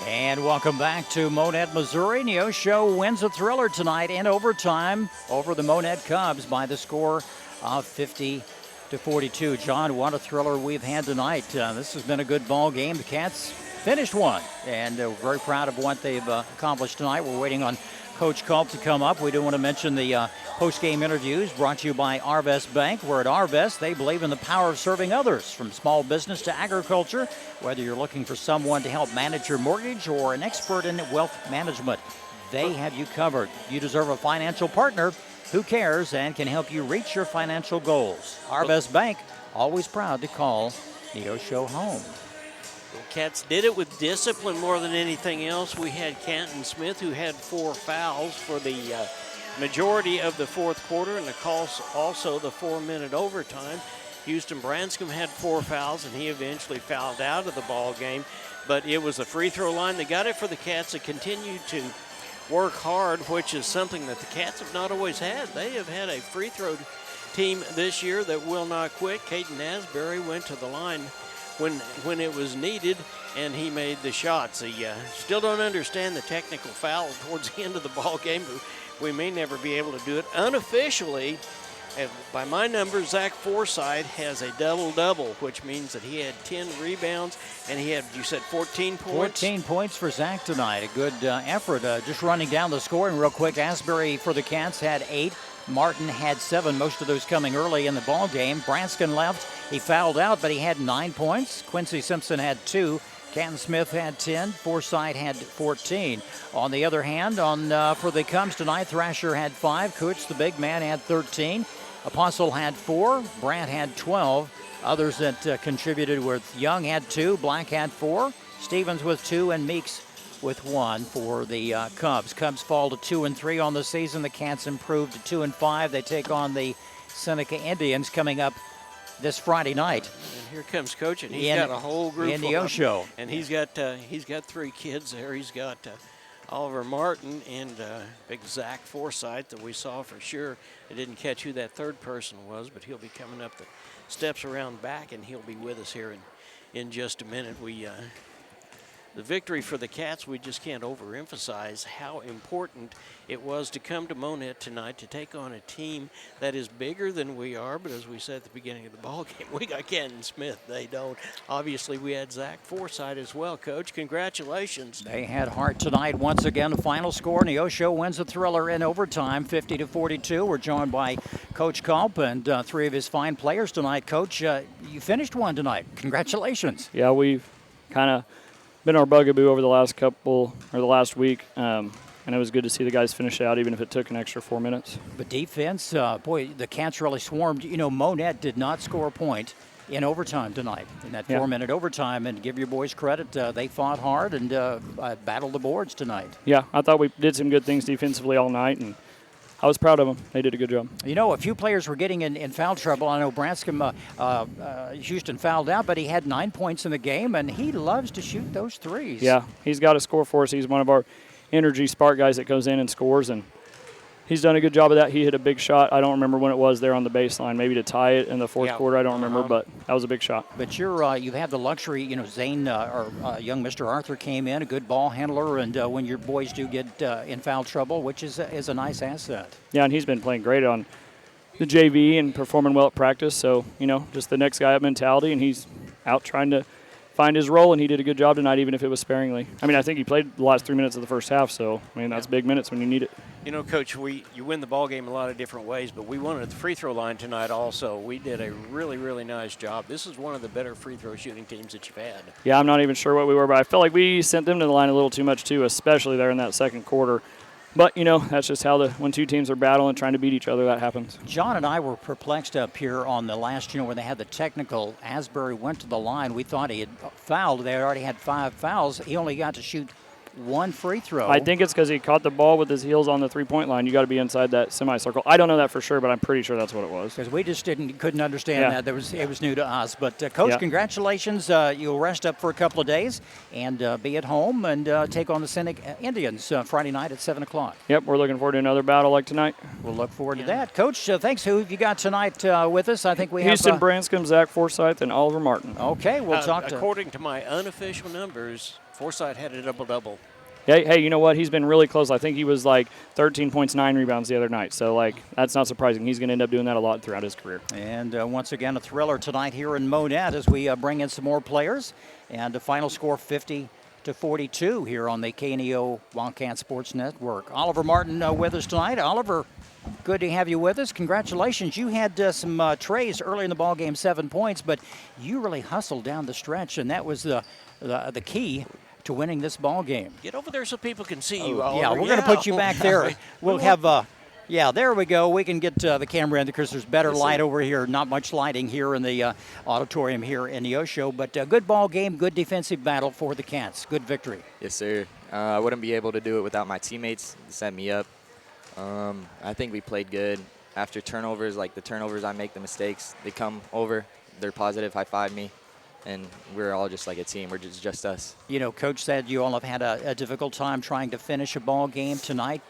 And welcome back to Monett, Missouri. Neosho wins a thriller tonight in overtime over the Monett Cubs by the score of 50-42. John, what a thriller we've had tonight. This has been a good ball game. The Cats finished one, and we're very proud of what they've accomplished tonight. We're waiting on Coach Culp to come up. We do want to mention the post-game interviews brought to you by Arvest Bank, where at Arvest they believe in the power of serving others, from small business to agriculture. Whether you're looking for someone to help manage your mortgage or an expert in wealth management, they have you covered. You deserve a financial partner who cares and can help you reach your financial goals. Our Best Bank, always proud to call Neosho home. The Cats did it with discipline more than anything else. We had Canton Smith, who had 4 fouls for the majority of the fourth quarter, and also the 4-minute overtime. Houston Branscombe had 4 fouls, and he eventually fouled out of the ball game. But it was a free throw line that got it for the Cats to continue to work hard, which is something that the Cats have not always had. They have had a free throw team this year that will not quit. Caden Asbury went to the line when it was needed, and he made the shots. Still don't understand the technical foul towards the end of the ball game, but we may never be able to do it. Unofficially, by my numbers, Zach Forsythe has a double-double, which means that he had 10 rebounds, and he had, you said, 14 points? 14 points for Zach tonight. A good effort. Just running down the scoring real quick, Asbury for the Cats had 8. Martin had 7, most of those coming early in the ball game. Branscombe left. He fouled out, but he had 9 points. Quincy Simpson had 2. Canton Smith had 10. Forsythe had 14. On the other hand, for the Cubs tonight, Thrasher had 5. Cooch, the big man, had 13. Apostle had 4. Brandt had 12. Others that contributed with Young had 2. Black had 4. Stevens with 2, and Meeks with 1 for the Cubs. Cubs fall to 2-3 on the season. The Cats improved to 2-5. They take on the Seneca Indians coming up this Friday night. And here comes Coach, and he's got a whole group in Neosho. And he's got 3 kids there. He's got Oliver Martin and big Zach Forsythe that we saw for sure. I didn't catch who that third person was, but he'll be coming up the steps around back, and he'll be with us here in just a minute. The victory for the Cats, we just can't overemphasize how important it was to come to Monett tonight to take on a team that is bigger than we are. But as we said at the beginning of the ball game, we got Canton Smith. They don't. Obviously, we had Zach Forsythe as well. Coach, congratulations. They had heart tonight. Once again, the final score, Neosho wins the thriller in overtime, 50-42. We're joined by Coach Culp and 3 of his fine players tonight. Coach, you finished one tonight. Congratulations. Yeah, we've kind of been our bugaboo over the last week, and it was good to see the guys finish out, even if it took an extra 4 minutes. But defense, boy, the Cats really swarmed. You know, Monett did not score a point in overtime tonight, in that 4-minute overtime, and give your boys credit. They fought hard and battled the boards tonight. Yeah, I thought we did some good things defensively all night, and I was proud of them. They did a good job. You know, a few players were getting in foul trouble. I know Branscombe, Houston fouled out, but he had 9 points in the game, and he loves to shoot those threes. Yeah, he's got to score for us. He's one of our energy spark guys that goes in and scores, and he's done a good job of that. He hit a big shot. I don't remember when it was there on the baseline, maybe to tie it in the fourth quarter. I don't remember, but that was a big shot. But you've had the luxury, you know, Zane or young Mr. Arthur came in, a good ball handler, and when your boys do get in foul trouble, which is a nice asset. Yeah, and he's been playing great on the JV and performing well at practice. So, you know, just the next guy up mentality, and he's out trying to find his role, and he did a good job tonight, even if it was sparingly. I mean, I think he played the last 3 minutes of the first half, so, I mean, that's big minutes when you need it. You know, Coach, you win the ball game a lot of different ways, but we won at the free throw line tonight also. We did a really, really nice job. This is one of the better free throw shooting teams that you've had. Yeah, I'm not even sure what we were, but I felt like we sent them to the line a little too much too, especially there in that second quarter. But, you know, that's just how when two teams are battling, trying to beat each other, that happens. John and I were perplexed up here on the last, when they had the technical. Asbury went to the line. We thought he had fouled. They already had 5 fouls. He only got to shoot 1 free throw. I think it's because he caught the ball with his heels on the three-point line. You got to be inside that semicircle. I don't know that for sure, but I'm pretty sure that's what it was. Because we just couldn't understand that. It was new to us. But Coach, congratulations. You'll rest up for a couple of days and be at home and take on the Seneca Indians Friday night at 7 o'clock. Yep, we're looking forward to another battle like tonight. We'll look forward to that. Coach, thanks. Who have you got tonight with us? I think we have Houston Branscombe, Zach Forsythe, and Oliver Martin. Okay, we'll talk to. According to my unofficial numbers, Forsythe had a double-double. Hey, you know what? He's been really close. I think he was like 13 points, 9 rebounds the other night. So, that's not surprising. He's going to end up doing that a lot throughout his career. And once again, a thriller tonight here in Monett as we bring in some more players. And the final score, 50-42 here on the KNEO Wildcat Sports Network. Oliver Martin with us tonight. Oliver, good to have you with us. Congratulations. You had some trays early in the ballgame, 7 points, but you really hustled down the stretch, and that was the key to winning this ball game. Get over there so people can see you. Oliver. Yeah, we're going to put you back there. We'll have. Yeah, there we go. We can get the camera in because there's better light over here. Not much lighting here in the auditorium here in Neosho, but good ball game, good defensive battle for the Cats. Good victory. Yes, sir. I wouldn't be able to do it without my teammates to set me up. I think we played good. After turnovers, like the turnovers I make, the mistakes, they come over, they're positive, high-five me, and we're all just like a team. We're just us. You know, Coach said you all have had a difficult time trying to finish a ball game tonight.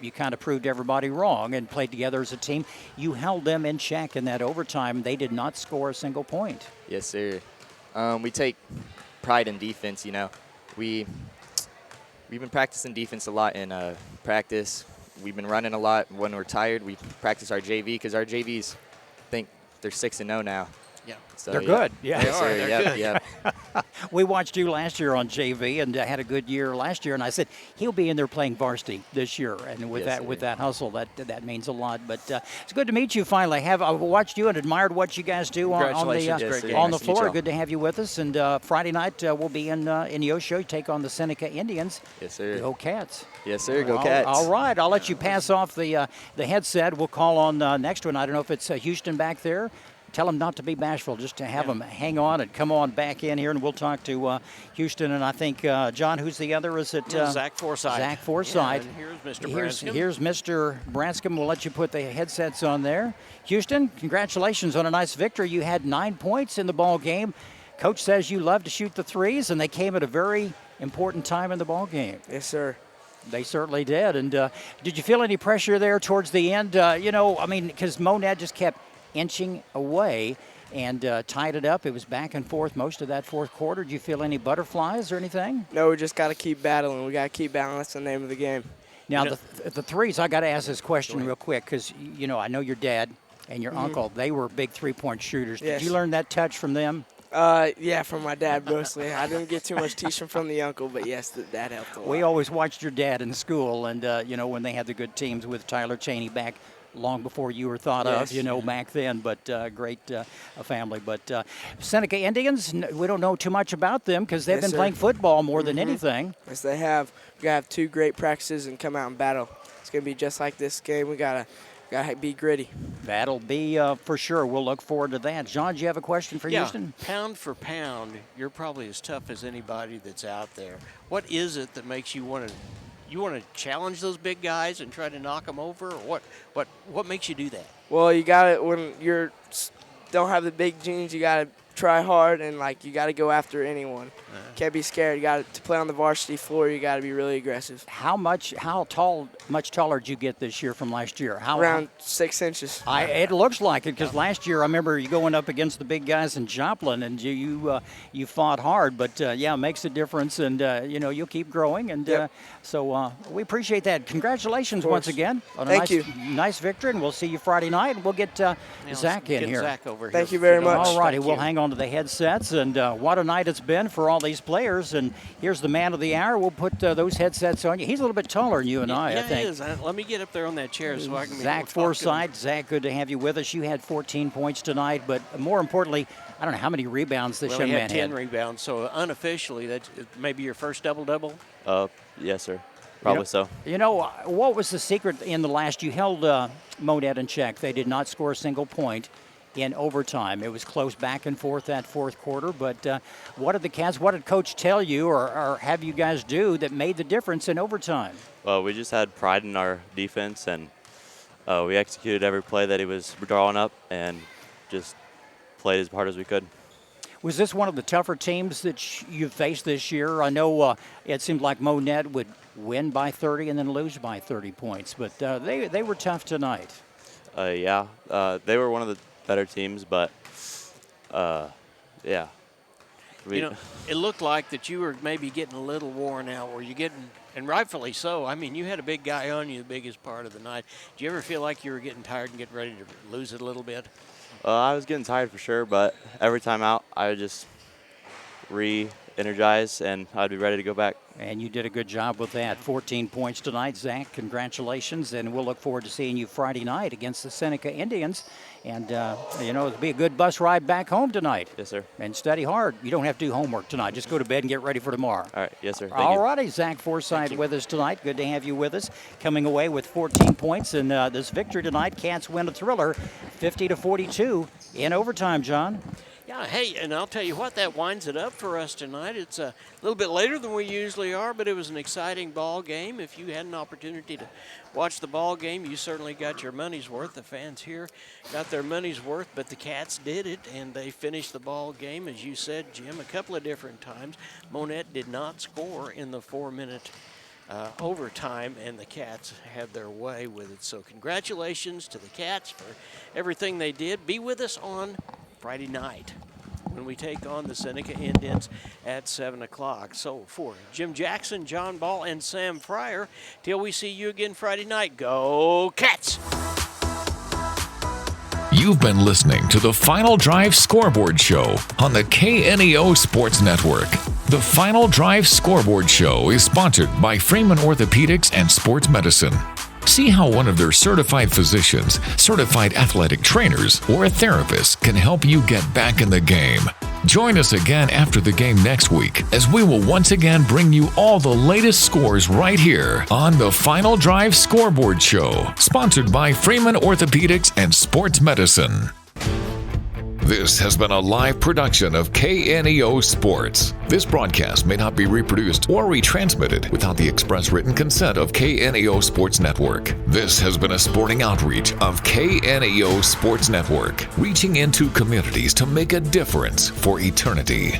You kind of proved everybody wrong and played together as a team. You held them in check in that overtime. They did not score a single point. Yes, sir. We take pride in defense, you know. We've been practicing defense a lot in practice. We've been running a lot. When we're tired, we practice our JV because our JVs, I think they're 6-0 now. Yeah, so, they're good. Yeah, yes, sir. They're good. Yep. We watched you last year on JV and had a good year last year. And I said he'll be in there playing varsity this year. And with that hustle, that means a lot. But it's good to meet you finally. I've watched you and admired what you guys do on the floor. Good to have you with us. And Friday night we'll be in Neosho. Take on the Seneca Indians. Yes, sir. Go Cats. Yes, sir. Go Cats. All right. I'll let you pass off the headset. We'll call on next one. I don't know if it's Houston back there. Tell them not to be bashful, just to have them hang on and come on back in here, and we'll talk to Houston. And I think, John, who's the other? Is it Zach Forsythe? Zach Forsythe. Yeah, here's Mr. Branscombe. Here's Mr. Branscombe. We'll let you put the headsets on there. Houston, congratulations on a nice victory. You had 9 points in the ball game. Coach says you love to shoot the threes, and they came at a very important time in the ball game. Yes, sir. They certainly did. And did you feel any pressure there towards the end? Because Monett just kept inching away and tied it up. It was back and forth most of that fourth quarter. Did you feel any butterflies or anything? No, we just got to keep battling. We got to keep battling. That's the name of the game. Now, the threes, I got to ask this question real quick because, I know your dad and your uncle, they were big three-point shooters. Yes. Did you learn that touch from them? Yeah, from my dad mostly. I didn't get too much teaching from the uncle, but yes, that helped a lot. We always watched your dad in school and, when they had the good teams with Tyler Cheney back long before you were thought of, back then, but great family. But Seneca Indians, we don't know too much about them because they've been playing football more than anything. Yes, they have. We got to have 2 great practices and come out and battle. It's going to be just like this game. We got to be gritty. That'll be for sure. We'll look forward to that. John, do you have a question for Houston? Pound for pound, you're probably as tough as anybody that's out there. What is it that makes you want to challenge those big guys and try to knock them over? Or what makes you do that? Well, you got to, when you're don't have the big genes, you got to try hard and you got to go after anyone. Can't be scared. You got to play on the varsity floor. You got to be really aggressive. Much taller did you get this year from last year? Around 6 inches. It looks like it because last year I remember you going up against the big guys in Joplin and you fought hard, but it makes a difference and you'll keep growing and so we appreciate that. Congratulations once again on a nice victory, and we'll see you Friday night and we'll get Zach in here. Zach over here. Thank you very much. All righty, we'll hang on to the headsets and what a night it's been for all these players. And here's the man of the hour. We'll put those headsets on you. He's a little bit taller than you and I think. He is. Let me get up there on that chair so I can. Zach Forsythe. Zach, good to have you with us. You had 14 points tonight, but more importantly, I don't know how many rebounds this young man had. 10 rebounds. So unofficially, that's maybe your first double-double. Yes, sir. Probably so. What was the secret in the last? You held Monett in check. They did not score a single point in overtime. It was close back and forth that fourth quarter, but what did Coach tell you or have you guys do that made the difference in overtime? Well, we just had pride in our defense, and we executed every play that he was drawing up and just played as hard as we could. Was this one of the tougher teams that you've faced this year? I know it seemed like Monett would win by 30 and then lose by 30 points, but they were tough tonight. They were one of the better teams, but it looked like that you were maybe getting a little worn out. Were you getting, and rightfully so, I mean, you had a big guy on you the biggest part of the night. Do you ever feel like you were getting tired and getting ready to lose it a little bit? I was getting tired for sure, but every time out, I would just re-energize, and I'd be ready to go back. And you did a good job with that. 14 points tonight. Zach, congratulations. And we'll look forward to seeing you Friday night against the Seneca Indians. And, it'll be a good bus ride back home tonight. Yes, sir. And study hard. You don't have to do homework tonight. Just go to bed and get ready for tomorrow. All right. Yes, sir. All righty, Zach Forsythe with us tonight. Good to have you with us. Coming away with 14 points. And this victory tonight, Cats win a thriller, 50-42 in overtime, John. Yeah, hey, and I'll tell you what, that winds it up for us tonight. It's a little bit later than we usually are, but it was an exciting ball game. If you had an opportunity to watch the ball game, you certainly got your money's worth. The fans here got their money's worth, but the Cats did it, and they finished the ball game, as you said, Jim, a couple of different times. Monett did not score in the 4-minute overtime, and the Cats had their way with it. So congratulations to the Cats for everything they did. Be with us on Friday night when we take on the Seneca Indians at 7 o'clock. So for Jim Jackson, John Ball, and Sam Fryer, till we see you again Friday night, go Cats! You've been listening to the Final Drive Scoreboard Show on the KNEO Sports Network. The Final Drive Scoreboard Show is sponsored by Freeman Orthopedics and Sports Medicine. See how one of their certified physicians, certified athletic trainers, or a therapist can help you get back in the game. Join us again after the game next week as we will once again bring you all the latest scores right here on the Final Drive Scoreboard Show, sponsored by Freeman Orthopedics and Sports Medicine. This has been a live production of KNEO Sports. This broadcast may not be reproduced or retransmitted without the express written consent of KNEO Sports Network. This has been a sporting outreach of KNEO Sports Network, reaching into communities to make a difference for eternity.